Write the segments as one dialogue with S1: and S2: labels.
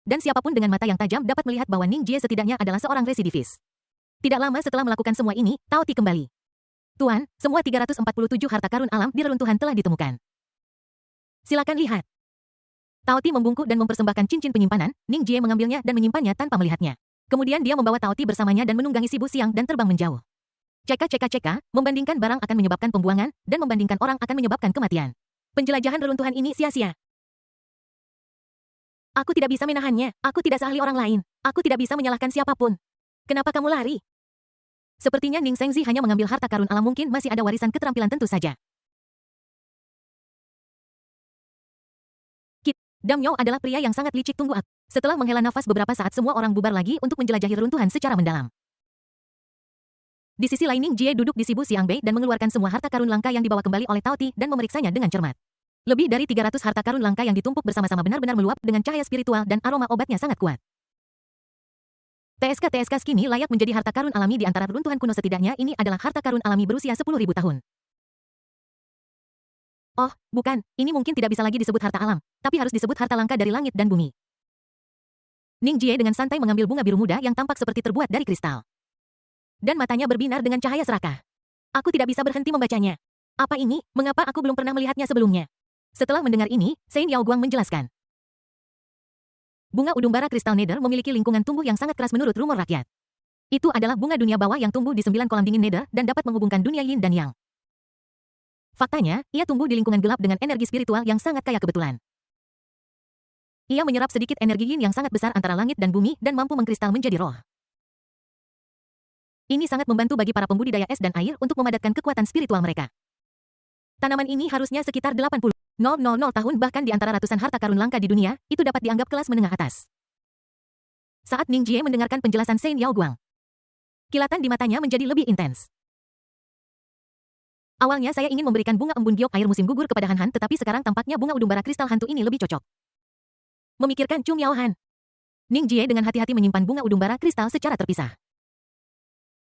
S1: dan siapapun dengan mata yang tajam dapat melihat bahwa Ning Jie setidaknya adalah seorang residivis. Tidak lama setelah melakukan semua ini, Tao Ti kembali. Tuan, semua 347 harta karun alam di reruntuhan telah ditemukan. Silakan lihat. Tao Ti membungkuk dan mempersembahkan cincin penyimpanan. Ning Jie mengambilnya dan menyimpannya tanpa melihatnya. Kemudian dia membawa Tao Ti bersamanya dan menunggangi si Bu Siang dan terbang menjauh. Ceka, membandingkan barang akan menyebabkan pembuangan, dan membandingkan orang akan menyebabkan kematian. Penjelajahan reruntuhan ini sia-sia. Aku tidak bisa menahannya, aku tidak seahli orang lain. Aku tidak bisa menyalahkan siapapun. Kenapa kamu lari? Sepertinya Ning Sengzi hanya mengambil harta karun alam, mungkin masih ada warisan keterampilan tentu saja. Kit, Dam Yao adalah pria yang sangat licik, tunggu aku. Setelah menghela nafas beberapa saat semua orang bubar lagi untuk menjelajahi reruntuhan secara mendalam. Di sisi lain Ning Jie duduk di Sibu Xiangbei dan mengeluarkan semua harta karun langka yang dibawa kembali oleh Tao Ti dan memeriksanya dengan cermat. Lebih dari 300 harta karun langka yang ditumpuk bersama-sama benar-benar meluap dengan cahaya spiritual dan aroma obatnya sangat kuat. TSK Skini layak menjadi harta karun alami di antara reruntuhan kuno, setidaknya ini adalah harta karun alami berusia 10.000 tahun. Oh, bukan, ini mungkin tidak bisa lagi disebut harta alam, tapi harus disebut harta langka dari langit dan bumi. Ning Jie dengan santai mengambil bunga biru muda yang tampak seperti terbuat dari kristal. Dan matanya berbinar dengan cahaya serakah. Aku tidak bisa berhenti membacanya. Apa ini? Mengapa aku belum pernah melihatnya sebelumnya? Setelah mendengar ini, Sein Yaoguang menjelaskan. Bunga udung bara kristal Nether memiliki lingkungan tumbuh yang sangat keras menurut rumor rakyat. Itu adalah bunga dunia bawah yang tumbuh di 9 kolam dingin Nether dan dapat menghubungkan dunia Yin dan Yang. Faktanya, ia tumbuh di lingkungan gelap dengan energi spiritual yang sangat kaya kebetulan. Ia menyerap sedikit energi Yin yang sangat besar antara langit dan bumi dan mampu mengkristal menjadi roh. Ini sangat membantu bagi para pembudidaya es dan air untuk memadatkan kekuatan spiritual mereka. Tanaman ini harusnya sekitar 80,000 tahun, bahkan di antara ratusan harta karun langka di dunia, itu dapat dianggap kelas menengah atas. Saat Ning Jie mendengarkan penjelasan Sein Yaoguang, kilatan di matanya menjadi lebih intens. Awalnya saya ingin memberikan bunga embun giok air musim gugur kepada Han Han, tetapi sekarang tampaknya bunga udung bara kristal hantu ini lebih cocok. Memikirkan Chung Yao Han, Ning Jie dengan hati-hati menyimpan bunga udung bara kristal secara terpisah.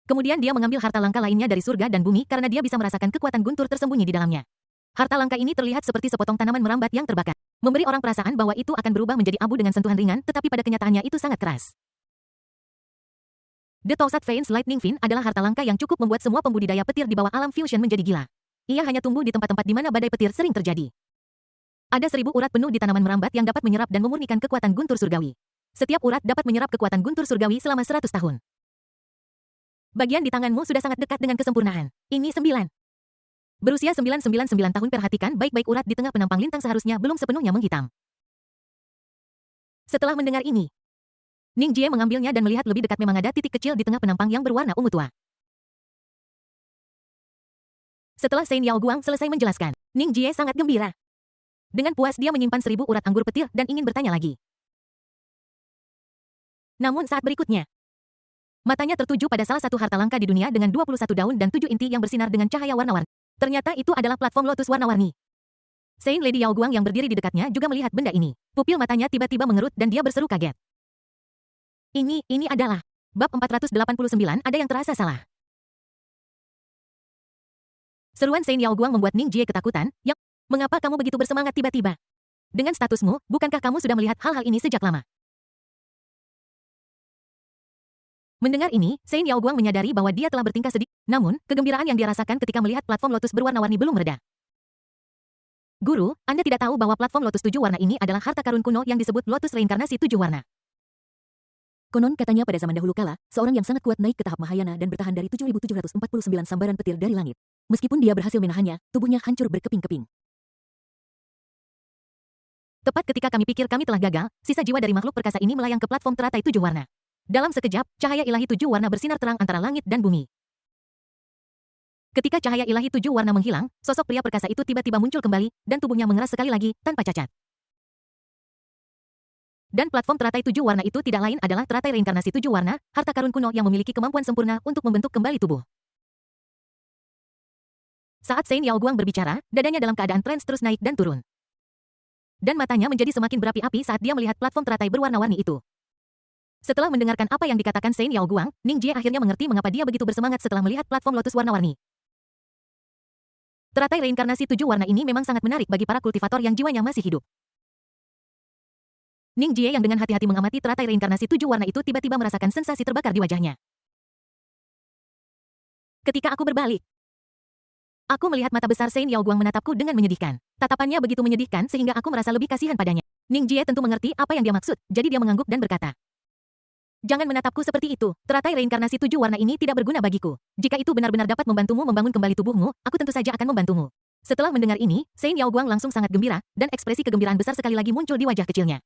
S1: Kemudian dia mengambil harta langka lainnya dari surga dan bumi karena dia bisa merasakan kekuatan guntur tersembunyi di dalamnya. Harta langka ini terlihat seperti sepotong tanaman merambat yang terbakar, memberi orang perasaan bahwa itu akan berubah menjadi abu dengan sentuhan ringan, tetapi pada kenyataannya itu sangat keras. The Tousat Vein's Lightning Fin adalah harta langka yang cukup membuat semua pembudidaya petir di bawah alam fusion menjadi gila. Ia hanya tumbuh di tempat-tempat di mana badai petir sering terjadi. Ada 1000 urat penuh di tanaman merambat yang dapat menyerap dan memurnikan kekuatan guntur surgawi. Setiap urat dapat menyerap kekuatan guntur surgawi selama 100 tahun. Bagian di tanganmu sudah sangat dekat dengan kesempurnaan. Ini 9. Berusia 999 tahun, perhatikan baik-baik urat di tengah penampang lintang seharusnya belum sepenuhnya menghitam. Setelah mendengar ini, Ning Jie mengambilnya dan melihat lebih dekat, memang ada titik kecil di tengah penampang yang berwarna ungu tua. Setelah Sein Yaoguang selesai menjelaskan, Ning Jie sangat gembira. Dengan puas dia menyimpan 1000 urat anggur petir dan ingin bertanya lagi. Namun saat berikutnya, matanya tertuju pada salah satu harta langka di dunia dengan 21 daun dan 7 inti yang bersinar dengan cahaya warna-warni. Ternyata itu adalah platform lotus warna-warni. Sein Lady Yaoguang yang berdiri di dekatnya juga melihat benda ini. Pupil matanya tiba-tiba mengerut dan dia berseru kaget. Ini adalah bab 489, ada yang terasa salah. Seruan Sein Yaoguang membuat Ning Jie ketakutan. Mengapa kamu begitu bersemangat tiba-tiba? Dengan statusmu, bukankah kamu sudah melihat hal-hal ini sejak lama? Mendengar ini, Sein Yaoguang menyadari bahwa dia telah bertingkah sedikit. Namun, kegembiraan yang dia rasakan ketika melihat platform lotus berwarna-warni belum mereda. Guru, Anda tidak tahu bahwa platform lotus 7 warna ini adalah harta karun kuno yang disebut lotus reinkarnasi 7 warna. Konon katanya pada zaman dahulu kala, seorang yang sangat kuat naik ke tahap Mahayana dan bertahan dari 7.749 sambaran petir dari langit. Meskipun dia berhasil menahannya, tubuhnya hancur berkeping-keping. Tepat ketika kami pikir kami telah gagal, sisa jiwa dari makhluk perkasa ini melayang ke platform teratai 7 warna. Dalam sekejap, cahaya ilahi 7 warna bersinar terang antara langit dan bumi. Ketika cahaya ilahi 7 warna menghilang, sosok pria perkasa itu tiba-tiba muncul kembali, dan tubuhnya mengeras sekali lagi, tanpa cacat. Dan platform teratai 7 warna itu tidak lain adalah teratai reinkarnasi 7 warna, harta karun kuno yang memiliki kemampuan sempurna untuk membentuk kembali tubuh. Saat Sein Yaoguang berbicara, dadanya dalam keadaan trans terus naik dan turun. Dan matanya menjadi semakin berapi-api saat dia melihat platform teratai berwarna-warni itu. Setelah mendengarkan apa yang dikatakan Sein Yaoguang, Ning Jie akhirnya mengerti mengapa dia begitu bersemangat setelah melihat platform lotus warna-warni. Teratai reinkarnasi 7 warna ini memang sangat menarik bagi para kultivator yang jiwanya masih hidup. Ning Jie yang dengan hati-hati mengamati teratai reinkarnasi 7 warna itu tiba-tiba merasakan sensasi terbakar di wajahnya. Ketika aku berbalik, aku melihat mata besar Sein Yao Guang menatapku dengan menyedihkan. Tatapannya begitu menyedihkan sehingga aku merasa lebih kasihan padanya. Ning Jie tentu mengerti apa yang dia maksud, jadi dia mengangguk dan berkata, "Jangan menatapku seperti itu. Teratai reinkarnasi 7 warna ini tidak berguna bagiku. Jika itu benar-benar dapat membantumu membangun kembali tubuhmu, aku tentu saja akan membantumu." Setelah mendengar ini, Sein Yao Guang langsung sangat gembira, dan ekspresi kegembiraan besar sekali lagi muncul di wajah kecilnya.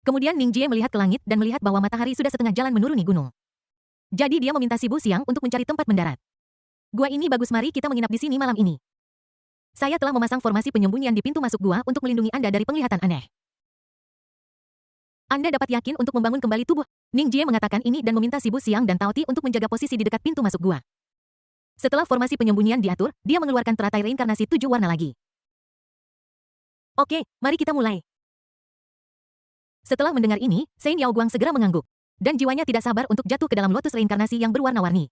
S1: Kemudian Ning Jie melihat ke langit dan melihat bahwa matahari sudah setengah jalan menuruni gunung. Jadi dia meminta Si Bu Xiang untuk mencari tempat mendarat. "Gua ini bagus, mari kita menginap di sini malam ini. Saya telah memasang formasi penyembunyian di pintu masuk gua untuk melindungi Anda dari penglihatan aneh. Anda dapat yakin untuk membangun kembali tubuh." Ning Jie mengatakan ini dan meminta Si Bu Xiang dan Tao Ti untuk menjaga posisi di dekat pintu masuk gua. Setelah formasi penyembunyian diatur, dia mengeluarkan teratai reinkarnasi 7 warna lagi. "Oke, mari kita mulai." Setelah mendengar ini, Sein Yao Guang segera mengangguk. Dan jiwanya tidak sabar untuk jatuh ke dalam lotus reinkarnasi yang berwarna-warni.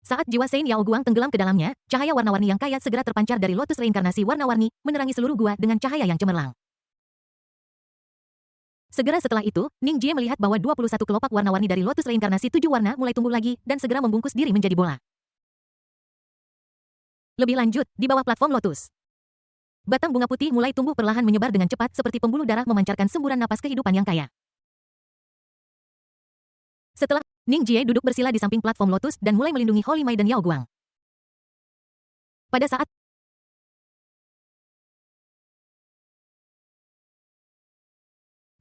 S1: Saat jiwa Sein Yao Guang tenggelam ke dalamnya, cahaya warna-warni yang kaya segera terpancar dari lotus reinkarnasi warna-warni, menerangi seluruh gua dengan cahaya yang cemerlang. Segera setelah itu, Ning Jie melihat bahwa 21 kelopak warna-warni dari lotus reinkarnasi 7 warna mulai tumbuh lagi, dan segera membungkus diri menjadi bola. Lebih lanjut, di bawah platform lotus, batang bunga putih mulai tumbuh perlahan menyebar dengan cepat seperti pembuluh darah memancarkan semburan napas kehidupan yang kaya. Setelah, Ning Jie duduk bersila di samping platform lotus dan mulai melindungi Holy Maiden Yao Guang. Pada saat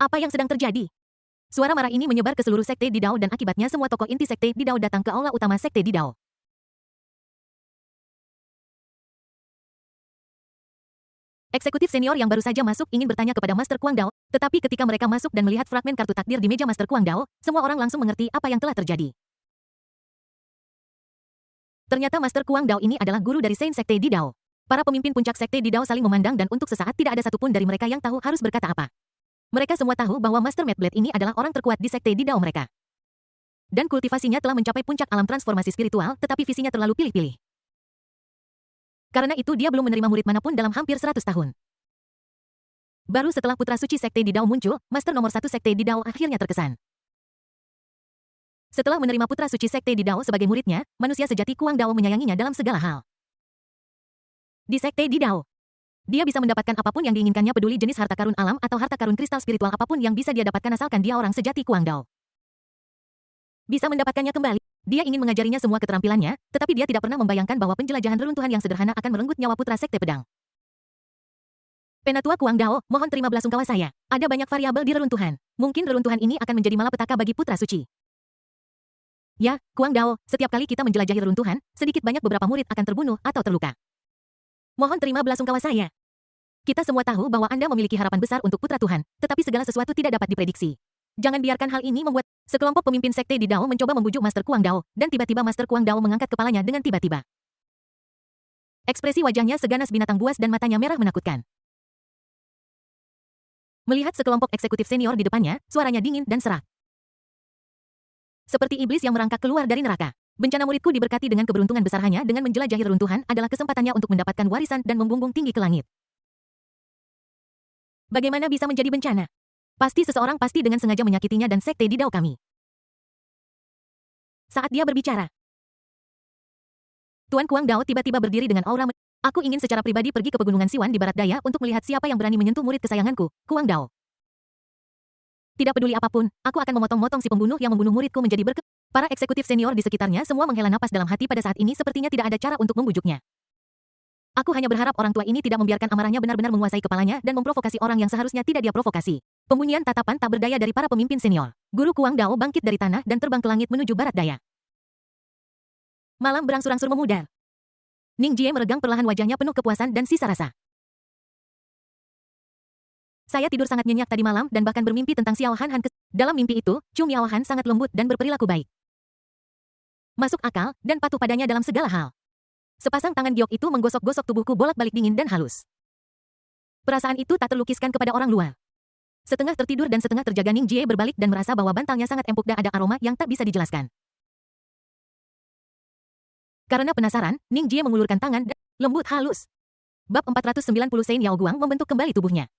S1: apa yang sedang terjadi? Suara marah ini menyebar ke seluruh sekte di Dao dan akibatnya semua tokoh inti sekte di Dao datang ke aula utama sekte di Dao. Eksekutif senior yang baru saja masuk ingin bertanya kepada Master Kuang Dao, tetapi ketika mereka masuk dan melihat fragmen kartu takdir di meja Master Kuang Dao, semua orang langsung mengerti apa yang telah terjadi. Ternyata Master Kuang Dao ini adalah guru dari Saint Sekte di Dao. Para pemimpin puncak sekte di Dao saling memandang dan untuk sesaat tidak ada satupun dari mereka yang tahu harus berkata apa. Mereka semua tahu bahwa Master Mad Blade ini adalah orang terkuat di sekte di Dao mereka. Dan kultivasinya telah mencapai puncak alam transformasi spiritual, tetapi visinya terlalu pilih-pilih. Karena itu dia belum menerima murid manapun dalam hampir 100 tahun. Baru setelah putra suci sekte di Dao muncul, Master nomor 1 sekte di Dao akhirnya terkesan. Setelah menerima putra suci sekte di Dao sebagai muridnya, manusia sejati Kuang Dao menyayanginya dalam segala hal. Di sekte di Dao, dia bisa mendapatkan apapun yang diinginkannya, peduli jenis harta karun alam atau harta karun kristal spiritual apapun yang bisa dia dapatkan asalkan dia orang sejati Kuang Dao. Bisa mendapatkannya kembali. Dia ingin mengajarinya semua keterampilannya, tetapi dia tidak pernah membayangkan bahwa penjelajahan reruntuhan yang sederhana akan merenggut nyawa putra sekte pedang. Penatua Kuang Dao, mohon terima belasungkawa saya. Ada banyak variabel di reruntuhan. Mungkin reruntuhan ini akan menjadi malapetaka bagi putra suci. Ya, Kuang Dao, setiap kali kita menjelajahi reruntuhan, sedikit banyak beberapa murid akan terbunuh atau terluka. Mohon terima belasungkawa saya. Kita semua tahu bahwa Anda memiliki harapan besar untuk putra Tuhan, tetapi segala sesuatu tidak dapat diprediksi. Jangan biarkan hal ini membuat sekelompok pemimpin sekte di Dao mencoba membujuk Master Kuang Dao, dan tiba-tiba Master Kuang Dao mengangkat kepalanya dengan tiba-tiba. Ekspresi wajahnya seganas binatang buas dan matanya merah menakutkan. Melihat sekelompok eksekutif senior di depannya, suaranya dingin dan serak. Seperti iblis yang merangkak keluar dari neraka. Bencana muridku diberkati dengan keberuntungan besar, hanya dengan menjelajahi reruntuhan adalah kesempatannya untuk mendapatkan warisan dan membumbung tinggi ke langit. Bagaimana bisa menjadi bencana? Pasti seseorang pasti dengan sengaja menyakitinya dan sekte di Dao kami. Saat dia berbicara, Tuan Kuang Dao tiba-tiba berdiri dengan aura. Aku ingin secara pribadi pergi ke pegunungan Siwan di barat daya untuk melihat siapa yang berani menyentuh murid kesayanganku, Kuang Dao. Tidak peduli apapun, aku akan memotong-motong si pembunuh yang membunuh muridku menjadi Para eksekutif senior di sekitarnya semua menghela napas dalam hati pada saat ini, sepertinya tidak ada cara untuk membujuknya. Aku hanya berharap orang tua ini tidak membiarkan amarahnya benar-benar menguasai kepalanya dan memprovokasi orang yang seharusnya tidak dia provokasi. Pembunyian tatapan tak berdaya dari para pemimpin senior. Guru Kuang Dao bangkit dari tanah dan terbang ke langit menuju barat daya. Malam berangsur-angsur memudar. Ning Jie meregang perlahan, wajahnya penuh kepuasan dan sisa rasa. Saya tidur sangat nyenyak tadi malam dan bahkan bermimpi tentang Xiao Han Han. Dalam mimpi itu, Chu Miao Han sangat lembut dan berperilaku baik. Masuk akal dan patuh padanya dalam segala hal. Sepasang tangan giok itu menggosok-gosok tubuhku bolak-balik dingin dan halus. Perasaan itu tak terlukiskan kepada orang luar. Setengah tertidur dan setengah terjaga, Ning Jie berbalik dan merasa bahwa bantalnya sangat empuk dan ada aroma yang tak bisa dijelaskan. Karena penasaran, Ning Jie mengulurkan tangan dan lembut halus. Bab 490 Sein Yao Guang membentuk kembali tubuhnya.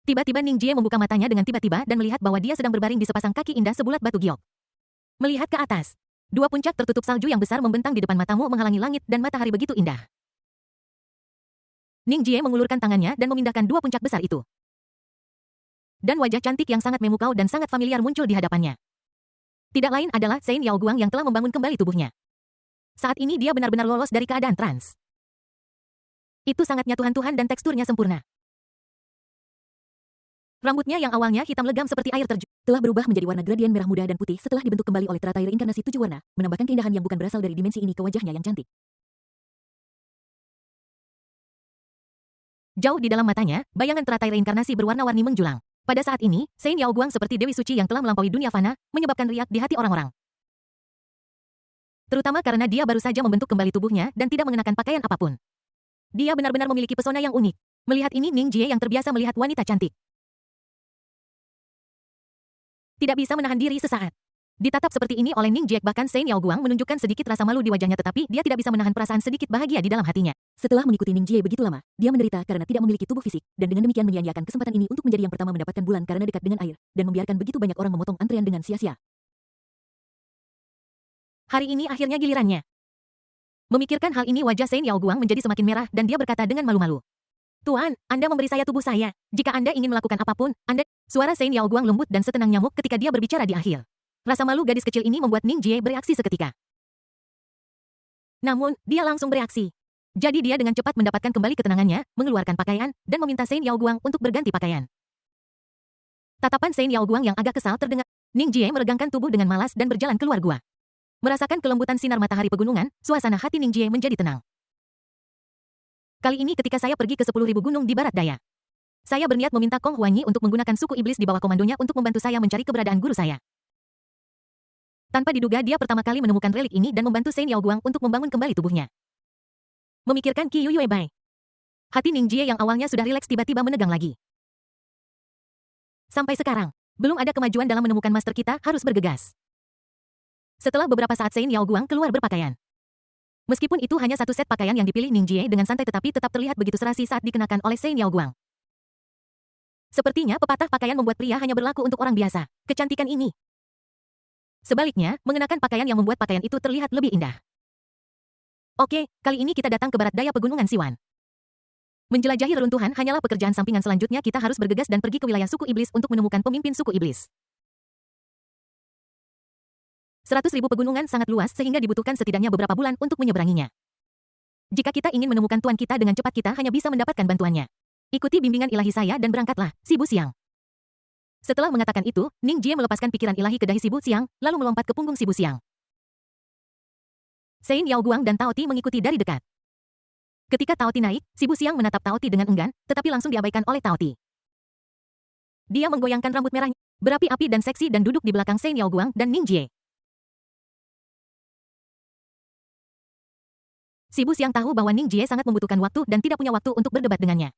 S1: Tiba-tiba Ning Jie membuka matanya dengan tiba-tiba dan melihat bahwa dia sedang berbaring di sepasang kaki indah sebulat batu giok. Melihat ke atas, dua puncak tertutup salju yang besar membentang di depan matamu menghalangi langit dan matahari begitu indah. Ning Jie mengulurkan tangannya dan memindahkan dua puncak besar itu. Dan wajah cantik yang sangat memukau dan sangat familiar muncul di hadapannya. Tidak lain adalah Shen Yaoguang yang telah membangun kembali tubuhnya. Saat ini dia benar-benar lolos dari keadaan trans. Itu sangat nyatu Tuhan dan teksturnya sempurna. Rambutnya yang awalnya hitam legam seperti air terjun, telah berubah menjadi warna gradien merah muda dan putih setelah dibentuk kembali oleh teratai reinkarnasi 7 warna, menambahkan keindahan yang bukan berasal dari dimensi ini ke wajahnya yang cantik. Jauh di dalam matanya, bayangan teratai reinkarnasi berwarna-warni menjulang. Pada saat ini, Shen Yaoguang seperti Dewi Suci yang telah melampaui dunia fana, menyebabkan riak di hati orang-orang. Terutama karena dia baru saja membentuk kembali tubuhnya dan tidak mengenakan pakaian apapun. Dia benar-benar memiliki pesona yang unik. Melihat ini Ning Jie yang terbiasa melihat wanita cantik tidak bisa menahan diri sesaat. Ditatap seperti ini oleh Ning Jie, bahkan Shen Yaoguang menunjukkan sedikit rasa malu di wajahnya, tetapi dia tidak bisa menahan perasaan sedikit bahagia di dalam hatinya. Setelah mengikuti Ning Jie begitu lama, dia menderita karena tidak memiliki tubuh fisik, dan dengan demikian menyia-nyiakan kesempatan ini untuk menjadi yang pertama mendapatkan bulan karena dekat dengan air, dan membiarkan begitu banyak orang memotong antrean dengan sia-sia. Hari ini akhirnya gilirannya. Memikirkan hal ini wajah Shen Yaoguang menjadi semakin merah dan dia berkata dengan malu-malu. Tuan, Anda memberi saya tubuh saya. Jika Anda ingin melakukan apapun, Anda... Suara Shen Yaoguang lembut dan setenang nyamuk ketika dia berbicara di akhir. Rasa malu gadis kecil ini membuat Ning Jie bereaksi seketika. Namun, dia langsung bereaksi. Jadi dia dengan cepat mendapatkan kembali ketenangannya, mengeluarkan pakaian, dan meminta Shen Yaoguang untuk berganti pakaian. Tatapan Shen Yaoguang yang agak kesal terdengar. Ning Jie meregangkan tubuh dengan malas dan berjalan keluar gua. Merasakan kelembutan sinar matahari pegunungan, suasana hati Ning Jie menjadi tenang. Kali ini ketika saya pergi ke 10.000 gunung di barat daya. Saya berniat meminta Kong Huanyi untuk menggunakan suku iblis di bawah komandonya untuk membantu saya mencari keberadaan guru saya. Tanpa diduga dia pertama kali menemukan relik ini dan membantu Shen Yaoguang untuk membangun kembali tubuhnya. Memikirkan Qi Yuebai. Hati Ning Jie yang awalnya sudah rileks tiba-tiba menegang lagi. Sampai sekarang, belum ada kemajuan dalam menemukan master kita, harus bergegas. Setelah beberapa saat Shen Yaoguang keluar berpakaian. Meskipun itu hanya satu set pakaian yang dipilih Ning Jie dengan santai tetapi tetap terlihat begitu serasi saat dikenakan oleh Shen Yaoguang. Sepertinya pepatah pakaian membuat pria hanya berlaku untuk orang biasa. Kecantikan ini. Sebaliknya, mengenakan pakaian yang membuat pakaian itu terlihat lebih indah. Oke, kali ini kita datang ke barat daya pegunungan Siwan. Menjelajahi reruntuhan hanyalah pekerjaan sampingan, selanjutnya kita harus bergegas dan pergi ke wilayah suku iblis untuk menemukan pemimpin suku iblis. 100.000 pegunungan sangat luas sehingga dibutuhkan setidaknya beberapa bulan untuk menyeberanginya. Jika kita ingin menemukan tuan kita dengan cepat, kita hanya bisa mendapatkan bantuannya. Ikuti bimbingan ilahi saya dan berangkatlah, Si Bu Xiang. Setelah mengatakan itu, Ning Jie melepaskan pikiran ilahi ke dahi Si Bu Xiang, lalu melompat ke punggung Si Bu Xiang. Shen Yaoguang dan Tao Ti mengikuti dari dekat. Ketika Tao Ti naik, Si Bu Xiang menatap Tao Ti dengan enggan, tetapi langsung diabaikan oleh Tao Ti. Dia menggoyangkan rambut merahnya, berapi-api dan seksi dan duduk di belakang Shen Yaoguang dan Ning Jie. Si Bu Xiang tahu bahwa Ning Jie sangat membutuhkan waktu dan tidak punya waktu untuk berdebat dengannya.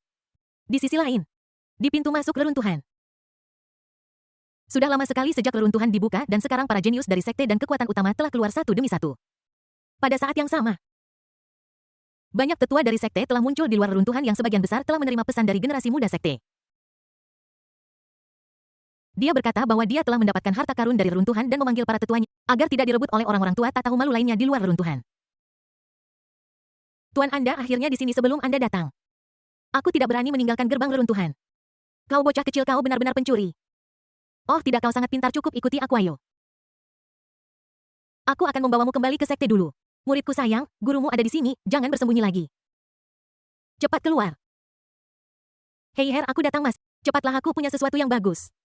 S1: Di sisi lain, di pintu masuk reruntuhan. Sudah lama sekali sejak reruntuhan dibuka dan sekarang para jenius dari sekte dan kekuatan utama telah keluar satu demi satu. Pada saat yang sama, banyak tetua dari sekte telah muncul di luar reruntuhan yang sebagian besar telah menerima pesan dari generasi muda sekte. Dia berkata bahwa dia telah mendapatkan harta karun dari reruntuhan dan memanggil para tetuanya agar tidak direbut oleh orang-orang tua tak tahu malu lainnya di luar reruntuhan. Tuan Anda akhirnya di sini sebelum Anda datang. Aku tidak berani meninggalkan gerbang reruntuhan. Kau bocah kecil, kau benar-benar pencuri. Oh tidak, kau sangat pintar, cukup ikuti aku ayo. Aku akan membawamu kembali ke sekte dulu. Muridku sayang, gurumu ada di sini, jangan bersembunyi lagi. Cepat keluar. Hei Her, aku datang mas. Cepatlah, aku punya sesuatu yang bagus.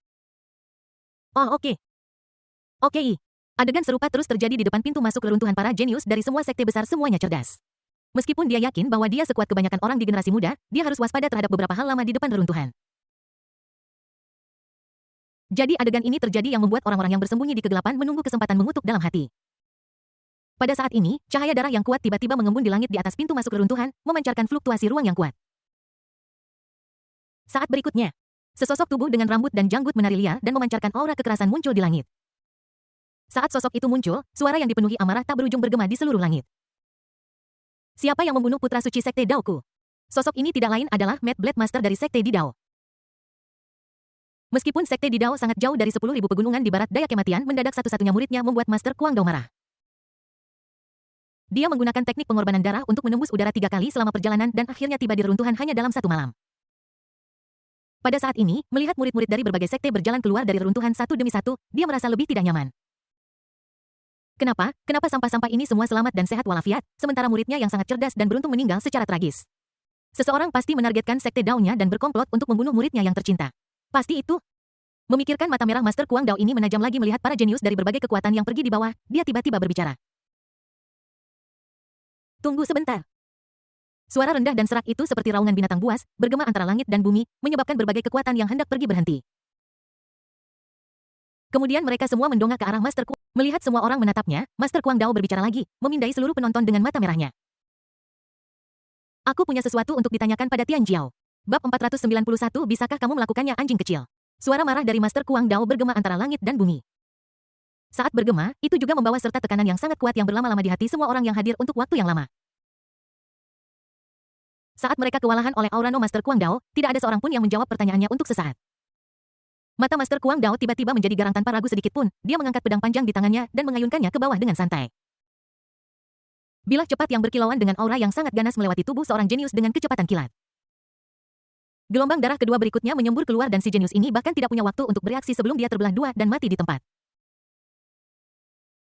S1: Oh oke. Oke. Adegan serupa terus terjadi di depan pintu masuk reruntuhan. Para jenius dari semua sekte besar semuanya cerdas. Meskipun dia yakin bahwa dia sekuat kebanyakan orang di generasi muda, dia harus waspada terhadap beberapa hal lama di depan reruntuhan. Jadi adegan ini terjadi yang membuat orang-orang yang bersembunyi di kegelapan menunggu kesempatan mengutuk dalam hati. Pada saat ini, cahaya darah yang kuat tiba-tiba mengembun di langit di atas pintu masuk reruntuhan, memancarkan fluktuasi ruang yang kuat. Saat berikutnya, sesosok tubuh dengan rambut dan janggut menari liar dan memancarkan aura kekerasan muncul di langit. Saat sosok itu muncul, suara yang dipenuhi amarah tak berujung bergema di seluruh langit. Siapa yang membunuh putra suci sekte Daoku? Sosok ini tidak lain adalah Mad Blade Master dari sekte di Dao. Meskipun sekte di Dao sangat jauh dari 10.000 pegunungan di barat daya kematian, mendadak satu-satunya muridnya membuat Master Kuang Dao marah. Dia menggunakan teknik pengorbanan darah untuk menembus udara 3 kali selama perjalanan dan akhirnya tiba di reruntuhan hanya dalam 1 malam. Pada saat ini, melihat murid-murid dari berbagai sekte berjalan keluar dari reruntuhan satu demi satu, dia merasa lebih tidak nyaman. Kenapa? Kenapa sampah-sampah ini semua selamat dan sehat walafiat, sementara muridnya yang sangat cerdas dan beruntung meninggal secara tragis? Seseorang pasti menargetkan sekte Dao-nya dan berkomplot untuk membunuh muridnya yang tercinta. Pasti itu. Memikirkan, mata merah Master Kuang Dao ini menajam lagi melihat para jenius dari berbagai kekuatan yang pergi di bawah, dia tiba-tiba berbicara. Tunggu sebentar. Suara rendah dan serak itu seperti raungan binatang buas, bergema antara langit dan bumi, menyebabkan berbagai kekuatan yang hendak pergi berhenti. Kemudian mereka semua mendongak ke arah Master Kuang. Melihat semua orang menatapnya, Master Kuang Dao berbicara lagi, memindai seluruh penonton dengan mata merahnya. Aku punya sesuatu untuk ditanyakan pada Tian Jiao. Bab 491, bisakah kamu melakukannya, anjing kecil? Suara marah dari Master Kuang Dao bergema antara langit dan bumi. Saat bergema, itu juga membawa serta tekanan yang sangat kuat yang berlama-lama di hati semua orang yang hadir untuk waktu yang lama. Saat mereka kewalahan oleh aura no Master Kuang Dao, tidak ada seorang pun yang menjawab pertanyaannya untuk sesaat. Mata Master Kuang Dao tiba-tiba menjadi garang tanpa ragu sedikit pun, dia mengangkat pedang panjang di tangannya dan mengayunkannya ke bawah dengan santai. Bilah cepat yang berkilauan dengan aura yang sangat ganas melewati tubuh seorang jenius dengan kecepatan kilat. Gelombang darah kedua berikutnya menyembur keluar dan si jenius ini bahkan tidak punya waktu untuk bereaksi sebelum dia terbelah dua dan mati di tempat.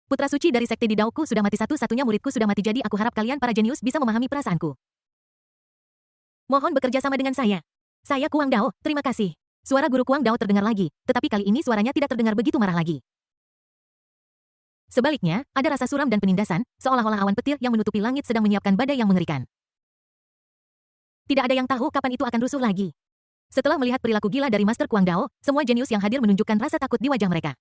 S1: Putra suci dari sekte di Daoku sudah mati, satu-satunya muridku sudah mati, jadi aku harap kalian para jenius bisa memahami perasaanku. Mohon bekerja sama dengan saya. Saya Kuang Dao, terima kasih. Suara guru Kuang Dao terdengar lagi, tetapi kali ini suaranya tidak terdengar begitu marah lagi. Sebaliknya, ada rasa suram dan penindasan, seolah-olah awan petir yang menutupi langit sedang menyiapkan badai yang mengerikan. Tidak ada yang tahu kapan itu akan rusuh lagi. Setelah melihat perilaku gila dari Master Kuang Dao, semua jenius yang hadir menunjukkan rasa takut di wajah mereka.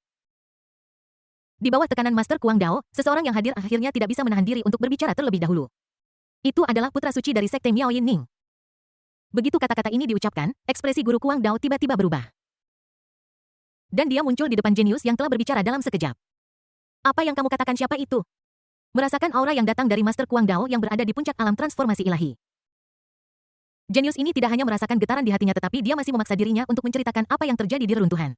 S1: Di bawah tekanan Master Kuang Dao, seseorang yang hadir akhirnya tidak bisa menahan diri untuk berbicara terlebih dahulu. Itu adalah putra suci dari sekte Miao Yin Ning. Begitu kata-kata ini diucapkan, ekspresi guru Kuang Dao tiba-tiba berubah. Dan dia muncul di depan jenius yang telah berbicara dalam sekejap. Apa yang kamu katakan, siapa itu? Merasakan aura yang datang dari Master Kuang Dao yang berada di puncak alam transformasi ilahi. Jenius ini tidak hanya merasakan getaran di hatinya, tetapi dia masih memaksa dirinya untuk menceritakan apa yang terjadi di reruntuhan.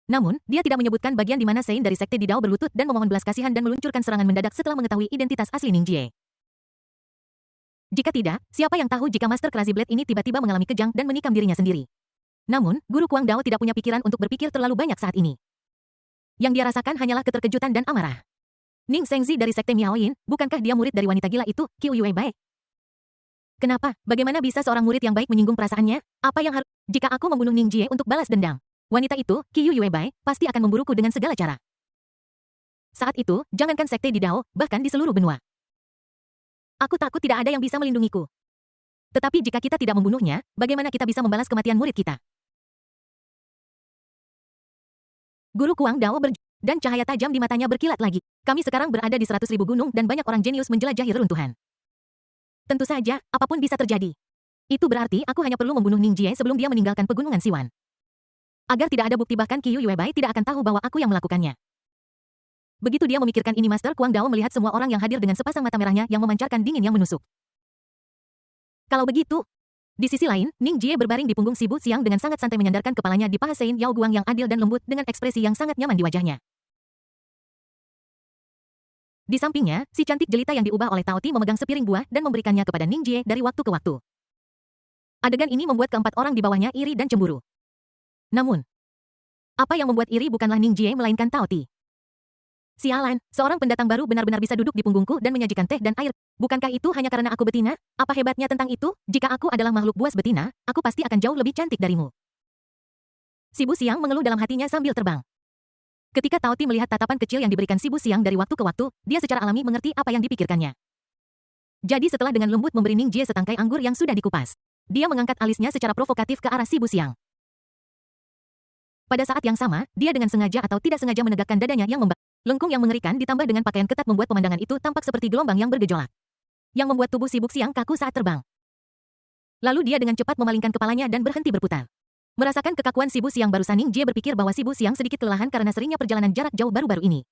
S1: Namun, dia tidak menyebutkan bagian di mana Sein dari sekte di Dao berlutut dan memohon belas kasihan dan meluncurkan serangan mendadak setelah mengetahui identitas asli Ning Jie. Jika tidak, siapa yang tahu jika Master Crazy Blade ini tiba-tiba mengalami kejang dan menikam dirinya sendiri. Namun, guru Kuang Dao tidak punya pikiran untuk berpikir terlalu banyak saat ini. Yang dia rasakan hanyalah keterkejutan dan amarah. Ning Shengzi dari sekte Miao Yin, bukankah dia murid dari wanita gila itu, Qiu Yue Bai? Kenapa? Bagaimana bisa seorang murid yang baik menyinggung perasaannya? Apa yang harus... Jika aku membunuh Ning Jie untuk balas dendam, wanita itu, Qiu Yue Bai, pasti akan memburuku dengan segala cara. Saat itu, jangankan sekte di Dao, bahkan di seluruh benua. Aku takut tidak ada yang bisa melindungiku. Tetapi jika kita tidak membunuhnya, bagaimana kita bisa membalas kematian murid kita? Guru Kuang Dao dan cahaya tajam di matanya berkilat lagi. Kami sekarang berada di 100.000 gunung dan banyak orang jenius menjelajahi reruntuhan. Tentu saja, apapun bisa terjadi. Itu berarti aku hanya perlu membunuh Ning Jie sebelum dia meninggalkan pegunungan Siwan. Agar tidak ada bukti, bahkan Qiu Yue Bai tidak akan tahu bahwa aku yang melakukannya. Begitu dia memikirkan ini, Master Kuang Dao melihat semua orang yang hadir dengan sepasang mata merahnya yang memancarkan dingin yang menusuk. Kalau begitu, di sisi lain, Ning Jie berbaring di punggung Sibu Xiang dengan sangat santai menyandarkan kepalanya di paha Sein Yao Guang yang adil dan lembut dengan ekspresi yang sangat nyaman di wajahnya. Di sampingnya, si cantik jelita yang diubah oleh Tao Ti memegang sepiring buah dan memberikannya kepada Ning Jie dari waktu ke waktu. Adegan ini membuat keempat orang di bawahnya iri dan cemburu. Namun, apa yang membuat iri bukanlah Ning Jie melainkan Tao Ti. Sialan, seorang pendatang baru benar-benar bisa duduk di punggungku dan menyajikan teh dan air. Bukankah itu hanya karena aku betina? Apa hebatnya tentang itu? Jika aku adalah makhluk buas betina, aku pasti akan jauh lebih cantik darimu. Sibu Xiang mengeluh dalam hatinya sambil terbang. Ketika Tao Ti melihat tatapan kecil yang diberikan Sibu Xiang dari waktu ke waktu, dia secara alami mengerti apa yang dipikirkannya. Jadi setelah dengan lembut memberi Ning Jie setangkai anggur yang sudah dikupas, dia mengangkat alisnya secara provokatif ke arah Sibu Xiang. Pada saat yang sama, dia dengan sengaja atau tidak sengaja menegakkan dadanya yang membara. Lengkung yang mengerikan ditambah dengan pakaian ketat membuat pemandangan itu tampak seperti gelombang yang bergejolak. Yang membuat tubuh Sibu Xiang kaku saat terbang. Lalu dia dengan cepat memalingkan kepalanya dan berhenti berputar. Merasakan kekakuan Sibu Xiang barusan, Ning Jie berpikir bahwa Sibu Xiang sedikit kelelahan karena seringnya perjalanan jarak jauh baru-baru ini.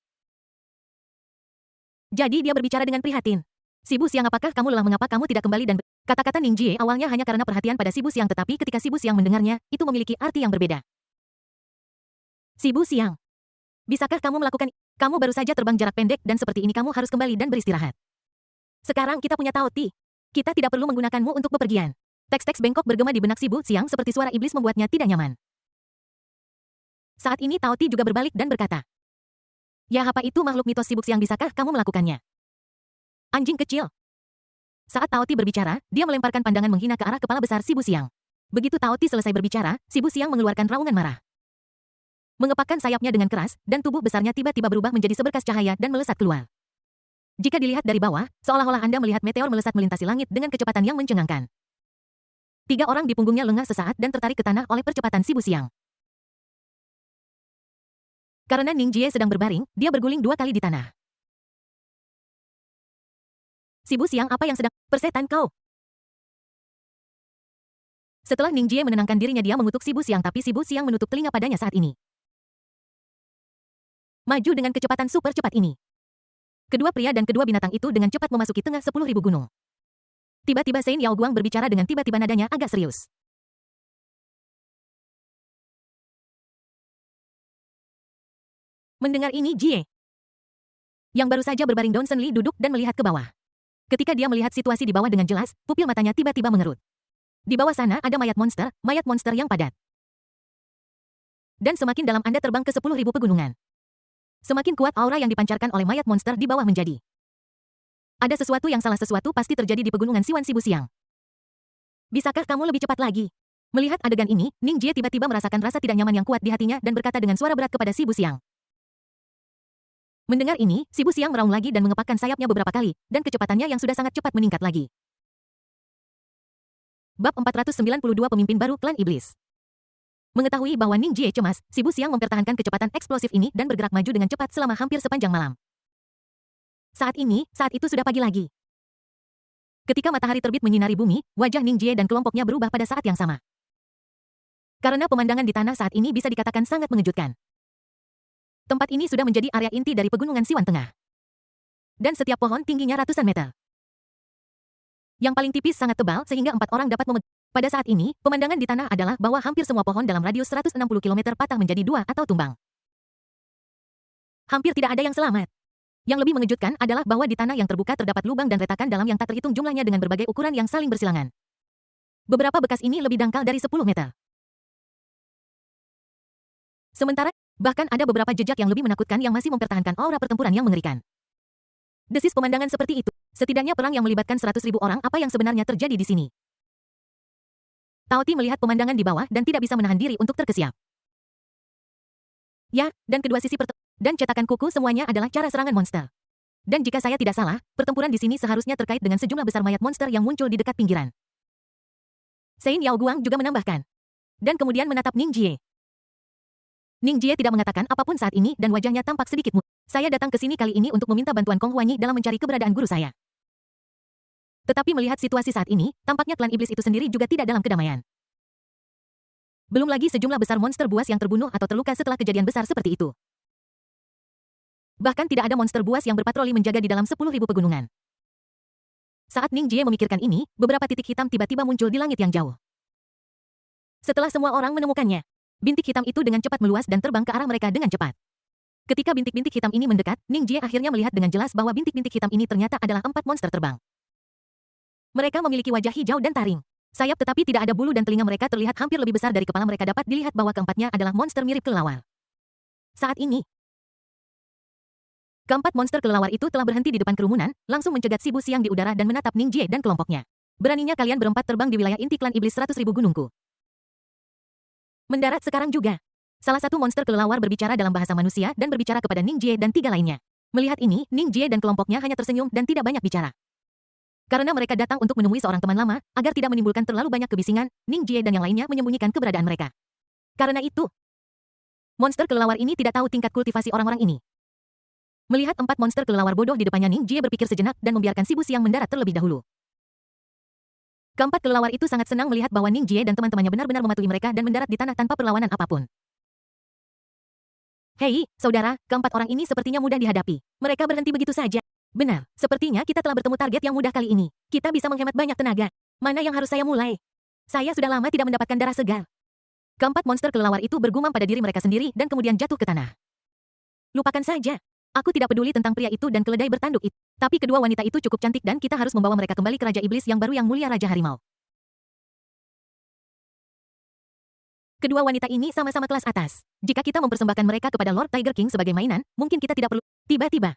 S1: Jadi dia berbicara dengan prihatin. Sibu Xiang, apakah kamu lelah? Mengapa kamu tidak kembali? Dan kata-kata Ning Jie awalnya hanya karena perhatian pada Sibu Xiang, tetapi ketika Sibu Xiang mendengarnya, itu memiliki arti yang berbeda. Sibu Siang. Bisakah kamu melakukan? Kamu baru saja terbang jarak pendek dan seperti ini kamu harus kembali dan beristirahat. Sekarang kita punya Tao Ti. Kita tidak perlu menggunakanmu untuk bepergian. Teks-teks bengkok bergema di benak Sibu Siang seperti suara iblis membuatnya tidak nyaman. Saat ini Tao Ti juga berbalik dan berkata, "Ya apa itu makhluk mitos Sibu Siang, bisakah kamu melakukannya? Anjing kecil." Saat Tao Ti berbicara, dia melemparkan pandangan menghina ke arah kepala besar Sibu Siang. Begitu Tao Ti selesai berbicara, Sibu Siang mengeluarkan raungan marah. Mengepakkan sayapnya dengan keras, dan tubuh besarnya tiba-tiba berubah menjadi seberkas cahaya dan melesat keluar. Jika dilihat dari bawah, seolah-olah Anda melihat meteor melesat melintasi langit dengan kecepatan yang mencengangkan. 3 orang di punggungnya lengah sesaat dan tertarik ke tanah oleh percepatan Sibu Siang. Karena Ning Jie sedang berbaring, dia berguling 2 kali di tanah. Sibu Siang, apa yang sedang... Persetan kau! Setelah Ning Jie menenangkan dirinya, dia mengutuk Sibu Siang, tapi Sibu Siang menutup telinga padanya saat ini. Maju dengan kecepatan super cepat ini. Kedua pria dan kedua binatang itu dengan cepat memasuki tengah 10.000 gunung. Tiba-tiba Sein Yao Guang berbicara dengan tiba-tiba, nadanya agak serius. Mendengar ini, Jie, yang baru saja berbaring daun senli, duduk dan melihat ke bawah. Ketika dia melihat situasi di bawah dengan jelas, pupil matanya tiba-tiba mengerut. Di bawah sana ada mayat monster yang padat. Dan semakin dalam Anda terbang ke 10.000 pegunungan, semakin kuat aura yang dipancarkan oleh mayat monster di bawah menjadi. Ada sesuatu yang salah, sesuatu pasti terjadi di pegunungan Siwan Sibu Siang. Bisakah kamu lebih cepat lagi? Melihat adegan ini, Ning Jie tiba-tiba merasakan rasa tidak nyaman yang kuat di hatinya dan berkata dengan suara berat kepada Sibu Siang. Mendengar ini, Sibu Siang meraung lagi dan mengepakkan sayapnya beberapa kali, dan kecepatannya yang sudah sangat cepat meningkat lagi. Bab 492, Pemimpin Baru Klan Iblis. Mengetahui bahwa Ning Jie cemas, Sibu Siang mempertahankan kecepatan eksplosif ini dan bergerak maju dengan cepat selama hampir sepanjang malam. Saat itu sudah pagi lagi. Ketika matahari terbit menyinari bumi, wajah Ning Jie dan kelompoknya berubah pada saat yang sama. Karena pemandangan di tanah saat ini bisa dikatakan sangat mengejutkan. Tempat ini sudah menjadi area inti dari pegunungan Siwan Tengah. Dan setiap pohon tingginya ratusan meter. Yang paling tipis sangat tebal sehingga 4 orang dapat memegang. Pada saat ini, pemandangan di tanah adalah bahwa hampir semua pohon dalam radius 160 km patah menjadi 2 atau tumbang. Hampir tidak ada yang selamat. Yang lebih mengejutkan adalah bahwa di tanah yang terbuka terdapat lubang dan retakan dalam yang tak terhitung jumlahnya dengan berbagai ukuran yang saling bersilangan. Beberapa bekas ini lebih dangkal dari 10 meter. Sementara, bahkan ada beberapa jejak yang lebih menakutkan yang masih mempertahankan aura pertempuran yang mengerikan. Desis pemandangan seperti itu, setidaknya perang yang melibatkan 100.000 orang, apa yang sebenarnya terjadi di sini? Tao Ti melihat pemandangan di bawah dan tidak bisa menahan diri untuk terkesiap. Ya, dan kedua sisi dan cetakan kuku semuanya adalah cara serangan monster. Dan jika saya tidak salah, pertempuran di sini seharusnya terkait dengan sejumlah besar mayat monster yang muncul di dekat pinggiran. Sein Yao Guang juga menambahkan. Dan kemudian menatap Ning Jie. Ning Jie tidak mengatakan apapun saat ini dan wajahnya tampak sedikit murung. Saya datang ke sini kali ini untuk meminta bantuan Kong Huanyi dalam mencari keberadaan guru saya. Tetapi melihat situasi saat ini, tampaknya klan iblis itu sendiri juga tidak dalam kedamaian. Belum lagi sejumlah besar monster buas yang terbunuh atau terluka setelah kejadian besar seperti itu. Bahkan tidak ada monster buas yang berpatroli menjaga di dalam 10.000 pegunungan. Saat Ning Jie memikirkan ini, beberapa titik hitam tiba-tiba muncul di langit yang jauh. Setelah semua orang menemukannya, bintik hitam itu dengan cepat meluas dan terbang ke arah mereka dengan cepat. Ketika bintik-bintik hitam ini mendekat, Ning Jie akhirnya melihat dengan jelas bahwa bintik-bintik hitam ini ternyata adalah 4 monster terbang. Mereka memiliki wajah hijau dan taring. Sayap tetapi tidak ada bulu dan telinga mereka terlihat hampir lebih besar dari kepala mereka. Dapat dilihat bahwa keempatnya adalah monster mirip kelelawar. Saat ini, keempat monster kelelawar itu telah berhenti di depan kerumunan, langsung mencegat Sibu Siang di udara dan menatap Ning Jie dan kelompoknya. Beraninya kalian berempat terbang di wilayah inti klan iblis 100.000 gunungku. Mendarat sekarang juga. Salah satu monster kelelawar berbicara dalam bahasa manusia dan berbicara kepada Ning Jie dan 3 lainnya. Melihat ini, Ning Jie dan kelompoknya hanya tersenyum dan tidak banyak bicara. Karena mereka datang untuk menemui seorang teman lama, agar tidak menimbulkan terlalu banyak kebisingan, Ning Jie dan yang lainnya menyembunyikan keberadaan mereka. Karena itu, monster kelelawar ini tidak tahu tingkat kultivasi orang-orang ini. Melihat 4 monster kelelawar bodoh di depannya, Ning Jie berpikir sejenak dan membiarkan Sibu Siang mendarat terlebih dahulu. Keempat kelelawar itu sangat senang melihat bahwa Ning Jie dan teman-temannya benar-benar mematuhi mereka dan mendarat di tanah tanpa perlawanan apapun. Hei, saudara, keempat orang ini sepertinya mudah dihadapi. Mereka berhenti begitu saja. Benar, sepertinya kita telah bertemu target yang mudah kali ini. Kita bisa menghemat banyak tenaga. Mana yang harus saya mulai? Saya sudah lama tidak mendapatkan darah segar. Keempat monster kelelawar itu bergumam pada diri mereka sendiri dan kemudian jatuh ke tanah. Lupakan saja. Aku tidak peduli tentang pria itu dan keledai bertanduk itu. Tapi kedua wanita itu cukup cantik dan kita harus membawa mereka kembali ke Raja Iblis yang baru yang mulia Raja Harimau. Kedua wanita ini sama-sama kelas atas. Jika kita mempersembahkan mereka kepada Lord Tiger King sebagai mainan, mungkin kita tidak perlu. Tiba-tiba,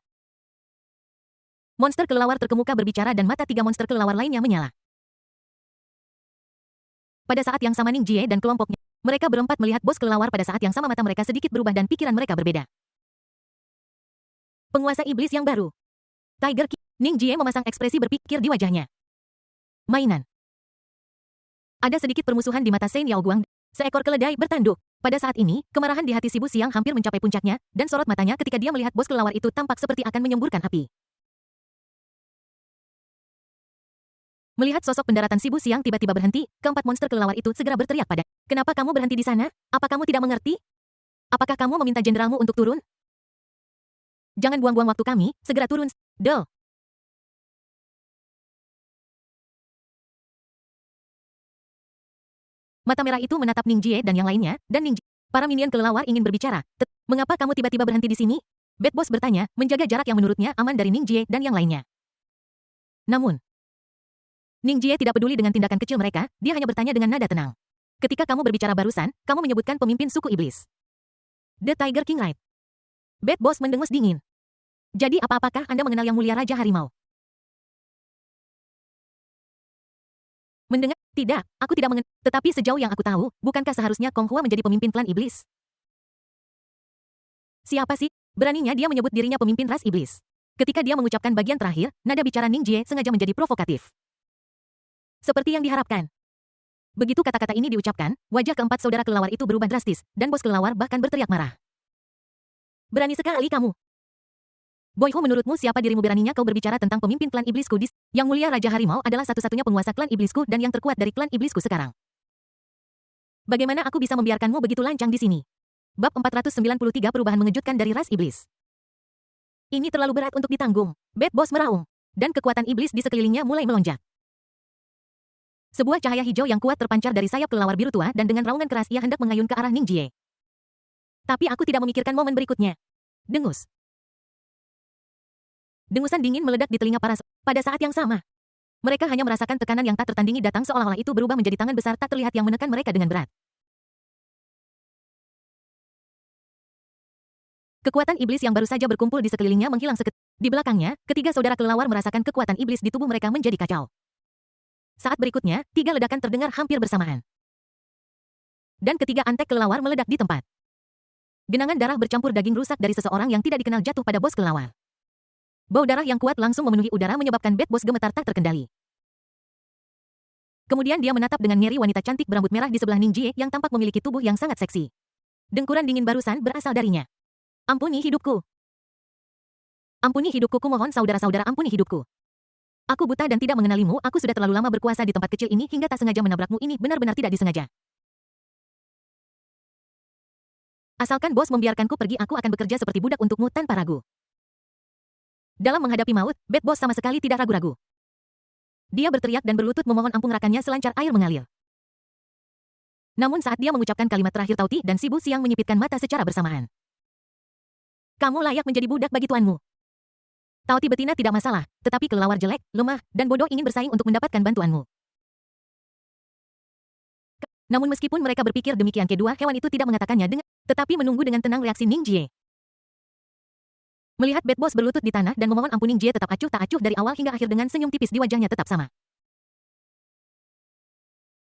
S1: monster kelelawar terkemuka berbicara dan mata tiga monster kelelawar lainnya menyala. Pada saat yang sama Ning Jie dan kelompoknya, mereka berempat melihat bos kelelawar pada saat yang sama mata mereka sedikit berubah dan pikiran mereka berbeda. Penguasa iblis yang baru. Tiger King. Ning Jie memasang ekspresi berpikir di wajahnya. Mainan. Ada sedikit permusuhan di mata Shen Yaoguang. Seekor keledai bertanduk. Pada saat ini, kemarahan di hati si Bu Xiang hampir mencapai puncaknya, dan sorot matanya ketika dia melihat bos kelelawar itu tampak seperti akan menyemburkan api. Melihat sosok pendaratan si Bu Xiang tiba-tiba berhenti, keempat monster kelelawar itu segera berteriak pada, "Kenapa kamu berhenti di sana? Apa kamu tidak mengerti? Apakah kamu meminta jenderalmu untuk turun? Jangan buang-buang waktu kami, segera turun." Del. Mata merah itu menatap Ning Jie dan yang lainnya, dan Ning Jie. Para minion kelelawar ingin berbicara. Mengapa kamu tiba-tiba berhenti di sini? Bad Boss bertanya, menjaga jarak yang menurutnya aman dari Ning Jie dan yang lainnya. Namun, Ning Jie tidak peduli dengan tindakan kecil mereka, dia hanya bertanya dengan nada tenang. Ketika kamu berbicara barusan, kamu menyebutkan pemimpin suku iblis. The Tiger King, right? Bad Boss mendengus dingin. Jadi apakah Anda mengenal yang mulia Raja Harimau? Mendengar, tidak, aku tidak mengenal. Tetapi sejauh yang aku tahu, bukankah seharusnya Kong Hua menjadi pemimpin klan iblis? Siapa sih? Beraninya dia menyebut dirinya pemimpin ras iblis. Ketika dia mengucapkan bagian terakhir, nada bicara Ning Jie sengaja menjadi provokatif. Seperti yang diharapkan. Begitu kata-kata ini diucapkan, wajah keempat saudara kelelawar itu berubah drastis, dan bos kelelawar bahkan berteriak marah. Berani sekali kamu. Boyhu, menurutmu siapa dirimu beraninya kau berbicara tentang pemimpin klan iblisku? Yang mulia Raja Harimau adalah satu-satunya penguasa klan iblisku dan yang terkuat dari klan iblisku sekarang. Bagaimana aku bisa membiarkanmu begitu lancang di sini? Bab 493 Perubahan mengejutkan dari ras iblis. Ini terlalu berat untuk ditanggung. Bad Boss meraung. Dan kekuatan iblis di sekelilingnya mulai melonjak. Sebuah cahaya hijau yang kuat terpancar dari sayap kelelawar biru tua dan dengan raungan keras ia hendak mengayun ke arah Ning Jie. Tapi aku tidak memikirkan momen berikutnya. Dengus. Dengusan dingin meledak di telinga para. Pada saat yang sama, mereka hanya merasakan tekanan yang tak tertandingi datang seolah-olah itu berubah menjadi tangan besar tak terlihat yang menekan mereka dengan berat. Kekuatan iblis yang baru saja berkumpul di sekelilingnya menghilang Di belakangnya, ketiga saudara kelelawar merasakan kekuatan iblis di tubuh mereka menjadi kacau. Saat berikutnya, tiga ledakan terdengar hampir bersamaan. Dan ketiga antek kelelawar meledak di tempat. Genangan darah bercampur daging rusak dari seseorang yang tidak dikenal jatuh pada bos kelelawar. Bau darah yang kuat langsung memenuhi udara menyebabkan Bad Boss gemetar tak terkendali. Kemudian dia menatap dengan ngeri wanita cantik berambut merah di sebelah Ning Jie yang tampak memiliki tubuh yang sangat seksi. Dengkuran dingin barusan berasal darinya. Ampuni hidupku. Ampuni hidupku, kumohon saudara-saudara, ampuni hidupku. Aku buta dan tidak mengenalimu, aku sudah terlalu lama berkuasa di tempat kecil ini hingga tak sengaja menabrakmu, ini benar-benar tidak disengaja. Asalkan bos membiarkanku pergi, aku akan bekerja seperti budak untukmu tanpa ragu. Dalam menghadapi maut, Bad Boss sama sekali tidak ragu-ragu. Dia berteriak dan berlutut memohon ampun, rakannya selancar air mengalir. Namun saat dia mengucapkan kalimat terakhir, Tauti dan si Bu Xiang menyipitkan mata secara bersamaan. Kamu layak menjadi budak bagi tuanmu. Tauti betina tidak masalah, tetapi kelelawar jelek, lemah, dan bodoh ingin bersaing untuk mendapatkan bantuanmu. Namun meskipun mereka berpikir demikian, kedua hewan itu tidak mengatakannya tetapi menunggu dengan tenang reaksi Ning Jie. Melihat Bad Boss berlutut di tanah dan memohon ampun, Ning Jie tetap acuh tak acuh dari awal hingga akhir dengan senyum tipis di wajahnya tetap sama.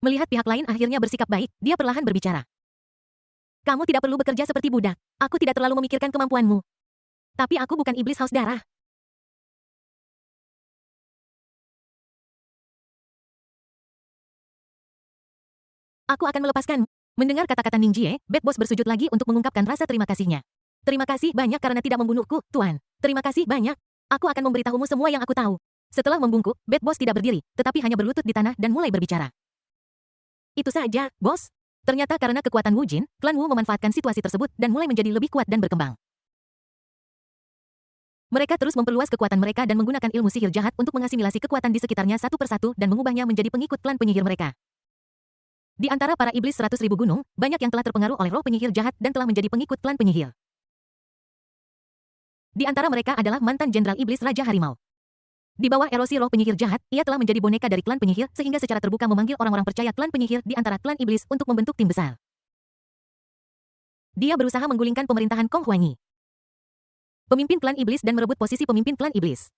S1: Melihat pihak lain akhirnya bersikap baik, dia perlahan berbicara. Kamu tidak perlu bekerja seperti budak. Aku tidak terlalu memikirkan kemampuanmu. Tapi aku bukan iblis haus darah. Aku akan melepaskanmu. Mendengar kata-kata Ning Jie, Bad Boss bersujud lagi untuk mengungkapkan rasa terima kasihnya. Terima kasih banyak karena tidak membunuhku, Tuan. Terima kasih banyak. Aku akan memberitahumu semua yang aku tahu. Setelah membungkuk, Bad Boss tidak berdiri, tetapi hanya berlutut di tanah dan mulai berbicara. Itu saja, Bos. Ternyata karena kekuatan Wu Jin, klan Wu memanfaatkan situasi tersebut dan mulai menjadi lebih kuat dan berkembang. Mereka terus memperluas kekuatan mereka dan menggunakan ilmu sihir jahat untuk mengasimilasi kekuatan di sekitarnya satu persatu dan mengubahnya menjadi pengikut klan penyihir mereka. Di antara para iblis 100.000 gunung, banyak yang telah terpengaruh oleh roh penyihir jahat dan telah menjadi pengikut klan penyihir. Di antara mereka adalah mantan Jenderal Iblis Raja Harimau. Di bawah erosi roh penyihir jahat, ia telah menjadi boneka dari klan penyihir sehingga secara terbuka memanggil orang-orang percaya klan penyihir di antara klan iblis untuk membentuk tim besar. Dia berusaha menggulingkan pemerintahan Kong Huanyi, pemimpin klan iblis, dan merebut posisi pemimpin klan iblis.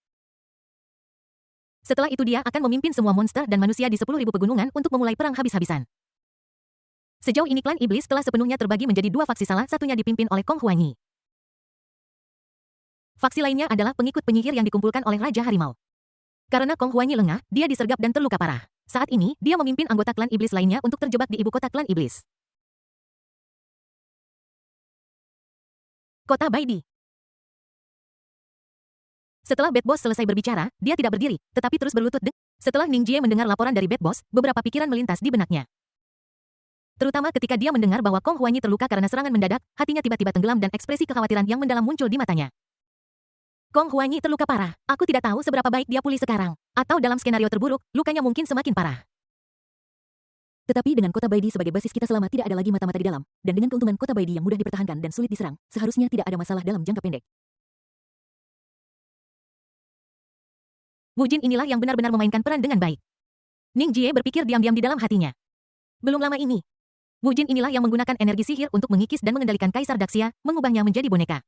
S1: Setelah itu dia akan memimpin semua monster dan manusia di 10.000 pegunungan untuk memulai perang habis-habisan. Sejauh ini klan iblis telah sepenuhnya terbagi menjadi dua faksi, salah satunya dipimpin oleh Kong Huanyi. Faksi lainnya adalah pengikut penyihir yang dikumpulkan oleh Raja Harimau. Karena Kong Huanyi lengah, dia disergap dan terluka parah. Saat ini, dia memimpin anggota klan iblis lainnya untuk terjebak di ibu kota klan iblis, Kota Baidi. Setelah Bad Boss selesai berbicara, dia tidak berdiri, tetapi terus berlutut. Setelah Ning Jie mendengar laporan dari Bad Boss, beberapa pikiran melintas di benaknya. Terutama ketika dia mendengar bahwa Kong Huanyi terluka karena serangan mendadak, hatinya tiba-tiba tenggelam dan ekspresi kekhawatiran yang mendalam muncul di matanya. Kong Huanyi terluka parah. Aku tidak tahu seberapa baik dia pulih sekarang. Atau dalam skenario terburuk, lukanya mungkin semakin parah. Tetapi dengan kota Baidi sebagai basis kita selama tidak ada lagi mata-mata di dalam, dan dengan keuntungan kota Baidi yang mudah dipertahankan dan sulit diserang, seharusnya tidak ada masalah dalam jangka pendek. Wu Jin inilah yang benar-benar memainkan peran dengan baik. Ning Jie berpikir diam-diam di dalam hatinya. Belum lama ini, Wu Jin inilah yang menggunakan energi sihir untuk mengikis dan mengendalikan Kaisar Daxia, mengubahnya menjadi boneka.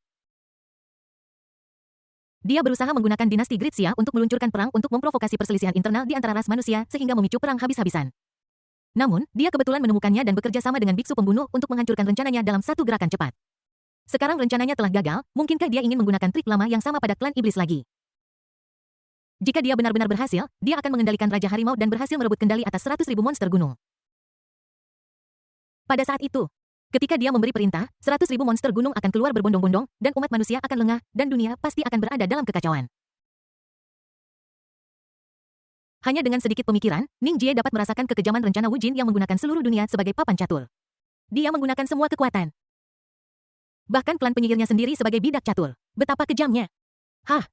S1: Dia berusaha menggunakan dinasti Gritsia untuk meluncurkan perang untuk memprovokasi perselisihan internal di antara ras manusia sehingga memicu perang habis-habisan. Namun, dia kebetulan menemukannya dan bekerja sama dengan biksu pembunuh untuk menghancurkan rencananya dalam satu gerakan cepat. Sekarang rencananya telah gagal, mungkinkah dia ingin menggunakan trik lama yang sama pada klan iblis lagi? Jika dia benar-benar berhasil, dia akan mengendalikan Raja Harimau dan berhasil merebut kendali atas 100.000 monster gunung. Pada saat itu, ketika dia memberi perintah, 100.000 monster gunung akan keluar berbondong-bondong, dan umat manusia akan lengah, dan dunia pasti akan berada dalam kekacauan. Hanya dengan sedikit pemikiran, Ning Jie dapat merasakan kekejaman rencana Wu Jin yang menggunakan seluruh dunia sebagai papan catur. Dia menggunakan semua kekuatan. Bahkan klan penyihirnya sendiri sebagai bidak catur. Betapa kejamnya. Hah?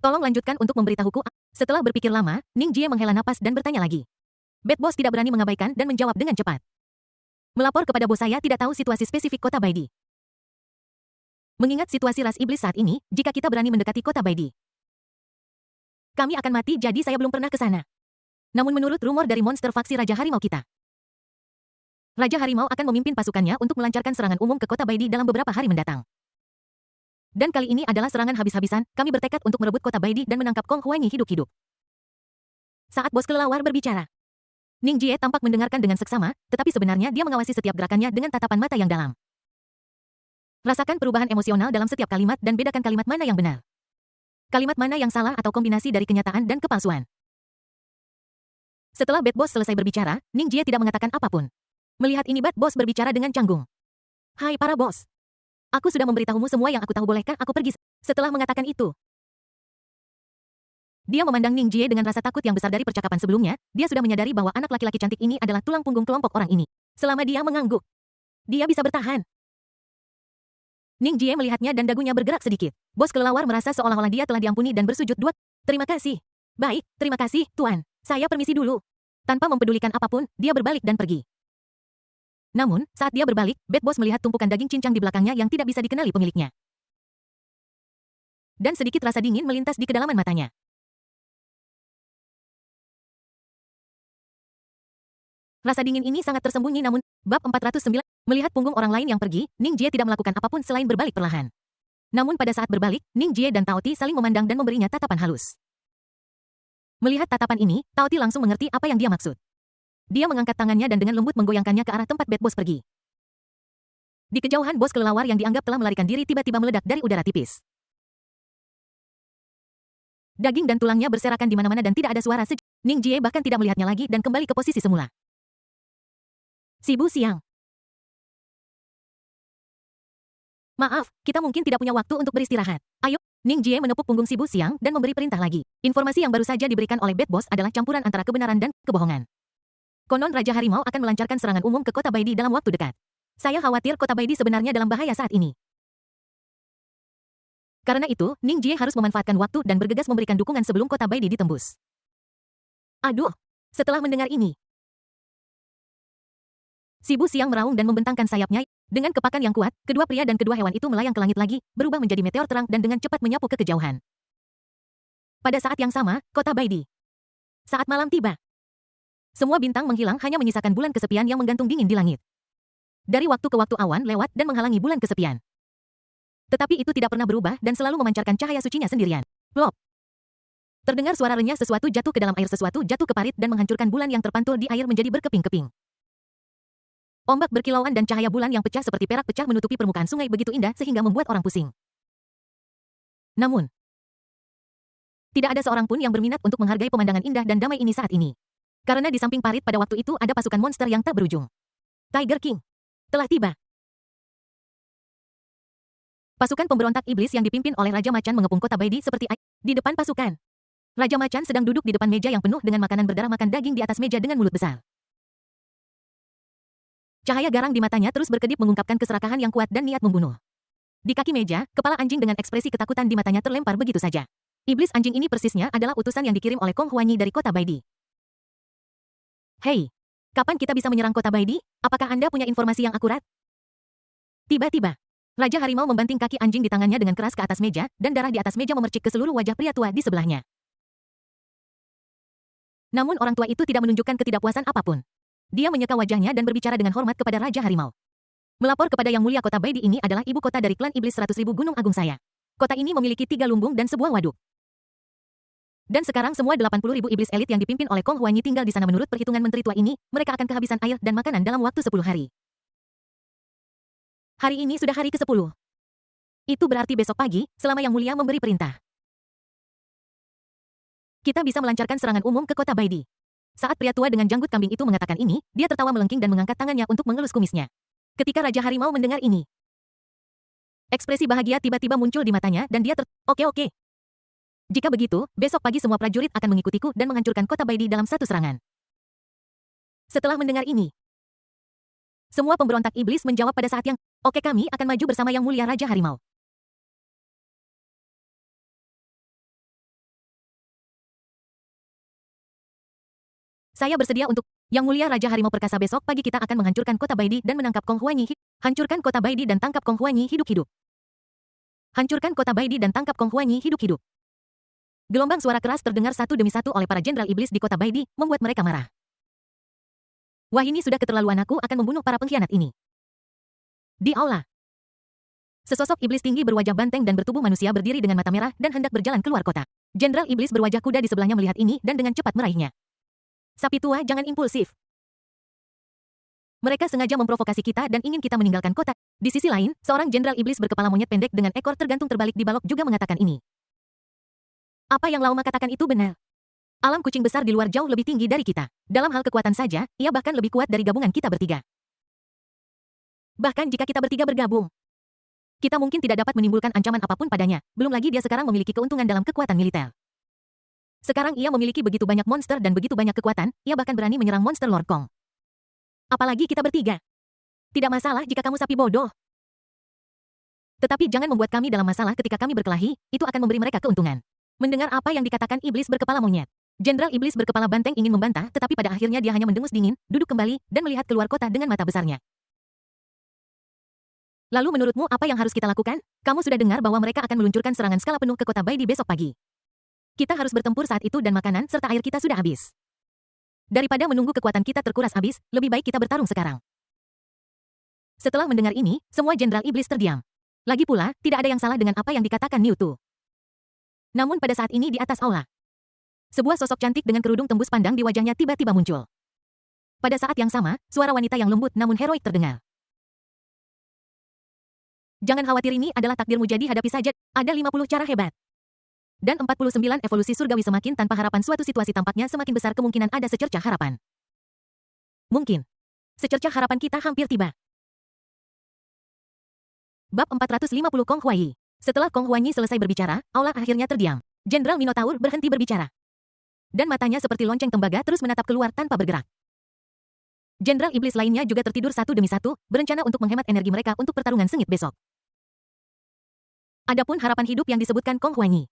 S1: Tolong lanjutkan untuk memberitahuku. Setelah berpikir lama, Ning Jie menghela napas dan bertanya lagi. Bad Boss tidak berani mengabaikan dan menjawab dengan cepat. Melapor kepada bos, saya tidak tahu situasi spesifik kota Baidi. Mengingat situasi ras iblis saat ini, jika kita berani mendekati kota Baidi, kami akan mati, jadi saya belum pernah ke sana. Namun menurut rumor dari monster faksi Raja Harimau kita, Raja Harimau akan memimpin pasukannya untuk melancarkan serangan umum ke kota Baidi dalam beberapa hari mendatang. Dan kali ini adalah serangan habis-habisan, kami bertekad untuk merebut kota Baidi dan menangkap Kong Huanyi hidup-hidup. Saat bos kelelawar berbicara, Ning Jie tampak mendengarkan dengan seksama, tetapi sebenarnya dia mengawasi setiap gerakannya dengan tatapan mata yang dalam. Rasakan perubahan emosional dalam setiap kalimat dan bedakan kalimat mana yang benar. Kalimat mana yang salah atau kombinasi dari kenyataan dan kepalsuan. Setelah Bad Boss selesai berbicara, Ning Jie tidak mengatakan apapun. Melihat ini Bad Boss berbicara dengan canggung. Hai para bos. Aku sudah memberitahumu semua yang aku tahu, bolehkah aku pergi? Setelah mengatakan itu, dia memandang Ning Jie dengan rasa takut yang besar dari percakapan sebelumnya, dia sudah menyadari bahwa anak laki-laki cantik ini adalah tulang punggung kelompok orang ini. Selama dia mengangguk, dia bisa bertahan. Ning Jie melihatnya dan dagunya bergerak sedikit. Bos kelelawar merasa seolah-olah dia telah diampuni dan bersujud dua. Terima kasih. Baik, terima kasih, Tuan. Saya permisi dulu. Tanpa mempedulikan apapun, dia berbalik dan pergi. Namun, saat dia berbalik, Bad Boss melihat tumpukan daging cincang di belakangnya yang tidak bisa dikenali pemiliknya. Dan sedikit rasa dingin melintas di kedalaman matanya. Rasa dingin ini sangat tersembunyi, namun, bab 409, melihat punggung orang lain yang pergi, Ning Jie tidak melakukan apapun selain berbalik perlahan. Namun pada saat berbalik, Ning Jie dan Tao Ti saling memandang dan memberinya tatapan halus. Melihat tatapan ini, Tao Ti langsung mengerti apa yang dia maksud. Dia mengangkat tangannya dan dengan lembut menggoyangkannya ke arah tempat Bad Boss pergi. Di kejauhan, bos kelelawar yang dianggap telah melarikan diri tiba-tiba meledak dari udara tipis. Daging dan tulangnya berserakan di mana-mana dan tidak ada suara sejak. Ning Jie bahkan tidak melihatnya lagi dan kembali ke posisi semula. Sibu Siang. Maaf, kita mungkin tidak punya waktu untuk beristirahat. Ayo, Ning Jie menepuk punggung Sibu Siang dan memberi perintah lagi. Informasi yang baru saja diberikan oleh Bad Boss adalah campuran antara kebenaran dan kebohongan. Konon Raja Harimau akan melancarkan serangan umum ke kota Baidi dalam waktu dekat. Saya khawatir kota Baidi sebenarnya dalam bahaya saat ini. Karena itu, Ning Jie harus memanfaatkan waktu dan bergegas memberikan dukungan sebelum kota Baidi ditembus. Aduh, setelah mendengar ini, Si Bu Siang meraung dan membentangkan sayapnya. Dengan kepakan yang kuat, kedua pria dan kedua hewan itu melayang ke langit lagi, berubah menjadi meteor terang dan dengan cepat menyapu ke kejauhan. Pada saat yang sama, kota Baidi. Saat malam tiba. Semua bintang menghilang hanya menyisakan bulan kesepian yang menggantung dingin di langit. Dari waktu ke waktu awan lewat dan menghalangi bulan kesepian. Tetapi itu tidak pernah berubah dan selalu memancarkan cahaya sucinya sendirian. Plop. Terdengar suara renyah sesuatu jatuh ke dalam air, sesuatu jatuh ke parit dan menghancurkan bulan yang terpantul di air menjadi berkeping-keping. Ombak berkilauan dan cahaya bulan yang pecah seperti perak pecah menutupi permukaan sungai begitu indah sehingga membuat orang pusing. Namun, tidak ada seorang pun yang berminat untuk menghargai pemandangan indah dan damai ini saat ini. Karena di samping parit pada waktu itu ada pasukan monster yang tak berujung. Tiger King telah tiba. Pasukan pemberontak iblis yang dipimpin oleh Raja Macan mengepung kota Baidi seperti air. Di depan pasukan, Raja Macan sedang duduk di depan meja yang penuh dengan makanan berdarah, makan daging di atas meja dengan mulut besar. Cahaya garang di matanya terus berkedip mengungkapkan keserakahan yang kuat dan niat membunuh. Di kaki meja, kepala anjing dengan ekspresi ketakutan di matanya terlempar begitu saja. Iblis anjing ini persisnya adalah utusan yang dikirim oleh Kong Huanyi dari kota Baidi. Hei, kapan kita bisa menyerang kota Baidi? Apakah Anda punya informasi yang akurat? Tiba-tiba, Raja Harimau membanting kaki anjing di tangannya dengan keras ke atas meja, dan darah di atas meja memercik ke seluruh wajah pria tua di sebelahnya. Namun orang tua itu tidak menunjukkan ketidakpuasan apapun. Dia menyeka wajahnya dan berbicara dengan hormat kepada Raja Harimau. Melapor kepada Yang Mulia kota Baidi, ini adalah ibu kota dari klan iblis 100.000 Gunung Agung saya. Kota ini memiliki 3 lumbung dan sebuah waduk. Dan sekarang semua 80.000 iblis elit yang dipimpin oleh Kong Huanyi tinggal di sana. Menurut perhitungan menteri tua ini, mereka akan kehabisan air dan makanan dalam waktu 10 hari. Hari ini sudah hari ke-10. Itu berarti besok pagi, selama Yang Mulia memberi perintah, kita bisa melancarkan serangan umum ke kota Baidi. Saat pria tua dengan janggut kambing itu mengatakan ini, dia tertawa melengking dan mengangkat tangannya untuk mengelus kumisnya. Ketika Raja Harimau mendengar ini, ekspresi bahagia tiba-tiba muncul di matanya dan dia Oke. Jika begitu, besok pagi semua prajurit akan mengikutiku dan menghancurkan kota Baidi dalam satu serangan. Setelah mendengar ini, semua pemberontak iblis menjawab pada saat yang, oke, kami akan maju bersama Yang Mulia Raja Harimau. Saya bersedia untuk Yang Mulia Raja Harimau perkasa. Besok pagi kita akan menghancurkan kota Baidi dan menangkap Kong Huanyi. Hancurkan kota Baidi dan tangkap Kong Huanyi hidup-hidup. Hancurkan kota Baidi dan tangkap Kong Huanyi hidup-hidup. Gelombang suara keras terdengar satu demi satu oleh para jenderal iblis di kota Baidi, membuat mereka marah. Wah, ini sudah keterlaluan, aku akan membunuh para pengkhianat ini. Di aula, sesosok iblis tinggi berwajah banteng dan bertubuh manusia berdiri dengan mata merah dan hendak berjalan keluar kota. Jenderal iblis berwajah kuda di sebelahnya melihat ini dan dengan cepat meraihnya. Sapi tua, jangan impulsif. Mereka sengaja memprovokasi kita dan ingin kita meninggalkan kota. Di sisi lain, seorang jenderal iblis berkepala monyet pendek dengan ekor tergantung terbalik di balok juga mengatakan ini. Apa yang Laoma katakan itu benar. Alam kucing besar di luar jauh lebih tinggi dari kita. Dalam hal kekuatan saja, ia bahkan lebih kuat dari gabungan kita bertiga. Bahkan jika kita bertiga bergabung, kita mungkin tidak dapat menimbulkan ancaman apapun padanya. Belum lagi dia sekarang memiliki keuntungan dalam kekuatan militer. Sekarang ia memiliki begitu banyak monster dan begitu banyak kekuatan, ia bahkan berani menyerang monster Lord Kong. Apalagi kita bertiga. Tidak masalah jika kamu sapi bodoh. Tetapi jangan membuat kami dalam masalah ketika kami berkelahi, itu akan memberi mereka keuntungan. Mendengar apa yang dikatakan iblis berkepala monyet, jenderal iblis berkepala banteng ingin membantah, tetapi pada akhirnya dia hanya mendengus dingin, duduk kembali, dan melihat keluar kota dengan mata besarnya. Lalu menurutmu apa yang harus kita lakukan? Kamu sudah dengar bahwa mereka akan meluncurkan serangan skala penuh ke kota Baidi besok pagi. Kita harus bertempur saat itu dan makanan serta air kita sudah habis. Daripada menunggu kekuatan kita terkuras habis, lebih baik kita bertarung sekarang. Setelah mendengar ini, semua jenderal iblis terdiam. Lagi pula, tidak ada yang salah dengan apa yang dikatakan Niutu. Namun pada saat ini di atas aula, sebuah sosok cantik dengan kerudung tembus pandang di wajahnya tiba-tiba muncul. Pada saat yang sama, suara wanita yang lembut namun heroik terdengar. Jangan khawatir, ini adalah takdirmu, jadi hadapi saja. Ada 50 cara hebat. Dan 49 evolusi surgawi. Semakin tanpa harapan suatu situasi tampaknya semakin besar kemungkinan ada secercah harapan. Mungkin secercah harapan kita hampir tiba. Bab 450 Kong Huanyi. Setelah Kong Huanyi selesai berbicara, aula akhirnya terdiam. Jenderal Minotaur berhenti berbicara. Dan matanya seperti lonceng tembaga terus menatap keluar tanpa bergerak. Jenderal iblis lainnya juga tertidur satu demi satu, berencana untuk menghemat energi mereka untuk pertarungan sengit besok. Adapun harapan hidup yang disebutkan Kong Huanyi,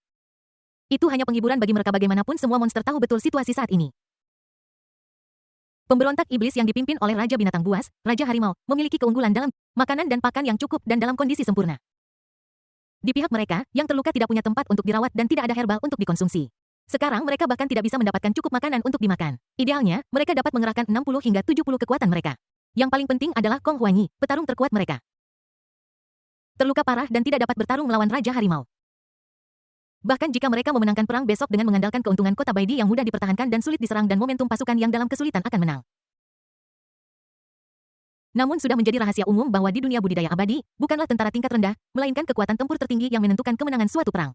S1: itu hanya penghiburan bagi mereka. Bagaimanapun semua monster tahu betul situasi saat ini. Pemberontak iblis yang dipimpin oleh Raja Binatang Buas, Raja Harimau, memiliki keunggulan dalam makanan dan pakan yang cukup dan dalam kondisi sempurna. Di pihak mereka, yang terluka tidak punya tempat untuk dirawat dan tidak ada herbal untuk dikonsumsi. Sekarang mereka bahkan tidak bisa mendapatkan cukup makanan untuk dimakan. Idealnya, mereka dapat mengerahkan 60 hingga 70 kekuatan mereka. Yang paling penting adalah Kong Huanyi, petarung terkuat mereka. Terluka parah dan tidak dapat bertarung melawan Raja Harimau. Bahkan jika mereka memenangkan perang besok dengan mengandalkan keuntungan kota Baidi yang mudah dipertahankan dan sulit diserang dan momentum pasukan yang dalam kesulitan akan menang. Namun sudah menjadi rahasia umum bahwa di dunia budidaya abadi, bukanlah tentara tingkat rendah, melainkan kekuatan tempur tertinggi yang menentukan kemenangan suatu perang.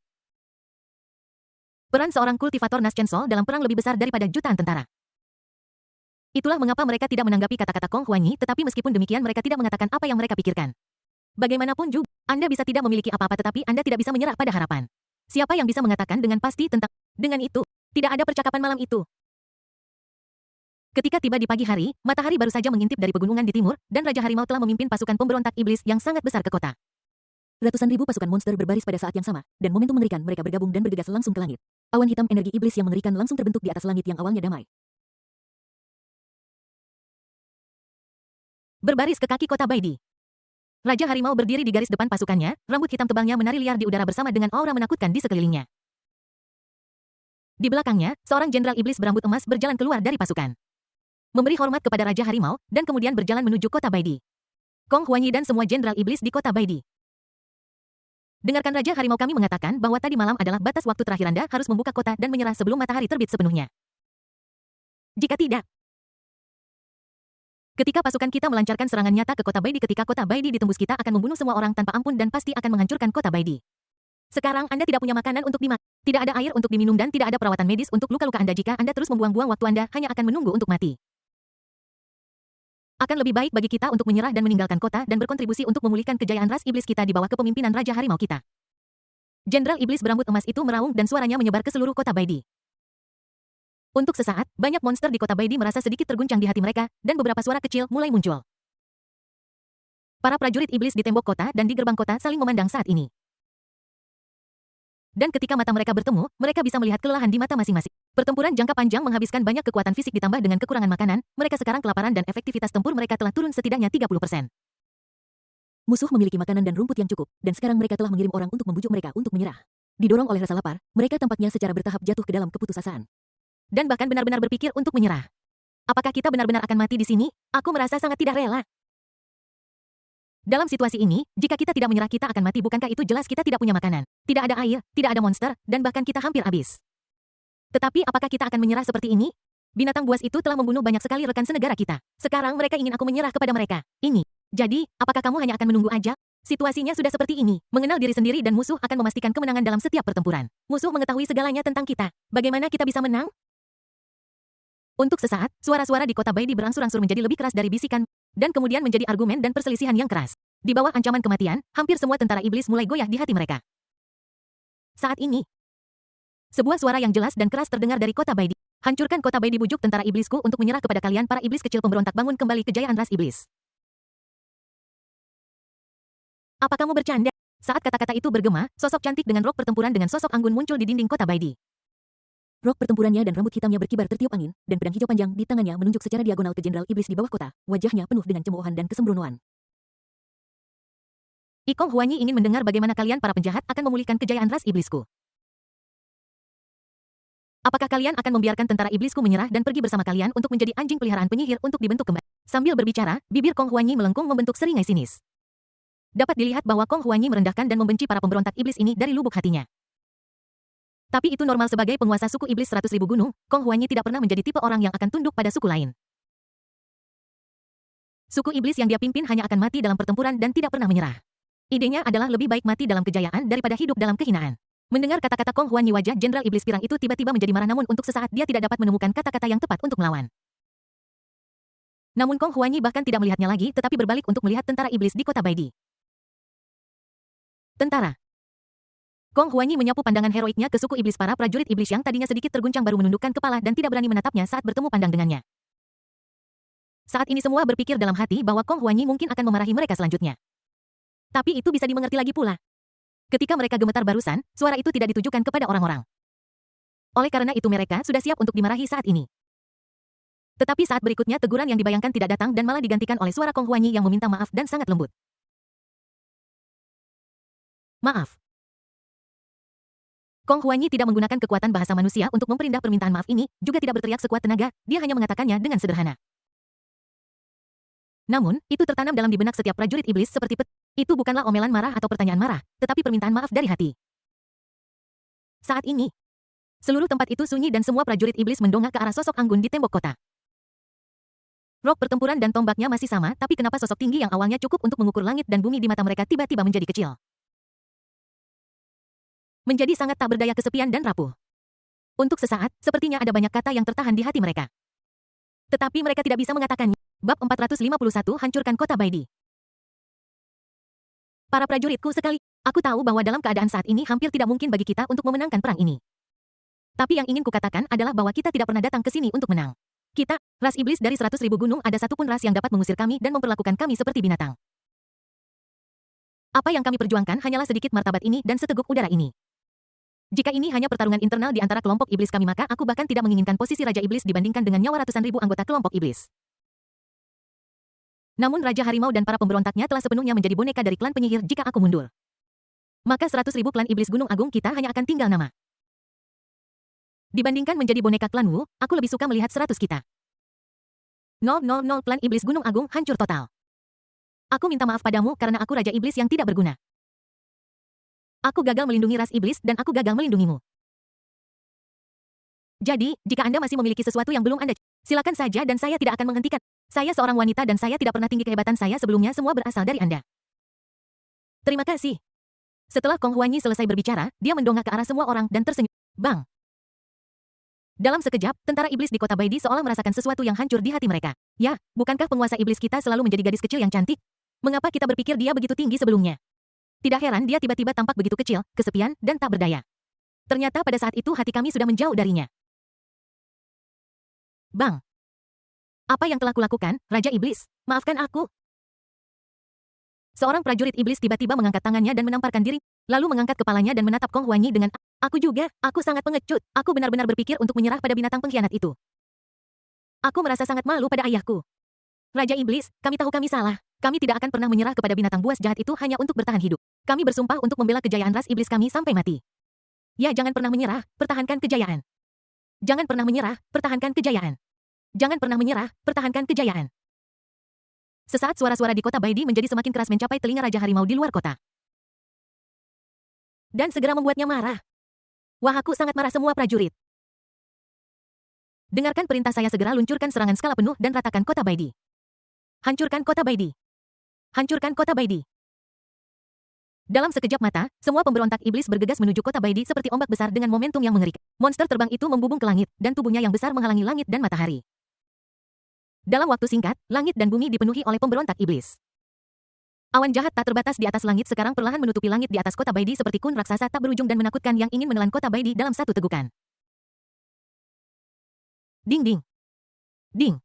S1: Peran seorang kultivator Naschensol dalam perang lebih besar daripada jutaan tentara. Itulah mengapa mereka tidak menanggapi kata-kata Kong Huanyi, tetapi meskipun demikian mereka tidak mengatakan apa yang mereka pikirkan. Bagaimanapun juga, Anda bisa tidak memiliki apa-apa tetapi Anda tidak bisa menyerah pada harapan. Siapa yang bisa mengatakan dengan pasti tentang dengan itu? Tidak ada percakapan malam itu. Ketika tiba di pagi hari, matahari baru saja mengintip dari pegunungan di timur, dan Raja Harimau telah memimpin pasukan pemberontak iblis yang sangat besar ke kota. Ratusan ribu pasukan monster berbaris pada saat yang sama, dan momentum mengerikan mereka bergabung dan bergegas langsung ke langit. Awan hitam energi iblis yang mengerikan langsung terbentuk di atas langit yang awalnya damai. Berbaris ke kaki kota Baidi. Raja Harimau berdiri di garis depan pasukannya, rambut hitam tebalnya menari liar di udara bersama dengan aura menakutkan di sekelilingnya. Di belakangnya, seorang jenderal iblis berambut emas berjalan keluar dari pasukan. Memberi hormat kepada Raja Harimau, dan kemudian berjalan menuju kota Baidi. Kong Huanyi dan semua jenderal iblis di kota Baidi. Dengarkan Raja Harimau, kami mengatakan bahwa tadi malam adalah batas waktu terakhir Anda harus membuka kota dan menyerah sebelum matahari terbit sepenuhnya. Jika tidak, ketika pasukan kita melancarkan serangan nyata ke kota Baidi, ketika kota Baidi ditembus, kita akan membunuh semua orang tanpa ampun dan pasti akan menghancurkan kota Baidi. Sekarang Anda tidak punya makanan untuk dimakan, tidak ada air untuk diminum dan tidak ada perawatan medis untuk luka-luka Anda. Jika Anda terus membuang-buang waktu, Anda hanya akan menunggu untuk mati. Akan lebih baik bagi kita untuk menyerah dan meninggalkan kota dan berkontribusi untuk memulihkan kejayaan ras iblis kita di bawah kepemimpinan Raja Harimau kita. Jenderal iblis berambut emas itu meraung dan suaranya menyebar ke seluruh kota Baidi. Untuk sesaat, banyak monster di kota Baidi merasa sedikit terguncang di hati mereka, dan beberapa suara kecil mulai muncul. Para prajurit iblis di tembok kota dan di gerbang kota saling memandang saat ini. Dan ketika mata mereka bertemu, mereka bisa melihat kelelahan di mata masing-masing. Pertempuran jangka panjang menghabiskan banyak kekuatan fisik ditambah dengan kekurangan makanan, mereka sekarang kelaparan dan efektivitas tempur mereka telah turun setidaknya 30%. Musuh memiliki makanan dan rumput yang cukup, dan sekarang mereka telah mengirim orang untuk membujuk mereka untuk menyerah. Didorong oleh rasa lapar, mereka tampaknya secara bertahap jatuh ke dalam keputusasaan. Dan bahkan benar-benar berpikir untuk menyerah. Apakah kita benar-benar akan mati di sini? Aku merasa sangat tidak rela. Dalam situasi ini, jika kita tidak menyerah kita akan mati. Bukankah itu jelas kita tidak punya makanan? Tidak ada air, tidak ada monster, dan bahkan kita hampir habis. Tetapi apakah kita akan menyerah seperti ini? Binatang buas itu telah membunuh banyak sekali rekan senegara kita. Sekarang mereka ingin aku menyerah kepada mereka. Ini. Jadi, apakah kamu hanya akan menunggu aja? Situasinya sudah seperti ini. Mengenal diri sendiri dan musuh akan memastikan kemenangan dalam setiap pertempuran. Musuh mengetahui segalanya tentang kita. Bagaimana kita bisa menang? Untuk sesaat, suara-suara di kota Baidi berangsur-angsur menjadi lebih keras dari bisikan, dan kemudian menjadi argumen dan perselisihan yang keras. Di bawah ancaman kematian, hampir semua tentara iblis mulai goyah di hati mereka. Saat ini, sebuah suara yang jelas dan keras terdengar dari kota Baidi. Hancurkan kota Baidi, bujuk tentara iblisku untuk menyerah kepada kalian para iblis kecil pemberontak, bangun kembali kejayaan ras iblis. Apa kamu bercanda? Saat kata-kata itu bergema, sosok cantik dengan rok pertempuran dengan sosok anggun muncul di dinding kota Baidi. Rok pertempurannya dan rambut hitamnya berkibar tertiup angin, dan pedang hijau panjang di tangannya menunjuk secara diagonal ke jenderal iblis di bawah kota, wajahnya penuh dengan cemoohan dan kesembronoan. Kong Huanyi ingin mendengar bagaimana kalian para penjahat akan memulihkan kejayaan ras iblisku. Apakah kalian akan membiarkan tentara iblisku menyerah dan pergi bersama kalian untuk menjadi anjing peliharaan penyihir untuk dibentuk kembali? Sambil berbicara, bibir Kong Huanyi melengkung membentuk seringai sinis. Dapat dilihat bahwa Kong Huanyi merendahkan dan membenci para pemberontak iblis ini dari lubuk hatinya. Tapi itu normal sebagai penguasa suku iblis 100.000 gunung, Kong Huanyi tidak pernah menjadi tipe orang yang akan tunduk pada suku lain. Suku iblis yang dia pimpin hanya akan mati dalam pertempuran dan tidak pernah menyerah. Idenya adalah lebih baik mati dalam kejayaan daripada hidup dalam kehinaan. Mendengar kata-kata Kong Huanyi, wajah jenderal iblis pirang itu tiba-tiba menjadi marah, namun untuk sesaat dia tidak dapat menemukan kata-kata yang tepat untuk melawan. Namun Kong Huanyi bahkan tidak melihatnya lagi, tetapi berbalik untuk melihat tentara iblis di kota Baidi. Tentara. Kong Huanyi menyapu pandangan heroiknya ke suku iblis. Para prajurit iblis yang tadinya sedikit terguncang baru menundukkan kepala dan tidak berani menatapnya saat bertemu pandang dengannya. Saat ini semua berpikir dalam hati bahwa Kong Huanyi mungkin akan memarahi mereka selanjutnya. Tapi itu bisa dimengerti lagi pula. Ketika mereka gemetar barusan, suara itu tidak ditujukan kepada orang-orang. Oleh karena itu mereka sudah siap untuk dimarahi saat ini. Tetapi saat berikutnya teguran yang dibayangkan tidak datang dan malah digantikan oleh suara Kong Huanyi yang meminta maaf dan sangat lembut. Maaf. Kong Huanyi tidak menggunakan kekuatan bahasa manusia untuk memperindah permintaan maaf ini, juga tidak berteriak sekuat tenaga, dia hanya mengatakannya dengan sederhana. Namun, itu tertanam dalam di benak setiap prajurit iblis seperti itu bukanlah omelan marah atau pertanyaan marah, tetapi permintaan maaf dari hati. Saat ini, seluruh tempat itu sunyi dan semua prajurit iblis mendongak ke arah sosok anggun di tembok kota. Rok pertempuran dan tombaknya masih sama, tapi kenapa sosok tinggi yang awalnya cukup untuk mengukur langit dan bumi di mata mereka tiba-tiba menjadi kecil? Menjadi sangat tak berdaya, kesepian dan rapuh. Untuk sesaat, sepertinya ada banyak kata yang tertahan di hati mereka. Tetapi mereka tidak bisa mengatakannya. Bab 451 Hancurkan Kota Baidi. Para prajuritku sekali, aku tahu bahwa dalam keadaan saat ini hampir tidak mungkin bagi kita untuk memenangkan perang ini. Tapi yang ingin kukatakan adalah bahwa kita tidak pernah datang ke sini untuk menang. Kita, ras iblis dari 100.000 gunung, ada satupun ras yang dapat mengusir kami dan memperlakukan kami seperti binatang. Apa yang kami perjuangkan hanyalah sedikit martabat ini dan seteguk udara ini. Jika ini hanya pertarungan internal di antara kelompok iblis kami, maka aku bahkan tidak menginginkan posisi Raja Iblis dibandingkan dengan nyawa ratusan ribu anggota kelompok iblis. Namun Raja Harimau dan para pemberontaknya telah sepenuhnya menjadi boneka dari klan penyihir. Jika aku mundur, maka 100.000 klan iblis Gunung Agung kita hanya akan tinggal nama. Dibandingkan menjadi boneka klan Wu, aku lebih suka melihat 100 kita. 000 klan iblis Gunung Agung hancur total. Aku minta maaf padamu karena aku Raja Iblis yang tidak berguna. Aku gagal melindungi ras iblis dan aku gagal melindungimu. Jadi, jika Anda masih memiliki sesuatu yang belum Anda, silakan saja dan saya tidak akan menghentikan. Saya seorang wanita dan saya tidak pernah tinggi kehebatan saya sebelumnya, semua berasal dari Anda. Terima kasih. Setelah Kong Huanyi selesai berbicara, dia mendongak ke arah semua orang dan tersenyum. Bang! Dalam sekejap, tentara iblis di kota Baidi seolah merasakan sesuatu yang hancur di hati mereka. Ya, bukankah penguasa iblis kita selalu menjadi gadis kecil yang cantik? Mengapa kita berpikir dia begitu tinggi sebelumnya? Tidak heran dia tiba-tiba tampak begitu kecil, kesepian, dan tak berdaya. Ternyata pada saat itu hati kami sudah menjauh darinya. Bang! Apa yang telah kulakukan, Raja Iblis? Maafkan aku. Seorang prajurit iblis tiba-tiba mengangkat tangannya dan menamparkan diri, lalu mengangkat kepalanya dan menatap Kong Huanyi dengan, aku juga, aku sangat pengecut, aku benar-benar berpikir untuk menyerah pada binatang pengkhianat itu. Aku merasa sangat malu pada ayahku. Raja Iblis, kami tahu kami salah. Kami tidak akan pernah menyerah kepada binatang buas jahat itu hanya untuk bertahan hidup. Kami bersumpah untuk membela kejayaan ras iblis kami sampai mati. Ya, jangan pernah menyerah, pertahankan kejayaan. Jangan pernah menyerah, pertahankan kejayaan. Jangan pernah menyerah, pertahankan kejayaan. Sesaat suara-suara di kota Baidi menjadi semakin keras mencapai telinga Raja Harimau di luar kota. Dan segera membuatnya marah. Wah, aku sangat marah semua prajurit. Dengarkan perintah saya, segera luncurkan serangan skala penuh dan ratakan kota Baidi. Hancurkan kota Baidi. Hancurkan kota Baidi. Dalam sekejap mata, semua pemberontak iblis bergegas menuju kota Baidi seperti ombak besar dengan momentum yang mengerikan. Monster terbang itu membubung ke langit, dan tubuhnya yang besar menghalangi langit dan matahari. Dalam waktu singkat, langit dan bumi dipenuhi oleh pemberontak iblis. Awan jahat tak terbatas di atas langit sekarang perlahan menutupi langit di atas kota Baidi seperti kun raksasa tak berujung dan menakutkan yang ingin menelan kota Baidi dalam satu tegukan. Ding ding. Ding.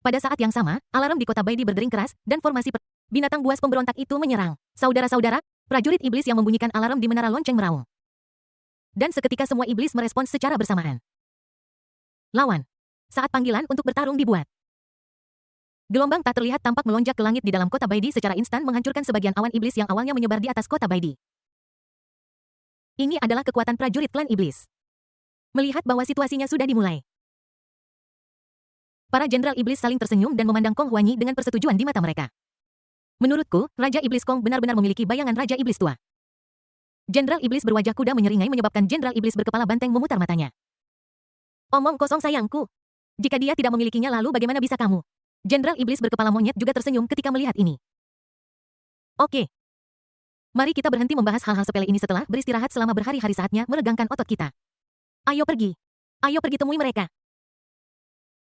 S1: Pada saat yang sama, alarm di kota Baidi berdering keras, dan formasi binatang buas pemberontak itu menyerang. Saudara-saudara, prajurit iblis yang membunyikan alarm di menara lonceng meraung. Dan seketika semua iblis merespons secara bersamaan. Lawan. Saat panggilan untuk bertarung dibuat. Gelombang tak terlihat tampak melonjak ke langit di dalam kota Baidi secara instan menghancurkan sebagian awan iblis yang awalnya menyebar di atas kota Baidi. Ini adalah kekuatan prajurit klan iblis. Melihat bahwa situasinya sudah dimulai. Para jenderal iblis saling tersenyum dan memandang Kong Huanyi dengan persetujuan di mata mereka. Menurutku, Raja Iblis Kong benar-benar memiliki bayangan Raja Iblis tua. Jenderal Iblis berwajah kuda menyeringai menyebabkan Jenderal Iblis berkepala banteng memutar matanya. Omong kosong sayangku. Jika dia tidak memilikinya lalu bagaimana bisa kamu? Jenderal Iblis berkepala monyet juga tersenyum ketika melihat ini. Oke. Mari kita berhenti membahas hal-hal sepele ini setelah beristirahat selama berhari-hari, saatnya meregangkan otot kita. Ayo pergi. Ayo pergi temui mereka.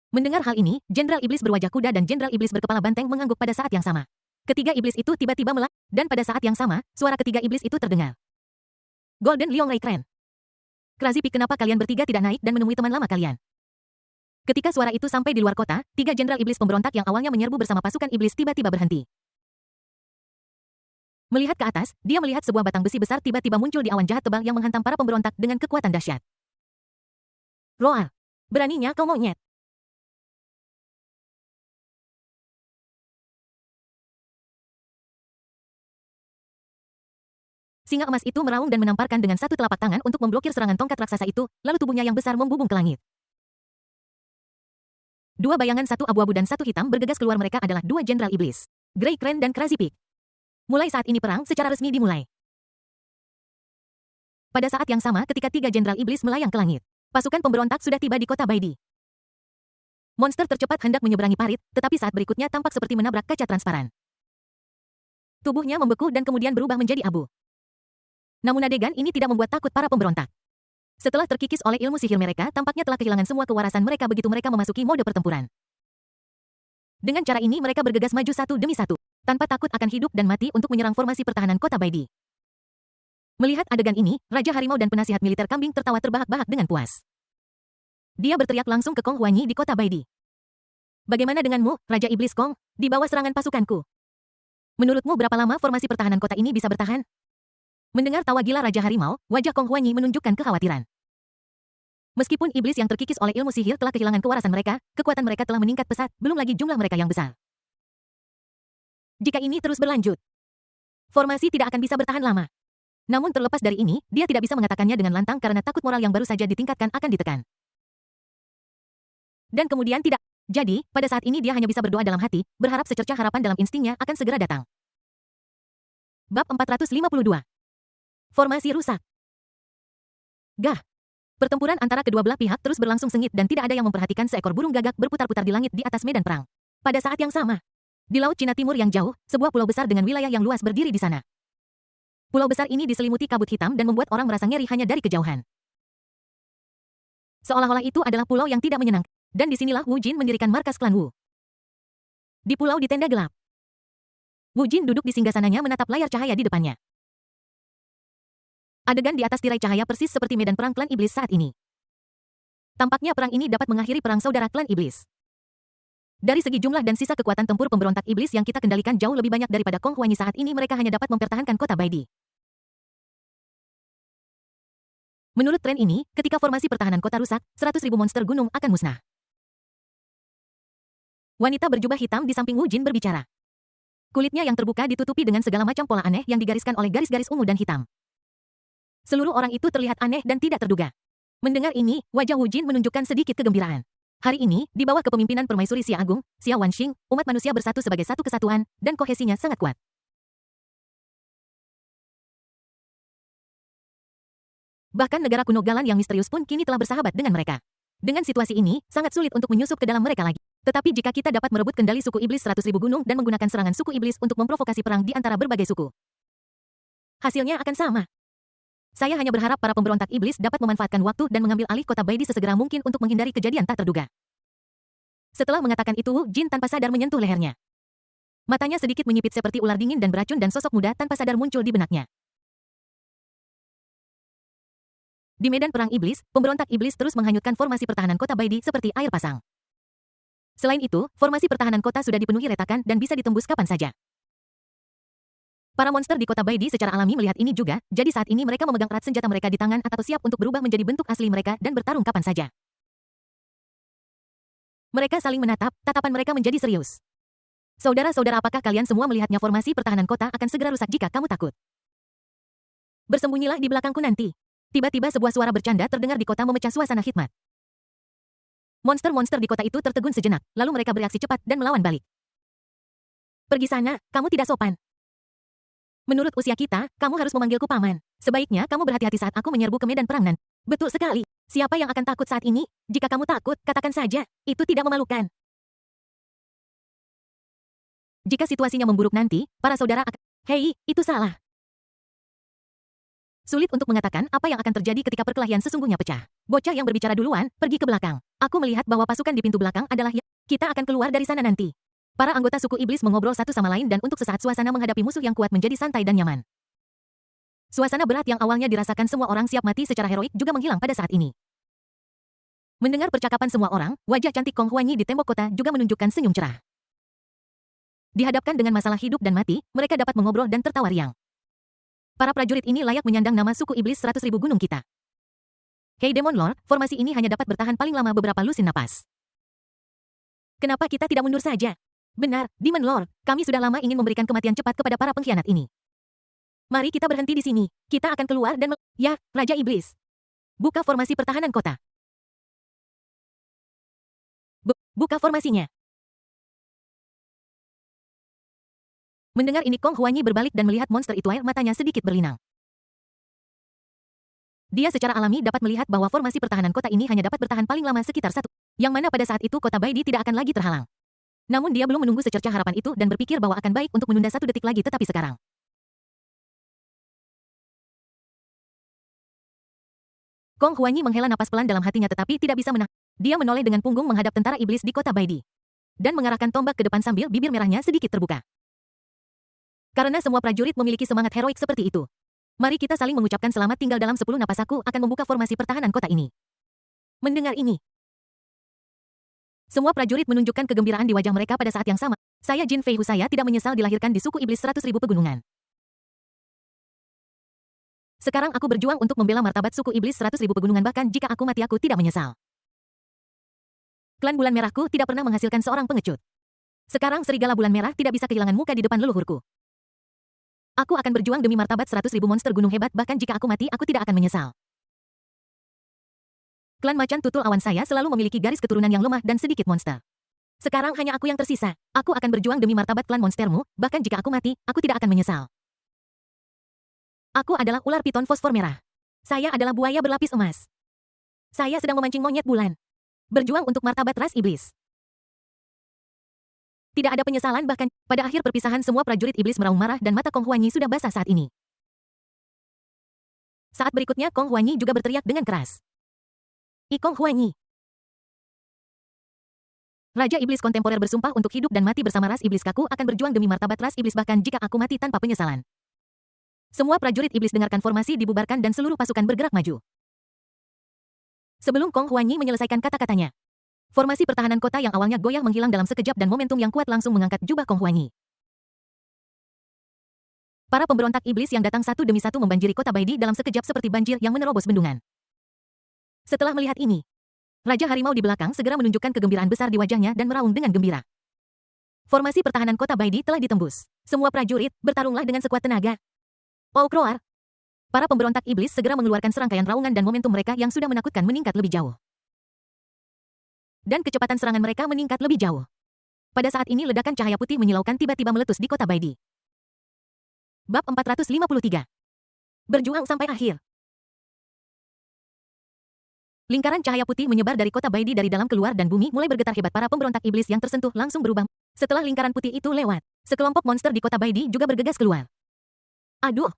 S1: Mendengar hal ini, Jenderal Iblis berwajah kuda dan Jenderal Iblis berkepala banteng mengangguk pada saat yang sama. Ketiga iblis itu tiba-tiba melak, dan pada saat yang sama, suara ketiga iblis itu terdengar. Golden Liong Ray Kren. Crazy Pig, kenapa kalian bertiga tidak naik dan menemui teman lama kalian? Ketika suara itu sampai di luar kota, tiga jenderal iblis pemberontak yang awalnya menyerbu bersama pasukan iblis tiba-tiba berhenti. Melihat ke atas, dia melihat sebuah batang besi besar tiba-tiba muncul di awan jahat tebal yang menghantam para pemberontak dengan kekuatan dahsyat. Roar. Beraninya kau monyet. Singa emas itu meraung dan menamparkan dengan satu telapak tangan untuk memblokir serangan tongkat raksasa itu, lalu tubuhnya yang besar membubung ke langit. Dua bayangan, satu abu-abu dan satu hitam, bergegas keluar. Mereka adalah dua jenderal iblis, Grey Crane dan Crazy Pig. Mulai saat ini perang secara resmi dimulai. Pada saat yang sama ketika tiga jenderal iblis melayang ke langit, pasukan pemberontak sudah tiba di kota Baidi. Monster tercepat hendak menyeberangi parit, tetapi saat berikutnya tampak seperti menabrak kaca transparan. Tubuhnya membeku dan kemudian berubah menjadi abu. Namun adegan ini tidak membuat takut para pemberontak. Setelah terkikis oleh ilmu sihir mereka, tampaknya telah kehilangan semua kewarasan mereka begitu mereka memasuki mode pertempuran. Dengan cara ini mereka bergegas maju satu demi satu, tanpa takut akan hidup dan mati untuk menyerang formasi pertahanan kota Baidi. Melihat adegan ini, Raja Harimau dan penasihat militer kambing tertawa terbahak-bahak dengan puas. Dia berteriak langsung ke Kong Huanyi di kota Baidi. Bagaimana denganmu, Raja Iblis Kong, di bawah serangan pasukanku? Menurutmu berapa lama formasi pertahanan kota ini bisa bertahan? Mendengar tawa gila Raja Harimau, wajah Kong Huanyi menunjukkan kekhawatiran. Meskipun iblis yang terkikis oleh ilmu sihir telah kehilangan kewarasan mereka, kekuatan mereka telah meningkat pesat, belum lagi jumlah mereka yang besar. Jika ini terus berlanjut, formasi tidak akan bisa bertahan lama. Namun terlepas dari ini, dia tidak bisa mengatakannya dengan lantang karena takut moral yang baru saja ditingkatkan akan ditekan. Dan kemudian tidak. Jadi, pada saat ini dia hanya bisa berdoa dalam hati, berharap secercah harapan dalam instingnya akan segera datang. Bab 452. Formasi rusak. Gah. Pertempuran antara kedua belah pihak terus berlangsung sengit dan tidak ada yang memperhatikan seekor burung gagak berputar-putar di langit di atas medan perang. Pada saat yang sama, di Laut Cina Timur yang jauh, sebuah pulau besar dengan wilayah yang luas berdiri di sana. Pulau besar ini diselimuti kabut hitam dan membuat orang merasa ngeri hanya dari kejauhan. Seolah-olah itu adalah pulau yang tidak menyenangkan. Dan disinilah Wu Jin mendirikan markas klan Wu. Di pulau di tenda gelap, Wu Jin duduk di singgasananya menatap layar cahaya di depannya. Adegan di atas tirai cahaya persis seperti medan perang klan iblis saat ini. Tampaknya perang ini dapat mengakhiri perang saudara klan iblis. Dari segi jumlah dan sisa kekuatan tempur pemberontak iblis yang kita kendalikan jauh lebih banyak daripada Kong Huanyi saat ini, mereka hanya dapat mempertahankan kota Baidi. Menurut tren ini, ketika formasi pertahanan kota rusak, 100.000 monster gunung akan musnah. Wanita berjubah hitam di samping Wu Jin berbicara. Kulitnya yang terbuka ditutupi dengan segala macam pola aneh yang digariskan oleh garis-garis ungu dan hitam. Seluruh orang itu terlihat aneh dan tidak terduga. Mendengar ini, wajah Wu Jin menunjukkan sedikit kegembiraan. Hari ini, di bawah kepemimpinan Permaisuri Xia Agung, Xia Wanxing, umat manusia bersatu sebagai satu kesatuan, dan kohesinya sangat kuat. Bahkan negara kuno Galan yang misterius pun kini telah bersahabat dengan mereka. Dengan situasi ini, sangat sulit untuk menyusup ke dalam mereka lagi. Tetapi jika kita dapat merebut kendali suku iblis 100.000 gunung dan menggunakan serangan suku iblis untuk memprovokasi perang di antara berbagai suku, hasilnya akan sama. Saya hanya berharap para pemberontak iblis dapat memanfaatkan waktu dan mengambil alih kota Baidi sesegera mungkin untuk menghindari kejadian tak terduga. Setelah mengatakan itu, Wu Jin tanpa sadar menyentuh lehernya. Matanya sedikit menyipit seperti ular dingin dan beracun dan sosok muda tanpa sadar muncul di benaknya. Di medan perang iblis, pemberontak iblis terus menghanyutkan formasi pertahanan kota Baidi seperti air pasang. Selain itu, formasi pertahanan kota sudah dipenuhi retakan dan bisa ditembus kapan saja. Para monster di kota Baidi secara alami melihat ini juga, jadi saat ini mereka memegang erat senjata mereka di tangan atau siap untuk berubah menjadi bentuk asli mereka dan bertarung kapan saja. Mereka saling menatap, tatapan mereka menjadi serius. Saudara-saudara, apakah kalian semua melihatnya? Formasi pertahanan kota akan segera rusak jika kamu takut. Bersembunyilah di belakangku nanti. Tiba-tiba sebuah suara bercanda terdengar di kota memecah suasana khidmat. Monster-monster di kota itu tertegun sejenak, lalu mereka bereaksi cepat dan melawan balik. Pergi sana, kamu tidak sopan. Menurut usia kita, kamu harus memanggilku paman. Sebaiknya kamu berhati-hati saat aku menyerbu ke medan perang nanti. Betul sekali. Siapa yang akan takut saat ini? Jika kamu takut, katakan saja. Itu tidak memalukan. Jika situasinya memburuk nanti, para saudara akan... Hei, itu salah. Sulit untuk mengatakan apa yang akan terjadi ketika perkelahian sesungguhnya pecah. Bocah yang berbicara duluan, pergi ke belakang. Aku melihat bahwa pasukan di pintu belakang adalah yang... Kita akan keluar dari sana nanti. Para anggota suku iblis mengobrol satu sama lain dan untuk sesaat suasana menghadapi musuh yang kuat menjadi santai dan nyaman. Suasana berat yang awalnya dirasakan semua orang siap mati secara heroik juga menghilang pada saat ini. Mendengar percakapan semua orang, wajah cantik Kong Huanyi di tembok kota juga menunjukkan senyum cerah. Dihadapkan dengan masalah hidup dan mati, mereka dapat mengobrol dan tertawa riang. Para prajurit ini layak menyandang nama suku iblis 100.000 gunung kita. Hei Demon Lord, formasi ini hanya dapat bertahan paling lama beberapa lusin napas. Kenapa kita tidak mundur saja? Benar, Demon Lord, kami sudah lama ingin memberikan kematian cepat kepada para pengkhianat ini. Mari kita berhenti di sini. Kita akan keluar dan ya, Raja Iblis. Buka formasi pertahanan kota. Buka formasinya. Mendengar ini Kong Huanyi berbalik dan melihat monster itu, air matanya sedikit berlinang. Dia secara alami dapat melihat bahwa formasi pertahanan kota ini hanya dapat bertahan paling lama sekitar 1, yang mana pada saat itu kota Baidi tidak akan lagi terhalang. Namun dia belum menunggu secercah harapan itu dan berpikir bahwa akan baik untuk menunda 1 detik lagi, tetapi sekarang. Kong Huanyi menghela napas pelan dalam hatinya tetapi tidak bisa menahan. Dia menoleh dengan punggung menghadap tentara iblis di kota Baidi. Dan mengarahkan tombak ke depan sambil bibir merahnya sedikit terbuka. Karena semua prajurit memiliki semangat heroik seperti itu. Mari kita saling mengucapkan selamat tinggal dalam 10 napas. Aku akan membuka formasi pertahanan kota ini. Mendengar ini, semua prajurit menunjukkan kegembiraan di wajah mereka pada saat yang sama. Saya Jin Fei Hu, saya tidak menyesal dilahirkan di suku iblis 100.000 pegunungan. Sekarang aku berjuang untuk membela martabat suku iblis 100.000 pegunungan, bahkan jika aku mati aku tidak menyesal. Klan Bulan Merahku tidak pernah menghasilkan seorang pengecut. Sekarang serigala Bulan Merah tidak bisa kehilangan muka di depan leluhurku. Aku akan berjuang demi martabat 100.000 monster gunung hebat, bahkan jika aku mati aku tidak akan menyesal. Klan Macan Tutul Awan saya selalu memiliki garis keturunan yang lemah dan sedikit monster. Sekarang hanya aku yang tersisa. Aku akan berjuang demi martabat klan monstermu, bahkan jika aku mati, aku tidak akan menyesal. Aku adalah ular piton fosfor merah. Saya adalah buaya berlapis emas. Saya sedang memancing monyet bulan. Berjuang untuk martabat ras iblis. Tidak ada penyesalan, bahkan pada akhir perpisahan semua prajurit iblis meraung marah dan mata Kong Huanyi sudah basah saat ini. Saat berikutnya Kong Huanyi juga berteriak dengan keras. Kong Huanyi. Raja Iblis kontemporer bersumpah untuk hidup dan mati bersama ras iblis. Aku akan berjuang demi martabat ras iblis bahkan jika aku mati tanpa penyesalan. Semua prajurit iblis dengarkan formasi dibubarkan dan seluruh pasukan bergerak maju. Sebelum Kong Huanyi menyelesaikan kata-katanya, formasi pertahanan kota yang awalnya goyah menghilang dalam sekejap dan momentum yang kuat langsung mengangkat jubah Kong Huanyi. Para pemberontak iblis yang datang satu demi satu membanjiri kota Baidi dalam sekejap seperti banjir yang menerobos bendungan. Setelah melihat ini, Raja Harimau di belakang segera menunjukkan kegembiraan besar di wajahnya dan meraung dengan gembira. Formasi pertahanan kota Baidi telah ditembus. Semua prajurit, bertarunglah dengan sekuat tenaga. Roar! Para pemberontak iblis segera mengeluarkan serangkaian raungan dan momentum mereka yang sudah menakutkan meningkat lebih jauh. Dan kecepatan serangan mereka meningkat lebih jauh. Pada saat ini ledakan cahaya putih menyilaukan tiba-tiba meletus di kota Baidi. Bab 453. Berjuang sampai akhir. Lingkaran cahaya putih menyebar dari kota Baidi dari dalam keluar dan bumi mulai bergetar hebat. Para pemberontak iblis yang tersentuh langsung berubah. Setelah lingkaran putih itu lewat, sekelompok monster di kota Baidi juga bergegas keluar. Aduh!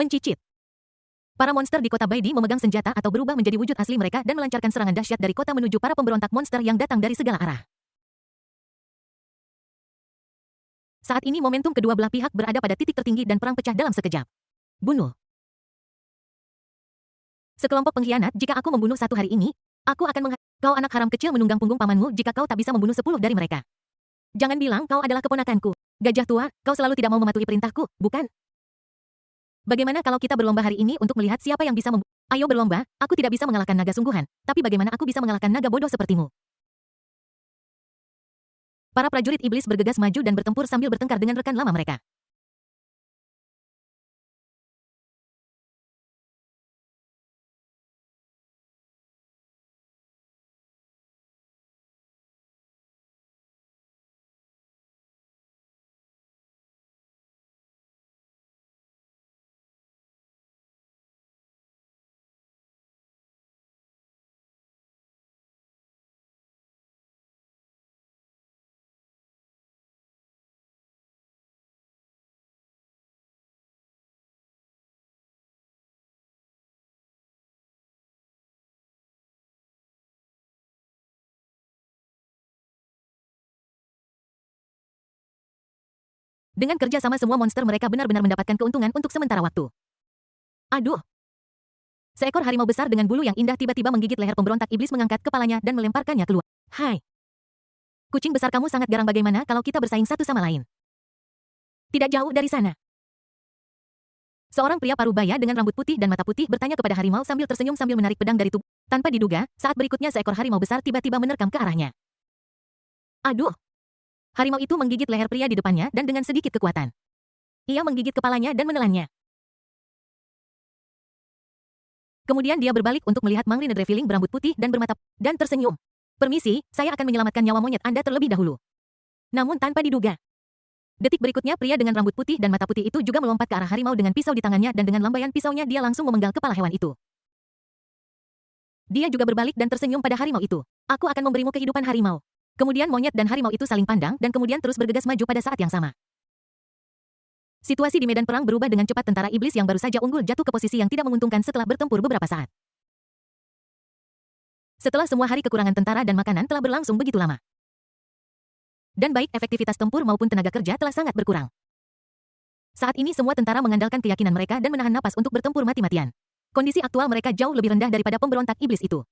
S1: Mencicit. Para monster di kota Baidi memegang senjata atau berubah menjadi wujud asli mereka dan melancarkan serangan dahsyat dari kota menuju para pemberontak monster yang datang dari segala arah. Saat ini momentum kedua belah pihak berada pada titik tertinggi dan perang pecah dalam sekejap. Bunuh. Sekelompok pengkhianat, jika aku membunuh satu hari ini, aku akan Kau anak haram kecil menunggang punggung pamanmu jika kau tak bisa membunuh 10 dari mereka. Jangan bilang kau adalah keponakanku. Gajah tua, kau selalu tidak mau mematuhi perintahku, bukan? Bagaimana kalau kita berlomba hari ini untuk melihat siapa yang bisa Ayo berlomba, aku tidak bisa mengalahkan naga sungguhan, tapi bagaimana aku bisa mengalahkan naga bodoh sepertimu? Para prajurit iblis bergegas maju dan bertempur sambil bertengkar dengan rekan lama mereka. Dengan kerja sama semua monster mereka benar-benar mendapatkan keuntungan untuk sementara waktu. Aduh! Seekor harimau besar dengan bulu yang indah tiba-tiba menggigit leher pemberontak iblis, mengangkat kepalanya dan melemparkannya keluar. Hai! Kucing besar, kamu sangat garang, bagaimana kalau kita bersaing satu sama lain? Tidak jauh dari sana. Seorang pria parubaya dengan rambut putih dan mata putih bertanya kepada harimau sambil tersenyum sambil menarik pedang dari tubuh. Tanpa diduga, saat berikutnya seekor harimau besar tiba-tiba menerkam ke arahnya. Aduh! Harimau itu menggigit leher pria di depannya dan dengan sedikit kekuatan. Ia menggigit kepalanya dan menelannya. Kemudian dia berbalik untuk melihat Mangri Nedreviling berambut putih dan bermata dan tersenyum. Permisi, saya akan menyelamatkan nyawa monyet Anda terlebih dahulu. Namun tanpa diduga. Detik berikutnya pria dengan rambut putih dan mata putih itu juga melompat ke arah harimau dengan pisau di tangannya dan dengan lambaian pisaunya dia langsung memenggal kepala hewan itu. Dia juga berbalik dan tersenyum pada harimau itu. Aku akan memberimu kehidupan harimau. Kemudian monyet dan harimau itu saling pandang dan kemudian terus bergegas maju pada saat yang sama. Situasi di medan perang berubah dengan cepat. Tentara iblis yang baru saja unggul jatuh ke posisi yang tidak menguntungkan setelah bertempur beberapa saat. Setelah semua hari kekurangan tentara dan makanan telah berlangsung begitu lama. Dan baik efektivitas tempur maupun tenaga kerja telah sangat berkurang. Saat ini semua tentara mengandalkan keyakinan mereka dan menahan napas untuk bertempur mati-matian. Kondisi aktual mereka jauh lebih rendah daripada pemberontak iblis itu.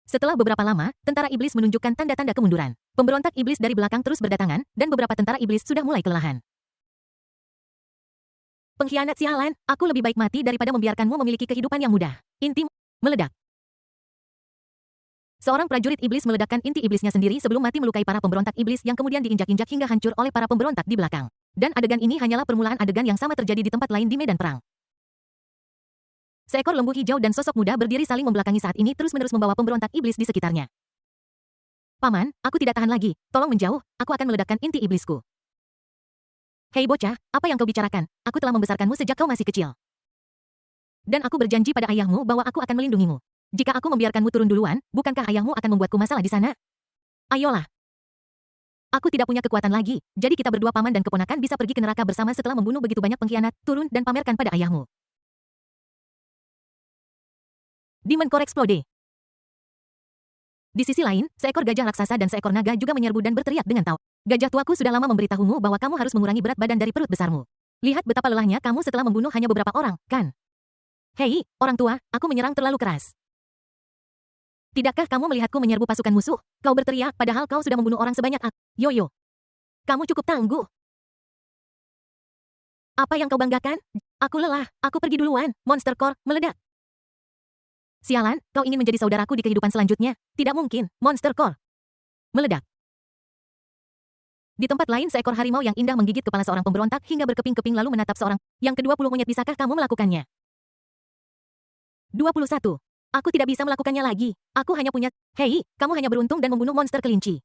S1: Setelah beberapa lama, tentara iblis menunjukkan tanda-tanda kemunduran. Pemberontak iblis dari belakang terus berdatangan, dan beberapa tentara iblis sudah mulai kelelahan. Pengkhianat sialan, aku lebih baik mati daripada membiarkanmu memiliki kehidupan yang mudah. Inti meledak. Seorang prajurit iblis meledakkan inti iblisnya sendiri sebelum mati melukai para pemberontak iblis yang kemudian diinjak-injak hingga hancur oleh para pemberontak di belakang. Dan adegan ini hanyalah permulaan adegan yang sama terjadi di tempat lain di medan perang. Seekor lembu hijau dan sosok muda berdiri saling membelakangi saat ini terus-menerus membawa pemberontak iblis di sekitarnya. Paman, aku tidak tahan lagi. Tolong menjauh, aku akan meledakkan inti iblisku. Hei bocah, apa yang kau bicarakan? Aku telah membesarkanmu sejak kau masih kecil. Dan aku berjanji pada ayahmu bahwa aku akan melindungimu. Jika aku membiarkanmu turun duluan, bukankah ayahmu akan membuatku masalah di sana? Ayolah. Aku tidak punya kekuatan lagi, jadi kita berdua paman dan keponakan bisa pergi ke neraka bersama setelah membunuh begitu banyak pengkhianat, turun dan pamerkan pada ayahmu. Demon Core Explode. Di sisi lain, seekor gajah raksasa dan seekor naga juga menyerbu dan berteriak dengan tawa. Gajah tuaku sudah lama memberitahumu bahwa kamu harus mengurangi berat badan dari perut besarmu. Lihat betapa lelahnya kamu setelah membunuh hanya beberapa orang, kan? Hei, orang tua, aku menyerang terlalu keras. Tidakkah kamu melihatku menyerbu pasukan musuh? Kau berteriak padahal kau sudah membunuh orang sebanyak aku. Yoyo. Kamu cukup tangguh. Apa yang kau banggakan? Aku lelah, aku pergi duluan. Monster Core, meledak. Sialan, kau ingin menjadi saudaraku di kehidupan selanjutnya? Tidak mungkin, Monster Core. Meledak. Di tempat lain seekor harimau yang indah menggigit kepala seorang pemberontak hingga berkeping-keping lalu menatap seorang. Yang ke-20 monyet, bisakah kamu melakukannya? 21. Aku tidak bisa melakukannya lagi. Aku hanya punya... Hei, kamu hanya beruntung dan membunuh monster kelinci.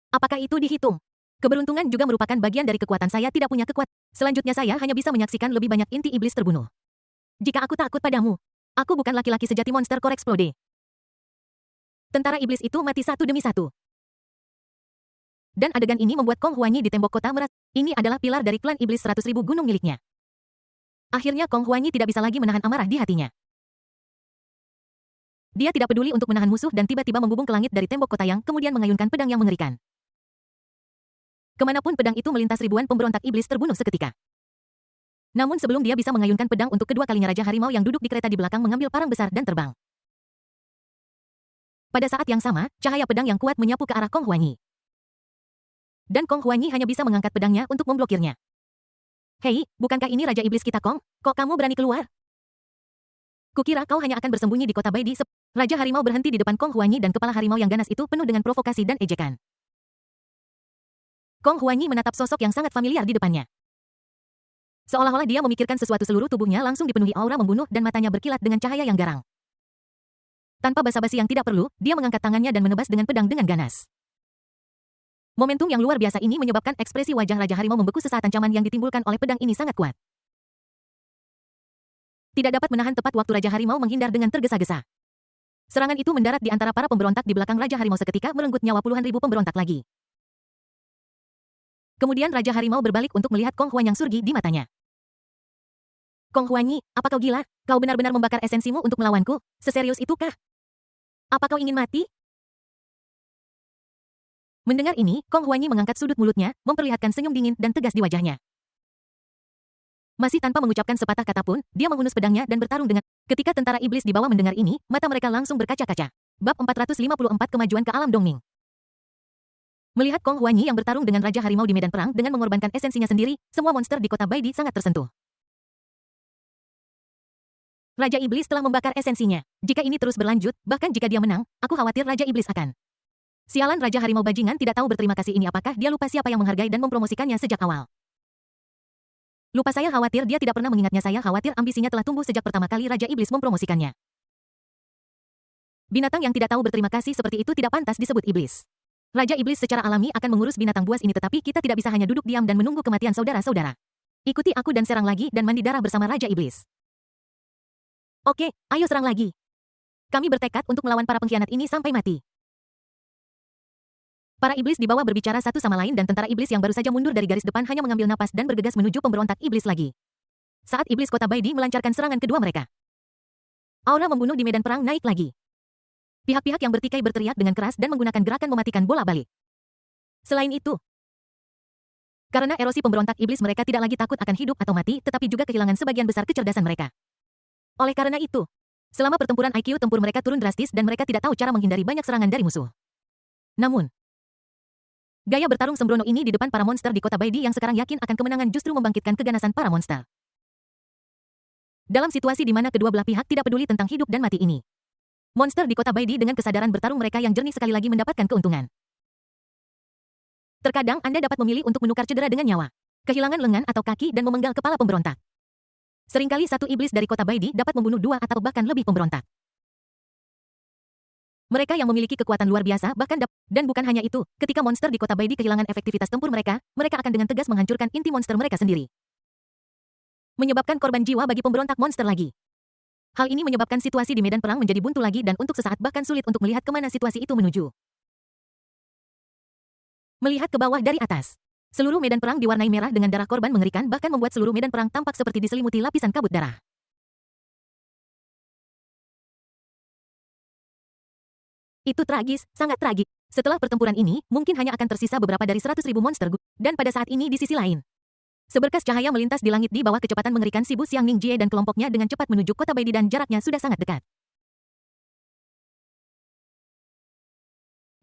S1: Apakah itu dihitung? Keberuntungan juga merupakan bagian dari kekuatan saya tidak punya kekuatan. Selanjutnya saya hanya bisa menyaksikan lebih banyak inti iblis terbunuh. Jika aku takut padamu, aku bukan laki-laki sejati. Monster Core Explode. Tentara iblis itu mati satu demi satu. Dan adegan ini membuat Kong Huanyi di tembok kota merasa ini adalah pilar dari klan iblis 100.000 gunung miliknya. Akhirnya Kong Huanyi tidak bisa lagi menahan amarah di hatinya. Dia tidak peduli untuk menahan musuh dan tiba-tiba membubung ke langit dari tembok kota yang kemudian mengayunkan pedang yang mengerikan. Kemanapun pedang itu melintas ribuan pemberontak iblis terbunuh seketika. Namun sebelum dia bisa mengayunkan pedang untuk kedua kalinya Raja Harimau yang duduk di kereta di belakang mengambil parang besar dan terbang. Pada saat yang sama, cahaya pedang yang kuat menyapu ke arah Kong Huanyi. Dan Kong Huanyi hanya bisa mengangkat pedangnya untuk memblokirnya. Hei, bukankah ini Raja Iblis kita Kong? Kok kamu berani keluar? Kukira kau hanya akan bersembunyi di kota Baidi. Raja Harimau berhenti di depan Kong Huanyi dan kepala harimau yang ganas itu penuh dengan provokasi dan ejekan. Kong Huanyi menatap sosok yang sangat familiar di depannya. Seolah-olah dia memikirkan sesuatu, seluruh tubuhnya langsung dipenuhi aura membunuh dan matanya berkilat dengan cahaya yang garang. Tanpa basa-basi yang tidak perlu, dia mengangkat tangannya dan menebas dengan pedang dengan ganas. Momentum yang luar biasa ini menyebabkan ekspresi wajah Raja Harimau membeku sesaat. Ancaman yang ditimbulkan oleh pedang ini sangat kuat. Tidak dapat menahan tepat waktu Raja Harimau menghindar dengan tergesa-gesa. Serangan itu mendarat di antara para pemberontak di belakang Raja Harimau seketika merenggut nyawa puluhan ribu pemberontak lagi. Kemudian Raja Harimau berbalik untuk melihat Kong Huan yang surgi di matanya. Kong Huanyi, apa kau gila? Kau benar-benar membakar esensimu untuk melawanku? Seserius itukah? Apa kau ingin mati? Mendengar ini, Kong Huanyi mengangkat sudut mulutnya, memperlihatkan senyum dingin dan tegas di wajahnya. Masih tanpa mengucapkan sepatah kata pun, dia menghunus pedangnya dan bertarung dengan... Ketika tentara iblis di bawah mendengar ini, mata mereka langsung berkaca-kaca. Bab 454 Kemajuan ke Alam Dongming. Melihat Kong Huanyi yang bertarung dengan Raja Harimau di medan perang dengan mengorbankan esensinya sendiri, semua monster di kota Baidi sangat tersentuh. Raja Iblis telah membakar esensinya. Jika ini terus berlanjut, bahkan jika dia menang, aku khawatir Raja Iblis akan. Sialan Raja Harimau Bajingan tidak tahu berterima kasih ini, apakah dia lupa siapa yang menghargai dan mempromosikannya sejak awal. Lupa, saya khawatir dia tidak pernah mengingatnya, saya khawatir ambisinya telah tumbuh sejak pertama kali Raja Iblis mempromosikannya. Binatang yang tidak tahu berterima kasih seperti itu tidak pantas disebut iblis. Raja Iblis secara alami akan mengurus binatang buas ini, tetapi kita tidak bisa hanya duduk diam dan menunggu kematian saudara-saudara. Ikuti aku dan serang lagi dan mandi darah bersama Raja Iblis. Oke, ayo serang lagi. Kami bertekad untuk melawan para pengkhianat ini sampai mati. Para iblis di bawah berbicara satu sama lain dan tentara iblis yang baru saja mundur dari garis depan hanya mengambil napas dan bergegas menuju pemberontak iblis lagi. Saat iblis kota Baidi melancarkan serangan kedua mereka. Aura membunuh di medan perang naik lagi. Pihak-pihak yang bertikai berteriak dengan keras dan menggunakan gerakan mematikan bola balik. Selain itu, karena erosi pemberontak iblis mereka tidak lagi takut akan hidup atau mati, tetapi juga kehilangan sebagian besar kecerdasan mereka. Oleh karena itu, selama pertempuran IQ tempur mereka turun drastis dan mereka tidak tahu cara menghindari banyak serangan dari musuh. Namun, gaya bertarung sembrono ini di depan para monster di kota Baidi yang sekarang yakin akan kemenangan justru membangkitkan keganasan para monster. Dalam situasi di mana kedua belah pihak tidak peduli tentang hidup dan mati ini, monster di kota Baidi dengan kesadaran bertarung mereka yang jernih sekali lagi mendapatkan keuntungan. Terkadang Anda dapat memilih untuk menukar cedera dengan nyawa, kehilangan lengan atau kaki dan memenggal kepala pemberontak. Seringkali satu iblis dari kota Baidi dapat membunuh dua atau bahkan lebih pemberontak. Mereka yang memiliki kekuatan luar biasa bahkan dan bukan hanya itu, ketika monster di kota Baidi kehilangan efektivitas tempur mereka, mereka akan dengan tegas menghancurkan inti monster mereka sendiri. Menyebabkan korban jiwa bagi pemberontak monster lagi. Hal ini menyebabkan situasi di medan perang menjadi buntu lagi dan untuk sesaat bahkan sulit untuk melihat kemana situasi itu menuju. Melihat ke bawah dari atas. Seluruh medan perang diwarnai merah dengan darah korban mengerikan bahkan membuat seluruh medan perang tampak seperti diselimuti lapisan kabut darah. Itu tragis, sangat tragis. Setelah pertempuran ini, mungkin hanya akan tersisa beberapa dari 100.000 monster dan pada saat ini di sisi lain. Seberkas cahaya melintas di langit di bawah kecepatan mengerikan si Siang Ning Jie dan kelompoknya dengan cepat menuju kota Baidi dan jaraknya sudah sangat dekat.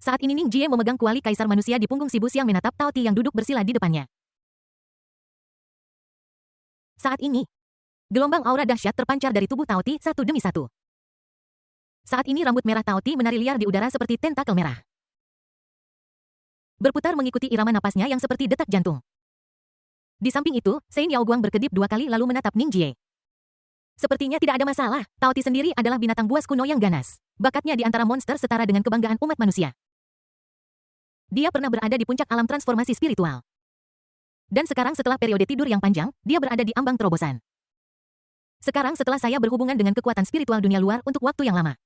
S1: Saat ini Ning Jie memegang kuali kaisar manusia di punggung si Siang menatap Tao Ti yang duduk bersila di depannya. Saat ini, gelombang aura dahsyat terpancar dari tubuh Tao Ti satu demi satu. Saat ini rambut merah Tao Ti menari liar di udara seperti tentakel merah. Berputar mengikuti irama napasnya yang seperti detak jantung. Di samping itu, Sein Yaoguang berkedip dua kali lalu menatap Ning Jie. Sepertinya tidak ada masalah, Tao Ti sendiri adalah binatang buas kuno yang ganas. Bakatnya di antara monster setara dengan kebanggaan umat manusia. Dia pernah berada di puncak alam transformasi spiritual. Dan sekarang setelah periode tidur yang panjang, dia berada di ambang terobosan. Sekarang setelah saya berhubungan dengan kekuatan spiritual dunia luar untuk waktu yang lama.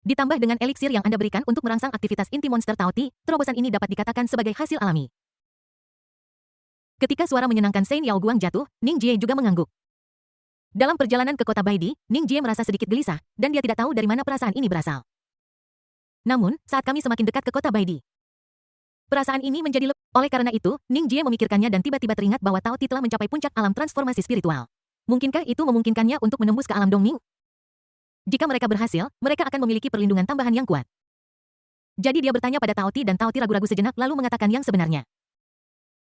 S1: Ditambah dengan eliksir yang Anda berikan untuk merangsang aktivitas inti monster Tao Ti, terobosan ini dapat dikatakan sebagai hasil alami. Ketika suara menyenangkan Sein Yaoguang jatuh, Ning Jie juga mengangguk. Dalam perjalanan ke kota Baidi, Ning Jie merasa sedikit gelisah, dan dia tidak tahu dari mana perasaan ini berasal. Namun, saat kami semakin dekat ke kota Baidi, perasaan ini menjadi lebih. Oleh karena itu, Ning Jie memikirkannya dan tiba-tiba teringat bahwa Tao Ti telah mencapai puncak alam transformasi spiritual. Mungkinkah itu memungkinkannya untuk menembus ke alam Dongming? Jika mereka berhasil, mereka akan memiliki perlindungan tambahan yang kuat. Jadi dia bertanya pada Tao Ti dan Tao Ti ragu-ragu sejenak lalu mengatakan yang sebenarnya.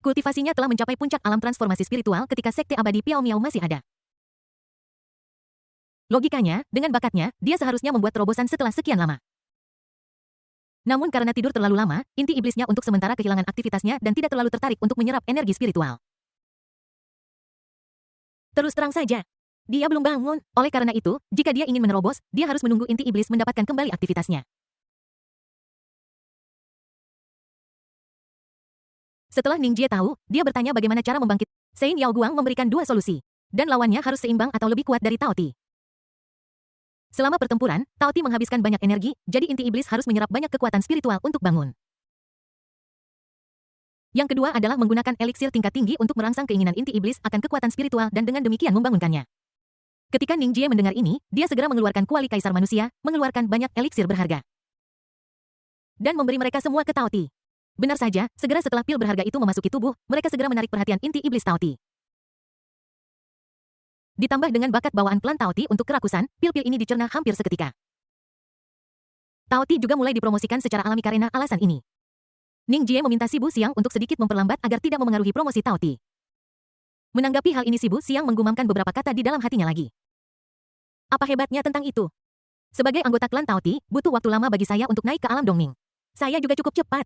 S1: Kultivasinya telah mencapai puncak alam transformasi spiritual ketika sekte abadi Piao Miao masih ada. Logikanya, dengan bakatnya, dia seharusnya membuat terobosan setelah sekian lama. Namun karena tidur terlalu lama, inti iblisnya untuk sementara kehilangan aktivitasnya dan tidak terlalu tertarik untuk menyerap energi spiritual. Terus terang saja, dia belum bangun. Oleh karena itu, jika dia ingin menerobos, dia harus menunggu inti iblis mendapatkan kembali aktivitasnya. Setelah Ning Jie tahu, dia bertanya bagaimana cara membangkit. Sein Yaoguang memberikan dua solusi. Dan lawannya harus seimbang atau lebih kuat dari Tao Ti. Selama pertempuran, Tao Ti menghabiskan banyak energi, jadi inti iblis harus menyerap banyak kekuatan spiritual untuk bangun. Yang kedua adalah menggunakan eliksir tingkat tinggi untuk merangsang keinginan inti iblis akan kekuatan spiritual dan dengan demikian membangunkannya. Ketika Ning Jie mendengar ini, dia segera mengeluarkan kuali kaisar manusia, mengeluarkan banyak eliksir berharga. Dan memberi mereka semua ke Tao Ti. Benar saja, segera setelah pil berharga itu memasuki tubuh, mereka segera menarik perhatian inti iblis Tao Ti. Ditambah dengan bakat bawaan klan Tao Ti untuk kerakusan, pil-pil ini dicerna hampir seketika. Tao Ti juga mulai dipromosikan secara alami karena alasan ini. Ning Jie meminta si Siang untuk sedikit memperlambat agar tidak memengaruhi promosi Tao Ti. Menanggapi hal ini si Siang menggumamkan beberapa kata di dalam hatinya lagi. Apa hebatnya tentang itu? Sebagai anggota klan Taoti, butuh waktu lama bagi saya untuk naik ke alam Dongming. Saya juga cukup cepat.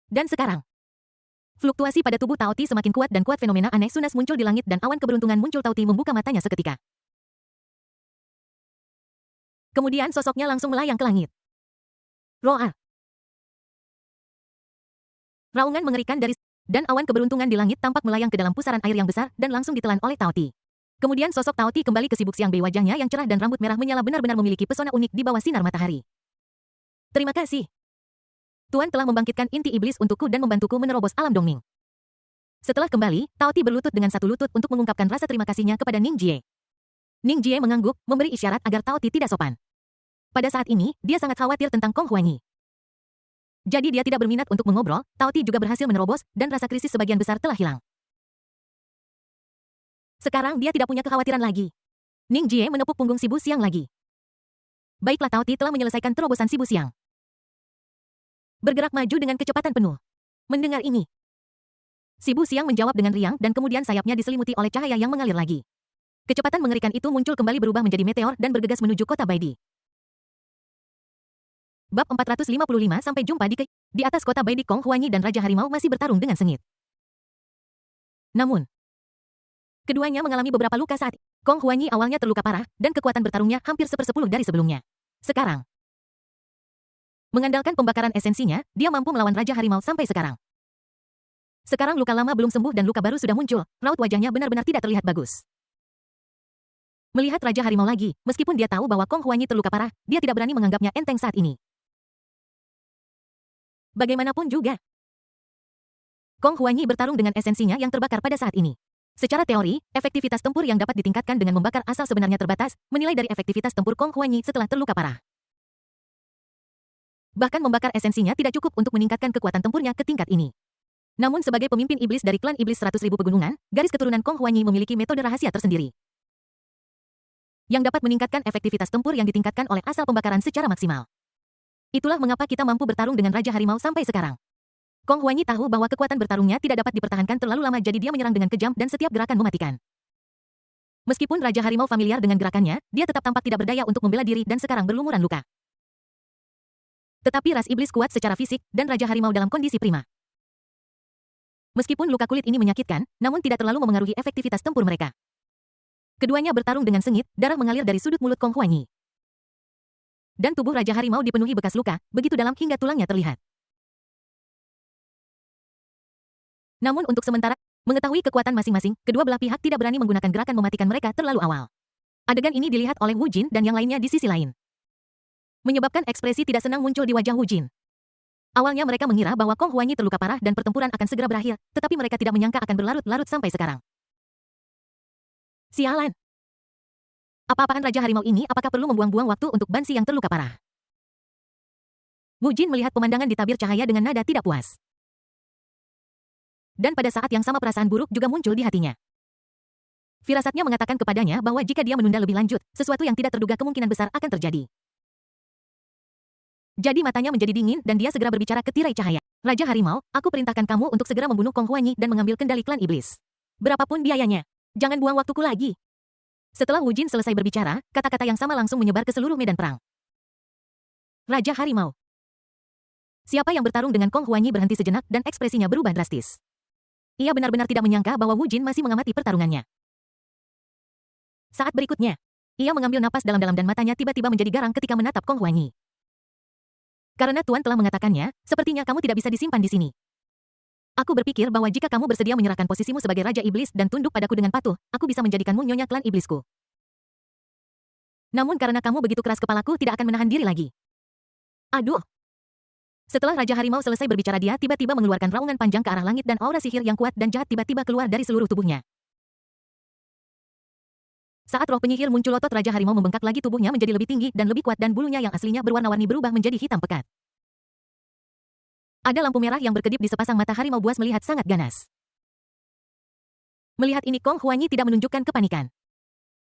S1: Dan sekarang, fluktuasi pada tubuh Taoti semakin kuat dan kuat fenomena aneh Sunas muncul di langit dan awan keberuntungan muncul. Taoti membuka matanya seketika. Kemudian sosoknya langsung melayang ke langit. Roar. Raungan mengerikan dan awan keberuntungan di langit tampak melayang ke dalam pusaran air yang besar dan langsung ditelan oleh Taoti. Kemudian sosok Taoti kembali ke Sibuk Siang Bei, wajahnya yang cerah dan rambut merah menyala benar-benar memiliki pesona unik di bawah sinar matahari. Terima kasih. Tuan telah membangkitkan inti iblis untukku dan membantuku menerobos alam Dongming. Setelah kembali, Taoti berlutut dengan satu lutut untuk mengungkapkan rasa terima kasihnya kepada Ning Jie. Ning Jie mengangguk, memberi isyarat agar Taoti tidak sopan. Pada saat ini, dia sangat khawatir tentang Kong Huanyi. Jadi dia tidak berminat untuk mengobrol. Taoti juga berhasil menerobos, dan rasa krisis sebagian besar telah hilang. Sekarang dia tidak punya kekhawatiran lagi. Ning Jie menepuk punggung Si Bu Xiang lagi. Baiklah, Taoti telah menyelesaikan terobosan Si Bu Xiang. Bergerak maju dengan kecepatan penuh. Mendengar ini, Si Bu Xiang menjawab dengan riang dan kemudian sayapnya diselimuti oleh cahaya yang mengalir lagi. Kecepatan mengerikan itu muncul kembali berubah menjadi meteor dan bergegas menuju kota Baidi. Bab 455 sampai jumpa di atas kota Baidi. Kong Huanyi dan Raja Harimau masih bertarung dengan sengit. Namun, keduanya mengalami beberapa luka saat Kong Huanyi awalnya terluka parah, dan kekuatan bertarungnya hampir 1/10 dari sebelumnya. Sekarang, mengandalkan pembakaran esensinya, dia mampu melawan Raja Harimau sampai sekarang. Sekarang luka lama belum sembuh dan luka baru sudah muncul, raut wajahnya benar-benar tidak terlihat bagus. Melihat Raja Harimau lagi, meskipun dia tahu bahwa Kong Huanyi terluka parah, dia tidak berani menganggapnya enteng saat ini. Bagaimanapun juga, Kong Huanyi bertarung dengan esensinya yang terbakar pada saat ini. Secara teori, efektivitas tempur yang dapat ditingkatkan dengan membakar asal sebenarnya terbatas, menilai dari efektivitas tempur Kong Huanyi setelah terluka parah. Bahkan membakar esensinya tidak cukup untuk meningkatkan kekuatan tempurnya ke tingkat ini. Namun sebagai pemimpin iblis dari klan iblis 100.000 pegunungan, garis keturunan Kong Huanyi memiliki metode rahasia tersendiri yang dapat meningkatkan efektivitas tempur yang ditingkatkan oleh asal pembakaran secara maksimal. Itulah mengapa kita mampu bertarung dengan Raja Harimau sampai sekarang. Kong Huanyi tahu bahwa kekuatan bertarungnya tidak dapat dipertahankan terlalu lama, jadi dia menyerang dengan kejam dan setiap gerakan mematikan. Meskipun Raja Harimau familiar dengan gerakannya, dia tetap tampak tidak berdaya untuk membela diri dan sekarang berlumuran luka. Tetapi ras iblis kuat secara fisik, dan Raja Harimau dalam kondisi prima. Meskipun luka kulit ini menyakitkan, namun tidak terlalu memengaruhi efektivitas tempur mereka. Keduanya bertarung dengan sengit, darah mengalir dari sudut mulut Kong Huanyi. Dan tubuh Raja Harimau dipenuhi bekas luka, begitu dalam hingga tulangnya terlihat. Namun untuk sementara, mengetahui kekuatan masing-masing, kedua belah pihak tidak berani menggunakan gerakan mematikan mereka terlalu awal. Adegan ini dilihat oleh Wu Jin dan yang lainnya di sisi lain, menyebabkan ekspresi tidak senang muncul di wajah Wu Jin. Awalnya mereka mengira bahwa Kong Huanyi terluka parah dan pertempuran akan segera berakhir, tetapi mereka tidak menyangka akan berlarut-larut sampai sekarang. Sialan! Apa-apaan Raja Harimau ini? Apakah perlu membuang-buang waktu untuk Bansi yang terluka parah? Wu Jin melihat pemandangan di tabir cahaya dengan nada tidak puas. Dan pada saat yang sama perasaan buruk juga muncul di hatinya. Firasatnya mengatakan kepadanya bahwa jika dia menunda lebih lanjut, sesuatu yang tidak terduga kemungkinan besar akan terjadi. Jadi matanya menjadi dingin dan dia segera berbicara ke tirai cahaya. Raja Harimau, aku perintahkan kamu untuk segera membunuh Kong Huanyi dan mengambil kendali klan iblis. Berapapun biayanya. Jangan buang waktuku lagi. Setelah Wu Jin selesai berbicara, kata-kata yang sama langsung menyebar ke seluruh medan perang. Raja Harimau. Siapa yang bertarung dengan Kong Huanyi berhenti sejenak dan ekspresinya berubah drastis. Ia benar-benar tidak menyangka bahwa Wu Jin masih mengamati pertarungannya. Saat berikutnya, ia mengambil napas dalam-dalam dan matanya tiba-tiba menjadi garang ketika menatap Kong Huanyi. Karena Tuan telah mengatakannya, sepertinya kamu tidak bisa disimpan di sini. Aku berpikir bahwa jika kamu bersedia menyerahkan posisimu sebagai Raja Iblis dan tunduk padaku dengan patuh, aku bisa menjadikanmu nyonya klan iblisku. Namun karena kamu begitu keras kepalaku tidak akan menahan diri lagi. Aduh! Setelah Raja Harimau selesai berbicara, dia tiba-tiba mengeluarkan raungan panjang ke arah langit dan aura sihir yang kuat dan jahat tiba-tiba keluar dari seluruh tubuhnya. Saat roh penyihir muncul, otot Raja Harimau membengkak lagi, tubuhnya menjadi lebih tinggi dan lebih kuat dan bulunya yang aslinya berwarna-warni berubah menjadi hitam pekat. Ada lampu merah yang berkedip di sepasang mata harimau buas melihat sangat ganas. Melihat ini Kong Huanyi tidak menunjukkan kepanikan,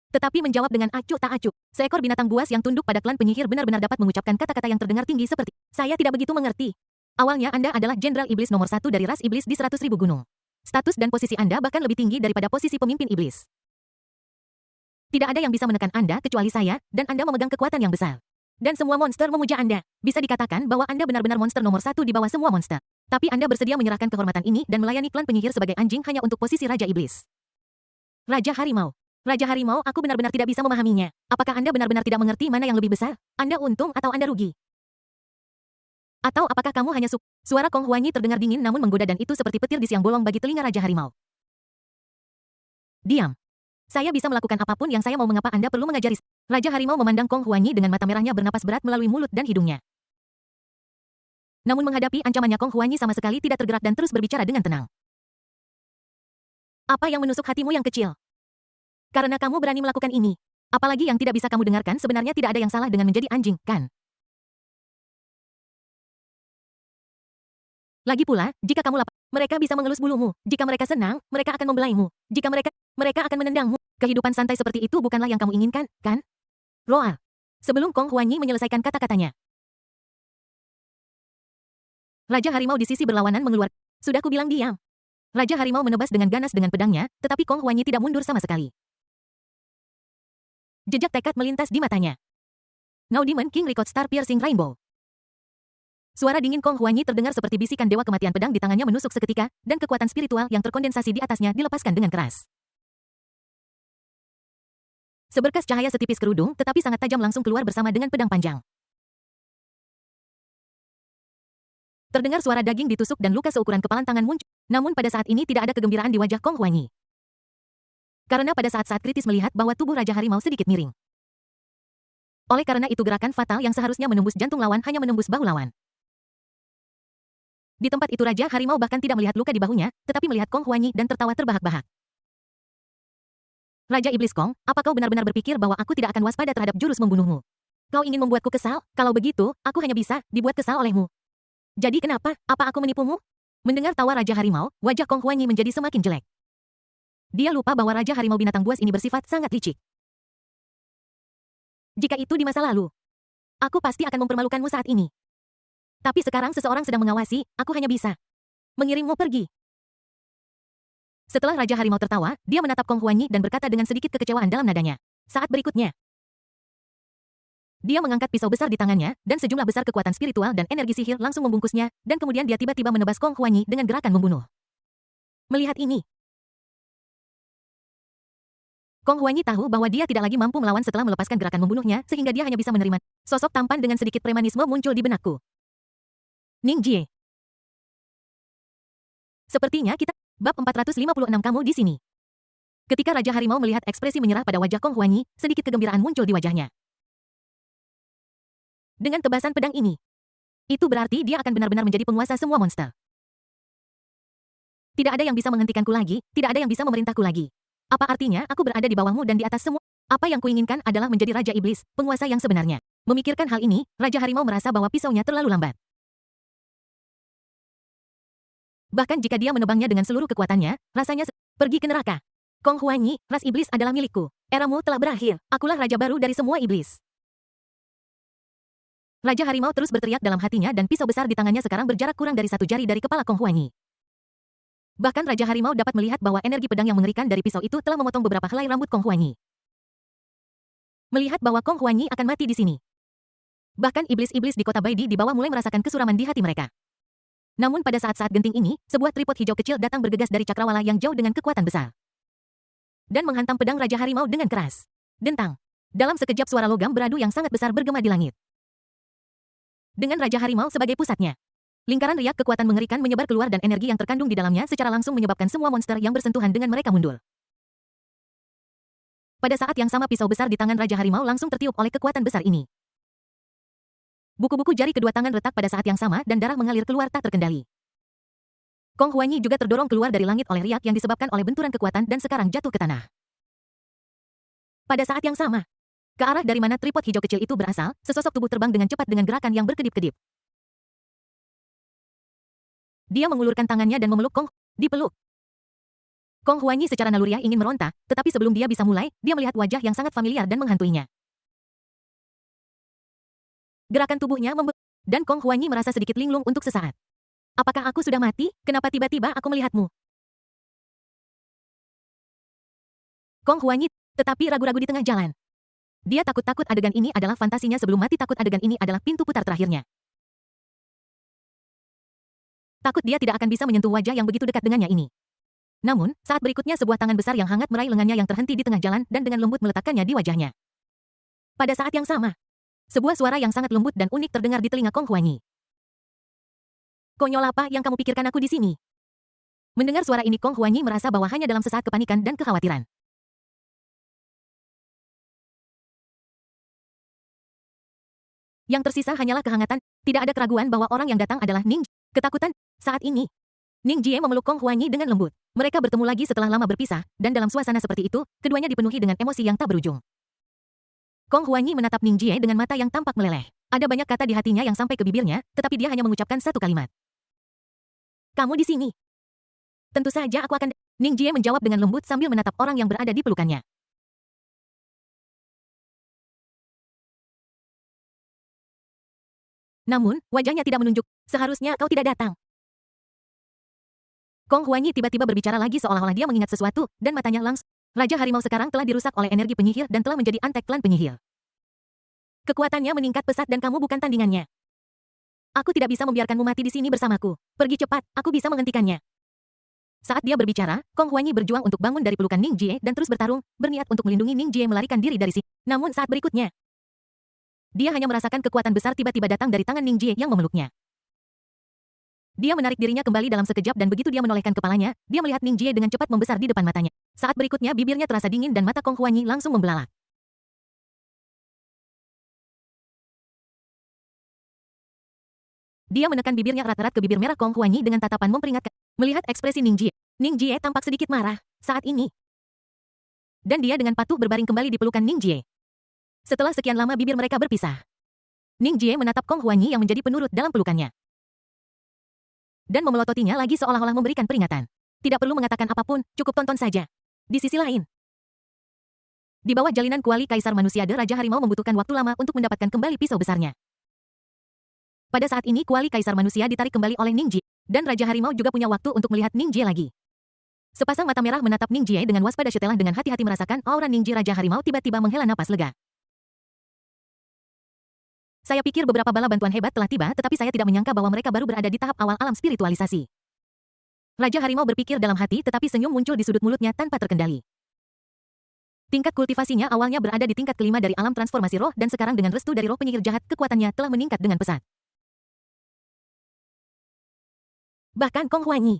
S1: tetapi menjawab dengan acuh tak acuh. Seekor binatang buas yang tunduk pada klan penyihir benar-benar dapat mengucapkan kata-kata yang terdengar tinggi seperti, saya tidak begitu mengerti. Awalnya Anda adalah Jenderal Iblis nomor 1 dari ras iblis di 100.000 gunung. Status dan posisi Anda bahkan lebih tinggi daripada posisi pemimpin iblis. Tidak ada yang bisa menekan Anda kecuali saya, dan Anda memegang kekuatan yang besar. Dan semua monster memuja Anda. Bisa dikatakan bahwa Anda benar-benar monster nomor satu di bawah semua monster. Tapi Anda bersedia menyerahkan kehormatan ini dan melayani klan penyihir sebagai anjing hanya untuk posisi Raja Iblis. Raja Harimau. Raja Harimau, aku benar-benar tidak bisa memahaminya. Apakah Anda benar-benar tidak mengerti mana yang lebih besar? Anda untung atau Anda rugi? Atau apakah kamu hanya Suara Kong Huanyi terdengar dingin namun menggoda dan itu seperti petir di siang bolong bagi telinga Raja Harimau. Diam. Saya bisa melakukan apapun yang saya mau. Mengapa Anda perlu mengajari? Raja Harimau memandang Kong Huanyi dengan mata merahnya bernapas berat melalui mulut dan hidungnya. Namun menghadapi ancamannya Kong Huanyi sama sekali tidak tergerak dan terus berbicara dengan tenang. Apa yang menusuk hatimu yang kecil? Karena kamu berani melakukan ini. Apalagi yang tidak bisa kamu dengarkan sebenarnya tidak ada yang salah dengan menjadi anjing, kan? Lagi pula, jika kamu lapar, mereka bisa mengelus bulumu. Jika mereka senang, mereka akan membelaimu. Jika mereka akan menendangmu. Kehidupan santai seperti itu bukanlah yang kamu inginkan, kan? Roar. Sebelum Kong Huanyi menyelesaikan kata-katanya, Raja Harimau di sisi berlawanan mengeluarkan. Sudah kubilang diam. Raja Harimau menebas dengan ganas dengan pedangnya, tetapi Kong Huanyi tidak mundur sama sekali. Jejak tekad melintas di matanya. Now Demon King Record Star Piercing Rainbow. Suara dingin Kong Huanyi terdengar seperti bisikan dewa kematian. Pedang di tangannya menusuk seketika, dan kekuatan spiritual yang terkondensasi di atasnya dilepaskan dengan keras. Seberkas cahaya setipis kerudung, tetapi sangat tajam langsung keluar bersama dengan pedang panjang. Terdengar suara daging ditusuk dan luka seukuran kepalan tangan muncul. Namun pada saat ini tidak ada kegembiraan di wajah Kong Huanyi. Karena pada saat-saat kritis melihat bahwa tubuh Raja Harimau sedikit miring. Oleh karena itu gerakan fatal yang seharusnya menembus jantung lawan hanya menembus bahu lawan. Di tempat itu Raja Harimau bahkan tidak melihat luka di bahunya, tetapi melihat Kong Huanyi dan tertawa terbahak-bahak. Raja Iblis Kong, apa kau benar-benar berpikir bahwa aku tidak akan waspada terhadap jurus membunuhmu? Kau ingin membuatku kesal? Kalau begitu, aku hanya bisa dibuat kesal olehmu. Jadi kenapa? Apa aku menipumu? Mendengar tawa Raja Harimau, wajah Kong Huanyi menjadi semakin jelek. Dia lupa bahwa Raja Harimau binatang buas ini bersifat sangat licik. Jika itu di masa lalu, aku pasti akan mempermalukanmu saat ini. Tapi sekarang seseorang sedang mengawasi, aku hanya bisa mengirimmu pergi. Setelah Raja Harimau tertawa, dia menatap Kong Huanyi dan berkata dengan sedikit kekecewaan dalam nadanya. Saat berikutnya, dia mengangkat pisau besar di tangannya, dan sejumlah besar kekuatan spiritual dan energi sihir langsung membungkusnya, dan kemudian dia tiba-tiba menebas Kong Huanyi dengan gerakan membunuh. Melihat ini, Kong Huanyi tahu bahwa dia tidak lagi mampu melawan setelah melepaskan gerakan membunuhnya, sehingga dia hanya bisa menerima. Sosok tampan dengan sedikit premanisme muncul di benakku. Ning Jie. Sepertinya kita, bab 456 kamu di sini. Ketika Raja Harimau melihat ekspresi menyerah pada wajah Kong Huanyi, sedikit kegembiraan muncul di wajahnya. Dengan tebasan pedang ini, itu berarti dia akan benar-benar menjadi penguasa semua monster. Tidak ada yang bisa menghentikanku lagi, tidak ada yang bisa memerintahku lagi. Apa artinya aku berada di bawahmu dan di atas semua? Apa yang kuinginkan adalah menjadi Raja Iblis, penguasa yang sebenarnya. Memikirkan hal ini, Raja Harimau merasa bahwa pisaunya terlalu lambat. Bahkan jika dia menebangnya dengan seluruh kekuatannya, rasanya pergi ke neraka. Kong Huanyi, ras iblis adalah milikku. Eramu telah berakhir. Akulah raja baru dari semua iblis. Raja Harimau terus berteriak dalam hatinya dan pisau besar di tangannya sekarang berjarak kurang dari 1 jari dari kepala Kong Huanyi. Bahkan Raja Harimau dapat melihat bahwa energi pedang yang mengerikan dari pisau itu telah memotong beberapa helai rambut Kong Huanyi. Melihat bahwa Kong Huanyi akan mati di sini. Bahkan iblis-iblis di kota Baidi di bawah mulai merasakan kesuraman di hati mereka. Namun pada saat-saat genting ini, sebuah tripod hijau kecil datang bergegas dari cakrawala yang jauh dengan kekuatan besar. Dan menghantam pedang Raja Harimau dengan keras. Dentang. Dalam sekejap suara logam beradu yang sangat besar bergema di langit. Dengan Raja Harimau sebagai pusatnya. Lingkaran riak kekuatan mengerikan menyebar keluar dan energi yang terkandung di dalamnya secara langsung menyebabkan semua monster yang bersentuhan dengan mereka mundur. Pada saat yang sama pisau besar di tangan Raja Harimau langsung tertiup oleh kekuatan besar ini. Buku-buku jari kedua tangan retak pada saat yang sama dan darah mengalir keluar tak terkendali. Kong Huanyi juga terdorong keluar dari langit oleh riak yang disebabkan oleh benturan kekuatan dan sekarang jatuh ke tanah. Pada saat yang sama, ke arah dari mana tripod hijau kecil itu berasal, sesosok tubuh terbang dengan cepat dengan gerakan yang berkedip-kedip. Dia mengulurkan tangannya dan memeluk Kong, dipeluk. Kong Huanyi secara naluriah ingin meronta, tetapi sebelum dia bisa mulai, dia melihat wajah yang sangat familiar dan menghantuinya. Gerakan tubuhnya dan Kong Huanyi merasa sedikit linglung untuk sesaat. Apakah aku sudah mati? Kenapa tiba-tiba aku melihatmu? Kong Huanyi, tetapi ragu-ragu di tengah jalan. Dia takut adegan ini adalah fantasinya sebelum mati, takut adegan ini adalah pintu putar terakhirnya. Takut dia tidak akan bisa menyentuh wajah yang begitu dekat dengannya ini. Namun, saat berikutnya sebuah tangan besar yang hangat meraih lengannya yang terhenti di tengah jalan dan dengan lembut meletakkannya di wajahnya. Pada saat yang sama, sebuah suara yang sangat lembut dan unik terdengar di telinga Kong Huanyi. Konyol apa yang kamu pikirkan aku di sini? Mendengar suara ini Kong Huanyi merasa bahwa hanya dalam sesaat kepanikan dan kekhawatiran. Yang tersisa hanyalah kehangatan, tidak ada keraguan bahwa orang yang datang adalah Ning. Ketakutan, saat ini. Ning Jie memeluk Kong Huanyi dengan lembut. Mereka bertemu lagi setelah lama berpisah, dan dalam suasana seperti itu, keduanya dipenuhi dengan emosi yang tak berujung. Kong Huanyi menatap Ning Jie dengan mata yang tampak meleleh. Ada banyak kata di hatinya yang sampai ke bibirnya, tetapi dia hanya mengucapkan satu kalimat. Kamu di sini. Tentu saja aku akan... Ning Jie menjawab dengan lembut sambil menatap orang yang berada di pelukannya. Namun, wajahnya tidak menunjuk, seharusnya kau tidak datang. Kong Huanyi tiba-tiba berbicara lagi seolah-olah dia mengingat sesuatu, dan matanya langsung. Raja Harimau sekarang telah dirusak oleh energi penyihir dan telah menjadi antek klan penyihir. Kekuatannya meningkat pesat dan kamu bukan tandingannya. Aku tidak bisa membiarkanmu mati di sini bersamaku. Pergi cepat, aku bisa menghentikannya. Saat dia berbicara, Kong Huanyi berjuang untuk bangun dari pelukan Ning Jie dan terus bertarung, berniat untuk melindungi Ning Jie melarikan diri dari sini. Namun saat berikutnya, dia hanya merasakan kekuatan besar tiba-tiba datang dari tangan Ning Jie yang memeluknya. Dia menarik dirinya kembali dalam sekejap dan begitu dia menolehkan kepalanya, dia melihat Ning Jie dengan cepat membesar di depan matanya. Saat berikutnya bibirnya terasa dingin dan mata Kong Huanyi langsung membelalak. Dia menekan bibirnya erat-erat ke bibir merah Kong Huanyi dengan tatapan memperingatkan. Melihat ekspresi Ning Jie tampak sedikit marah saat ini. Dan dia dengan patuh berbaring kembali di pelukan Ning Jie. Setelah sekian lama bibir mereka berpisah. Ning Jie menatap Kong Huanyi yang menjadi penurut dalam pelukannya. Dan memelototinya lagi seolah-olah memberikan peringatan. Tidak perlu mengatakan apapun, cukup tonton saja. Di sisi lain, di bawah jalinan kuali Kaisar Manusiade, Raja Harimau membutuhkan waktu lama untuk mendapatkan kembali pisau besarnya. Pada saat ini kuali Kaisar Manusia ditarik kembali oleh Ning Jie, dan Raja Harimau juga punya waktu untuk melihat Ning Jie lagi. Sepasang mata merah menatap Ning Jie dengan waspada setelah dengan hati-hati merasakan aura Ning Jie. Raja Harimau tiba-tiba menghela napas lega. Saya pikir beberapa bala bantuan hebat telah tiba, tetapi saya tidak menyangka bahwa mereka baru berada di tahap awal alam spiritualisasi. Raja Harimau berpikir dalam hati, tetapi senyum muncul di sudut mulutnya tanpa terkendali. Tingkat kultivasinya awalnya berada di tingkat kelima dari alam transformasi roh dan sekarang dengan restu dari roh penyihir jahat, kekuatannya telah meningkat dengan pesat. Bahkan Kong Huanyi,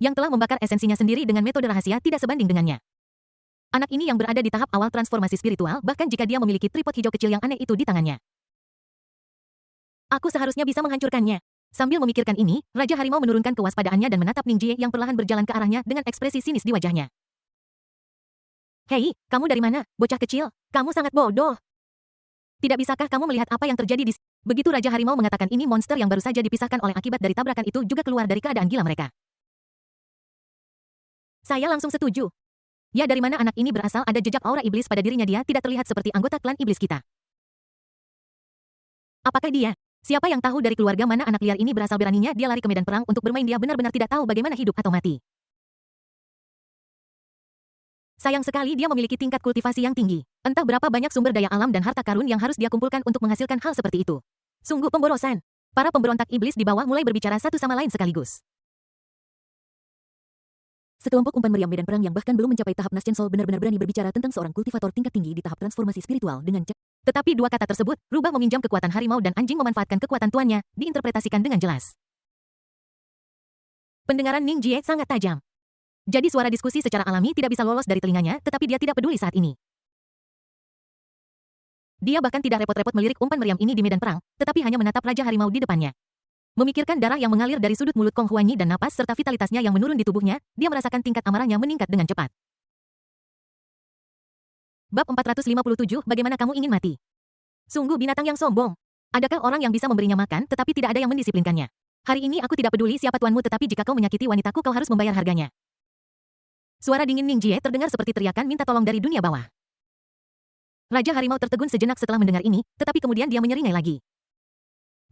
S1: yang telah membakar esensinya sendiri dengan metode rahasia, tidak sebanding dengannya. Anak ini yang berada di tahap awal transformasi spiritual, bahkan jika dia memiliki tripod hijau kecil yang aneh itu di tangannya. Aku seharusnya bisa menghancurkannya. Sambil memikirkan ini, Raja Harimau menurunkan kewaspadaannya dan menatap Ning Jie yang perlahan berjalan ke arahnya dengan ekspresi sinis di wajahnya. Hei, kamu dari mana, bocah kecil? Kamu sangat bodoh. Tidak bisakah kamu melihat apa yang terjadi di sini? Begitu Raja Harimau mengatakan ini, monster yang baru saja dipisahkan oleh akibat dari tabrakan itu juga keluar dari keadaan gila mereka. Saya langsung setuju. Ya, dari mana anak ini berasal? Ada jejak aura iblis pada dirinya, dia tidak terlihat seperti anggota klan iblis kita. Apakah dia? Siapa yang tahu dari keluarga mana anak liar ini berasal? Beraninya dia lari ke medan perang untuk bermain. Dia benar-benar tidak tahu bagaimana hidup atau mati. Sayang sekali dia memiliki tingkat kultivasi yang tinggi. Entah berapa banyak sumber daya alam dan harta karun yang harus dia kumpulkan untuk menghasilkan hal seperti itu. Sungguh pemborosan. Para pemberontak iblis di bawah mulai berbicara satu sama lain sekaligus. Sekelompok umpan meriam medan perang yang bahkan belum mencapai tahap Naschen Soul benar-benar berani berbicara tentang seorang kultivator tingkat tinggi di tahap transformasi spiritual dengan Tetapi dua kata tersebut, rubah meminjam kekuatan harimau dan anjing memanfaatkan kekuatan tuannya, diinterpretasikan dengan jelas. Pendengaran Ning Jie sangat tajam. Jadi suara diskusi secara alami tidak bisa lolos dari telinganya, tetapi dia tidak peduli saat ini. Dia bahkan tidak repot-repot melirik umpan meriam ini di medan perang, tetapi hanya menatap Raja Harimau di depannya. Memikirkan darah yang mengalir dari sudut mulut Kong Huanyi dan napas serta vitalitasnya yang menurun di tubuhnya, dia merasakan tingkat amarahnya meningkat dengan cepat. Bab 457, bagaimana kamu ingin mati? Sungguh binatang yang sombong. Adakah orang yang bisa memberinya makan tetapi tidak ada yang mendisiplinkannya? Hari ini aku tidak peduli siapa tuanmu, tetapi jika kau menyakiti wanitaku kau harus membayar harganya. Suara dingin Ning Jie terdengar seperti teriakan minta tolong dari dunia bawah. Raja Harimau tertegun sejenak setelah mendengar ini, tetapi kemudian dia menyeringai lagi.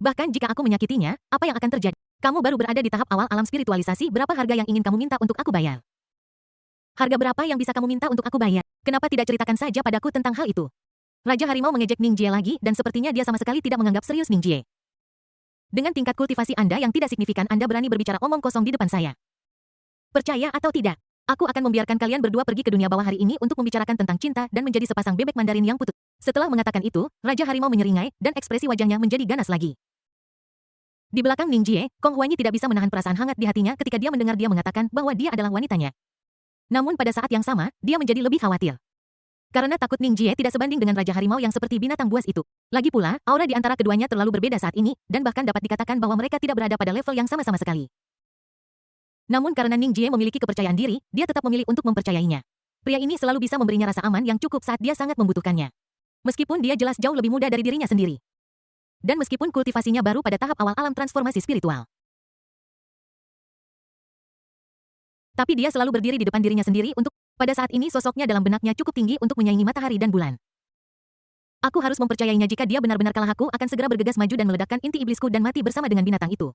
S1: Bahkan jika aku menyakitinya, apa yang akan terjadi? Kamu baru berada di tahap awal alam spiritualisasi, berapa harga yang ingin kamu minta untuk aku bayar? Harga berapa yang bisa kamu minta untuk aku bayar? Kenapa tidak ceritakan saja padaku tentang hal itu? Raja Harimau mengejek Ning Jie lagi dan sepertinya dia sama sekali tidak menganggap serius Ning Jie. Dengan tingkat kultivasi Anda yang tidak signifikan Anda berani berbicara omong kosong di depan saya. Percaya atau tidak, aku akan membiarkan kalian berdua pergi ke dunia bawah hari ini untuk membicarakan tentang cinta dan menjadi sepasang bebek Mandarin yang putut. Setelah mengatakan itu, Raja Harimau menyeringai dan ekspresi wajahnya menjadi ganas lagi. Di belakang Ning Jie, Kong Huanyi tidak bisa menahan perasaan hangat di hatinya ketika dia mendengar dia mengatakan bahwa dia adalah wanitanya. Namun pada saat yang sama, dia menjadi lebih khawatir. Karena takut Ning Jie tidak sebanding dengan Raja Harimau yang seperti binatang buas itu. Lagi pula, aura di antara keduanya terlalu berbeda saat ini, dan bahkan dapat dikatakan bahwa mereka tidak berada pada level yang sama-sama sekali. Namun karena Ning Jie memiliki kepercayaan diri, dia tetap memilih untuk mempercayainya. Pria ini selalu bisa memberinya rasa aman yang cukup saat dia sangat membutuhkannya. Meskipun dia jelas jauh lebih muda dari dirinya sendiri. Dan meskipun kultivasinya baru pada tahap awal alam transformasi spiritual. Tapi dia selalu berdiri di depan dirinya sendiri untuk, pada saat ini sosoknya dalam benaknya cukup tinggi untuk menyaingi matahari dan bulan. Aku harus mempercayainya jika dia benar-benar kalah aku akan segera bergegas maju dan meledakkan inti iblisku dan mati bersama dengan binatang itu.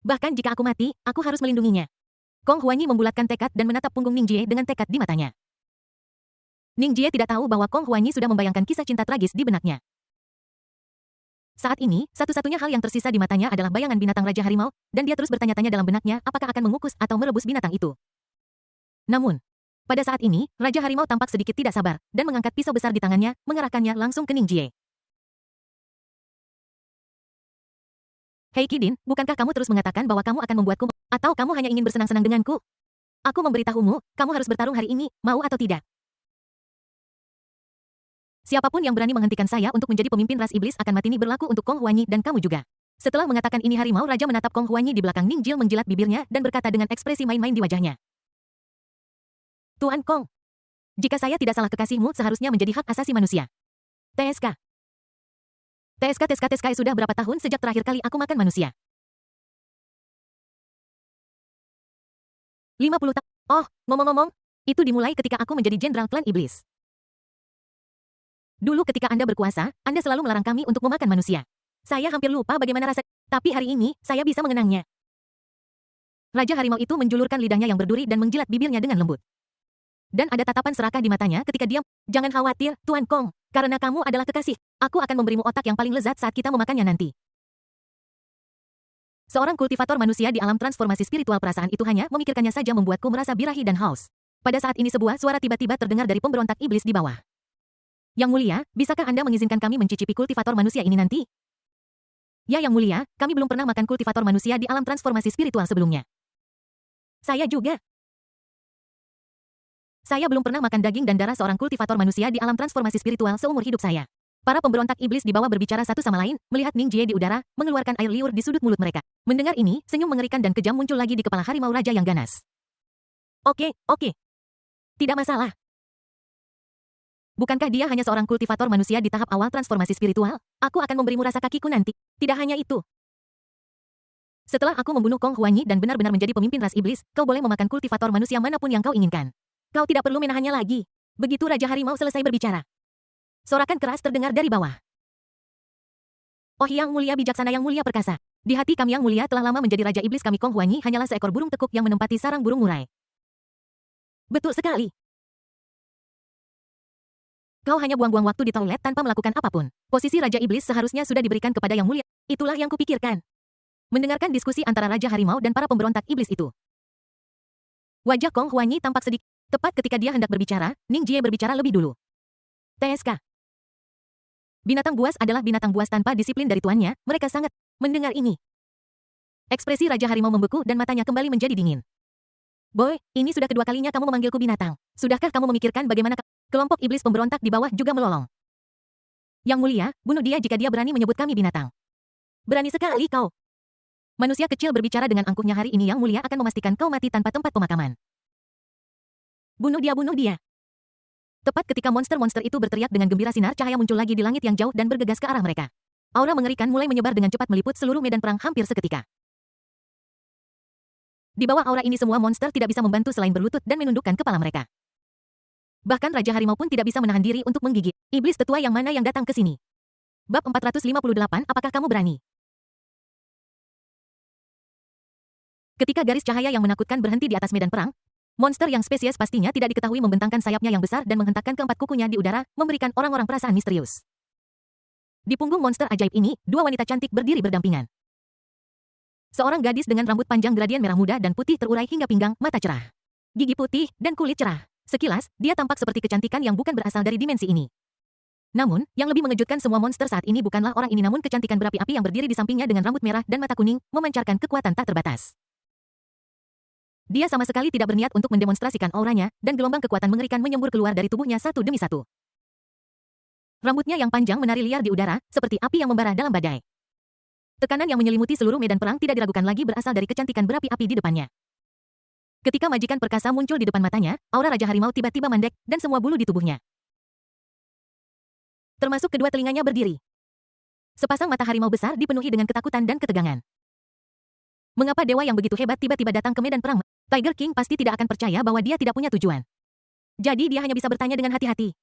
S1: Bahkan jika aku mati, aku harus melindunginya. Kong Huanyi membulatkan tekad dan menatap punggung Ning Jie dengan tekad di matanya. Ning Jie tidak tahu bahwa Kong Huanyi sudah membayangkan kisah cinta tragis di benaknya. Saat ini, satu-satunya hal yang tersisa di matanya adalah bayangan binatang Raja Harimau, dan dia terus bertanya-tanya dalam benaknya apakah akan mengukus atau merebus binatang itu. Namun, pada saat ini, Raja Harimau tampak sedikit tidak sabar, dan mengangkat pisau besar di tangannya, mengarahkannya langsung ke Ning Jie. Hei Qidin, bukankah kamu terus mengatakan bahwa kamu akan membuatku, atau kamu hanya ingin bersenang-senang denganku? Aku memberitahumu, kamu harus bertarung hari ini, mau atau tidak. Siapapun yang berani menghentikan saya untuk menjadi pemimpin ras iblis akan mati. Ini berlaku untuk Kong Huanyi dan kamu juga. Setelah mengatakan ini Harimau Raja menatap Kong Huanyi di belakang Ning Jie menjilat bibirnya dan berkata dengan ekspresi main-main di wajahnya. Tuan Kong, jika saya tidak salah kekasihmu seharusnya menjadi hak asasi manusia. TSK. TSK sudah berapa tahun sejak terakhir kali aku makan manusia? 50 tahun. Oh, ngomong-ngomong, itu dimulai ketika aku menjadi jenderal klan iblis. Dulu ketika Anda berkuasa, Anda selalu melarang kami untuk memakan manusia. Saya hampir lupa bagaimana rasa, tapi hari ini, saya bisa mengenangnya. Raja Harimau itu menjulurkan lidahnya yang berduri dan menjilat bibirnya dengan lembut. Dan ada tatapan serakah di matanya ketika dia, jangan khawatir, Tuan Kong, karena kamu adalah kekasih, aku akan memberimu otak yang paling lezat saat kita memakannya nanti. Seorang kultivator manusia di alam transformasi spiritual perasaan itu hanya memikirkannya saja membuatku merasa birahi dan haus. Pada saat ini sebuah suara tiba-tiba terdengar dari pemberontak iblis di bawah. Yang mulia, bisakah Anda mengizinkan kami mencicipi kultivator manusia ini nanti? Ya Yang mulia, kami belum pernah makan kultivator manusia di alam transformasi spiritual sebelumnya. Saya juga. Saya belum pernah makan daging dan darah seorang kultivator manusia di alam transformasi spiritual seumur hidup saya. Para pemberontak iblis di bawah berbicara satu sama lain, melihat Ning Jie di udara, mengeluarkan air liur di sudut mulut mereka. Mendengar ini, senyum mengerikan dan kejam muncul lagi di kepala Harimau Raja yang ganas. Oke. Tidak masalah. Bukankah dia hanya seorang kultivator manusia di tahap awal transformasi spiritual? Aku akan memberimu rasa kakiku nanti. Tidak hanya itu. Setelah aku membunuh Kong Huanyi dan benar-benar menjadi pemimpin ras iblis, kau boleh memakan kultivator manusia manapun yang kau inginkan. Kau tidak perlu menahannya lagi. Begitu Raja Harimau selesai berbicara. Sorakan keras terdengar dari bawah. Oh Yang mulia bijaksana Yang mulia perkasa. Di hati kami Yang mulia telah lama menjadi Raja Iblis kami Kong Huanyi hanyalah seekor burung tekuk yang menempati sarang burung murai. Betul sekali. Kau hanya buang-buang waktu di toilet tanpa melakukan apapun. Posisi Raja Iblis seharusnya sudah diberikan kepada Yang mulia. Itulah yang kupikirkan. Mendengarkan diskusi antara Raja Harimau dan para pemberontak iblis itu. Wajah Kong Huanyi tampak sedikit. Tepat ketika dia hendak berbicara, Ning Jie berbicara lebih dulu. TSK. Binatang buas adalah binatang buas tanpa disiplin dari tuannya, mereka sangat mendengar ini. Ekspresi Raja Harimau membeku dan matanya kembali menjadi dingin. Boy, ini sudah kedua kalinya kamu memanggilku binatang. Sudahkah kamu memikirkan bagaimana kelompok iblis pemberontak di bawah juga melolong? Yang mulia, bunuh dia jika dia berani menyebut kami binatang. Berani sekali kau. Manusia kecil berbicara dengan angkuhnya hari ini Yang mulia akan memastikan kau mati tanpa tempat pemakaman. Bunuh dia. Tepat ketika monster-monster itu berteriak dengan gembira sinar cahaya muncul lagi di langit yang jauh dan bergegas ke arah mereka. Aura mengerikan mulai menyebar dengan cepat meliput seluruh medan perang hampir seketika. Di bawah aura ini semua monster tidak bisa membantu selain berlutut dan menundukkan kepala mereka. Bahkan Raja Harimau pun tidak bisa menahan diri untuk menggigit. Iblis tetua yang mana yang datang ke sini? Bab 458, apakah kamu berani? Ketika garis cahaya yang menakutkan berhenti di atas medan perang, Monster yang spesies pastinya tidak diketahui membentangkan sayapnya yang besar dan menghentakkan keempat kukunya di udara, memberikan orang-orang perasaan misterius. Di punggung monster ajaib ini, dua wanita cantik berdiri berdampingan. Seorang gadis dengan rambut panjang gradien merah muda dan putih terurai hingga pinggang, mata cerah. Gigi putih, dan kulit cerah. Sekilas, dia tampak seperti kecantikan yang bukan berasal dari dimensi ini. Namun, yang lebih mengejutkan semua monster saat ini bukanlah orang ini namun kecantikan berapi-api yang berdiri di sampingnya dengan rambut merah dan mata kuning, memancarkan kekuatan tak terbatas. Dia sama sekali tidak berniat untuk mendemonstrasikan auranya, dan gelombang kekuatan mengerikan menyembur keluar dari tubuhnya satu demi satu. Rambutnya yang panjang menari liar di udara, seperti api yang membara dalam badai. Tekanan yang menyelimuti seluruh medan perang tidak diragukan lagi berasal dari kecantikan berapi-api di depannya. Ketika majikan perkasa muncul di depan matanya, aura Raja Harimau tiba-tiba mandek, dan semua bulu di tubuhnya, termasuk kedua telinganya berdiri. Sepasang mata harimau besar dipenuhi dengan ketakutan dan ketegangan. Mengapa dewa yang begitu hebat tiba-tiba datang ke medan perang? Tiger King pasti tidak akan percaya bahwa dia tidak punya tujuan. Jadi dia hanya bisa bertanya dengan hati-hati.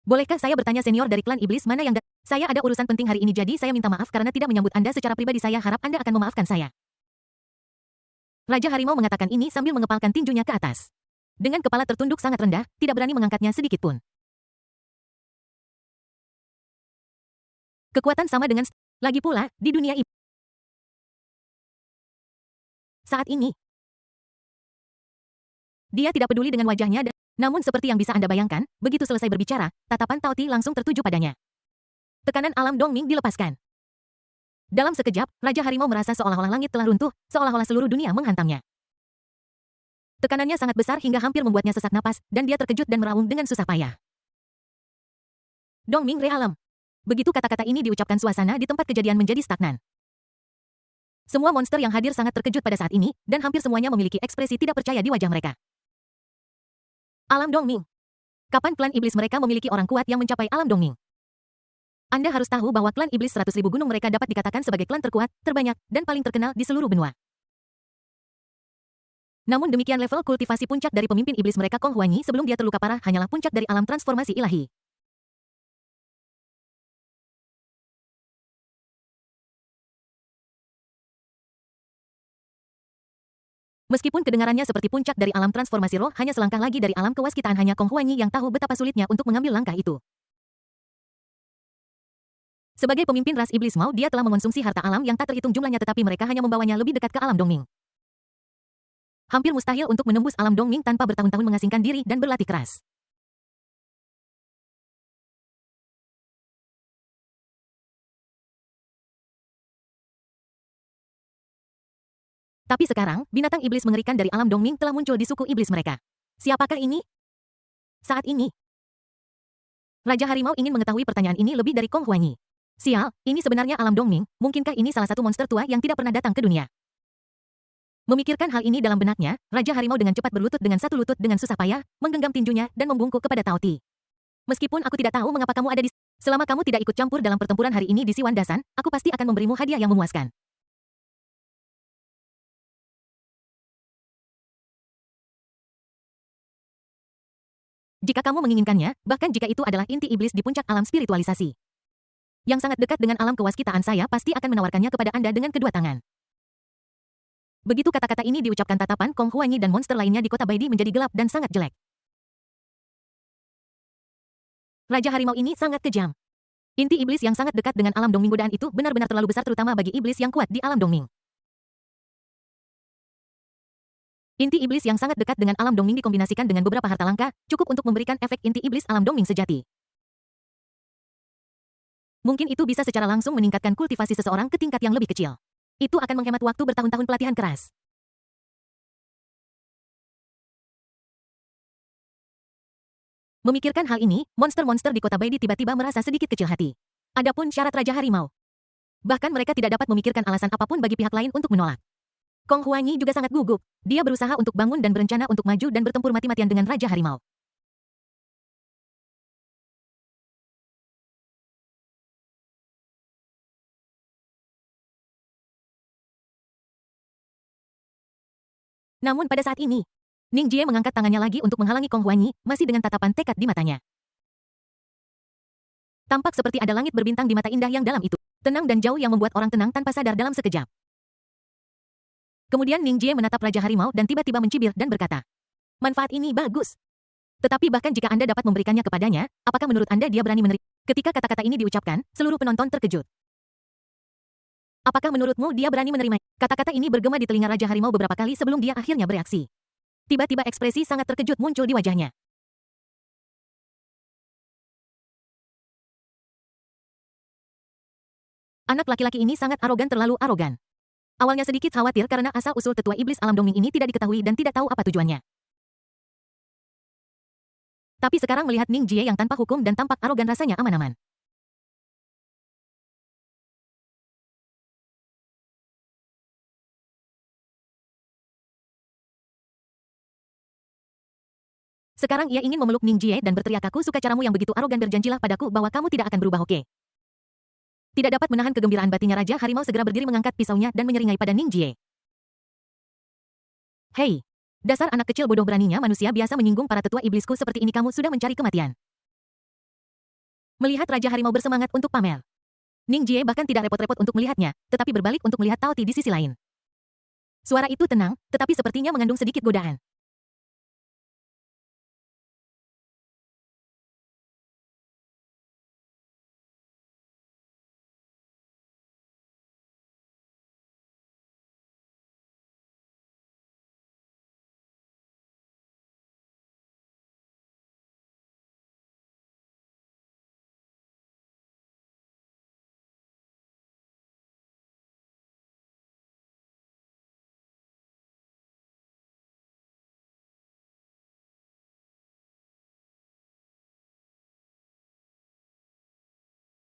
S1: Bolehkah saya bertanya senior dari klan iblis mana yang Saya ada urusan penting hari ini jadi saya minta maaf karena tidak menyambut Anda secara pribadi saya harap Anda akan memaafkan saya. Raja Harimau mengatakan ini sambil mengepalkan tinjunya ke atas. Dengan kepala tertunduk sangat rendah, tidak berani mengangkatnya sedikit pun. Kekuatan sama dengan lagi pula, di dunia iblis. Saat ini, dia tidak peduli dengan wajahnya namun seperti yang bisa Anda bayangkan, begitu selesai berbicara, tatapan Tao Ti langsung tertuju padanya. Tekanan alam Dongming dilepaskan. Dalam sekejap, Raja Harimau merasa seolah-olah langit telah runtuh, seolah-olah seluruh dunia menghantamnya. Tekanannya sangat besar hingga hampir membuatnya sesak napas, dan dia terkejut dan meraung dengan susah payah. Dongming Realem. Begitu kata-kata ini diucapkan suasana di tempat kejadian menjadi stagnan. Semua monster yang hadir sangat terkejut pada saat ini, dan hampir semuanya memiliki ekspresi tidak percaya di wajah mereka. Alam Dongming. Kapan klan iblis mereka memiliki orang kuat yang mencapai alam Dongming? Anda harus tahu bahwa klan iblis 100.000 gunung mereka dapat dikatakan sebagai klan terkuat, terbanyak, dan paling terkenal di seluruh benua. Namun demikian level kultivasi puncak dari pemimpin iblis mereka Kong Huanyi sebelum dia terluka parah hanyalah puncak dari alam transformasi ilahi. Meskipun kedengarannya seperti puncak dari alam transformasi roh, hanya selangkah lagi dari alam kewaskitaan hanya Kong Huanyi yang tahu betapa sulitnya untuk mengambil langkah itu. Sebagai pemimpin ras iblis mau, dia telah mengonsumsi harta alam yang tak terhitung jumlahnya tetapi mereka hanya membawanya lebih dekat ke alam Dongming. Hampir mustahil untuk menembus alam Dongming tanpa bertahun-tahun mengasingkan diri dan berlatih keras. Tapi sekarang, binatang iblis mengerikan dari alam Dongming telah muncul di suku iblis mereka. Siapakah ini? Saat ini, Raja Harimau ingin mengetahui pertanyaan ini lebih dari Kong Huanyi. Sial, ini sebenarnya alam Dongming, mungkinkah ini salah satu monster tua yang tidak pernah datang ke dunia? Memikirkan hal ini dalam benaknya, Raja Harimau dengan cepat berlutut dengan satu lutut dengan susah payah, menggenggam tinjunya, dan membungkuk kepada Tao Ti. Meskipun aku tidak tahu mengapa kamu ada di selama kamu tidak ikut campur dalam pertempuran hari ini di Siwan Dasan, aku pasti akan memberimu hadiah yang memuaskan. Jika kamu menginginkannya, bahkan jika itu adalah inti iblis di puncak alam spiritualisasi. Yang sangat dekat dengan alam kewaskitaan saya pasti akan menawarkannya kepada Anda dengan kedua tangan. Begitu kata-kata ini diucapkan tatapan Kong Huanyi dan monster lainnya di kota Baidi menjadi gelap dan sangat jelek. Raja Harimau ini sangat kejam. Inti iblis yang sangat dekat dengan alam Dongming godaan itu benar-benar terlalu besar terutama bagi iblis yang kuat di alam Dongming. Inti iblis yang sangat dekat dengan alam Dongming dikombinasikan dengan beberapa harta langka, cukup untuk memberikan efek inti iblis alam Dongming sejati. Mungkin itu bisa secara langsung meningkatkan kultivasi seseorang ke tingkat yang lebih kecil. Itu akan menghemat waktu bertahun-tahun pelatihan keras. Memikirkan hal ini, monster-monster di kota Baidi tiba-tiba merasa sedikit kecil hati. Adapun syarat Raja Harimau. Bahkan mereka tidak dapat memikirkan alasan apapun bagi pihak lain untuk menolak. Kong Huanyi juga sangat gugup. Dia berusaha untuk bangun dan berencana untuk maju dan bertempur mati-matian dengan Raja Harimau. Namun pada saat ini, Ning Jie mengangkat tangannya lagi untuk menghalangi Kong Huanyi, masih dengan tatapan tekad di matanya. Tampak seperti ada langit berbintang di mata indah yang dalam itu. Tenang dan jauh yang membuat orang tenang tanpa sadar dalam sekejap. Kemudian Ning Jie menatap Raja Harimau dan tiba-tiba mencibir dan berkata, manfaat ini bagus. Tetapi bahkan jika Anda dapat memberikannya kepadanya, apakah menurut Anda dia berani menerima? Ketika kata-kata ini diucapkan, seluruh penonton terkejut. Apakah menurutmu dia berani menerima? Kata-kata ini bergema di telinga Raja Harimau beberapa kali sebelum dia akhirnya bereaksi. Tiba-tiba ekspresi sangat terkejut muncul di wajahnya. Anak laki-laki ini sangat arogan, terlalu arogan. Awalnya sedikit khawatir karena asal-usul tetua iblis alam dongeng ini tidak diketahui dan tidak tahu apa tujuannya. Tapi sekarang melihat Ning Jie yang tanpa hukum dan tampak arogan rasanya aman-aman. Sekarang ia ingin memeluk Ning Jie dan berteriak, aku suka caramu yang begitu arogan, berjanjilah padaku bahwa kamu tidak akan berubah, oke? Tidak dapat menahan kegembiraan batinnya, Raja Harimau segera berdiri mengangkat pisaunya dan menyeringai pada Ning Jie. Hei, dasar anak kecil bodoh, beraninya manusia biasa menyinggung para tetua iblisku seperti ini, kamu sudah mencari kematian. Melihat Raja Harimau bersemangat untuk pamer, Ning Jie bahkan tidak repot-repot untuk melihatnya, tetapi berbalik untuk melihat Tao Ti di sisi lain. Suara itu tenang, tetapi sepertinya mengandung sedikit godaan.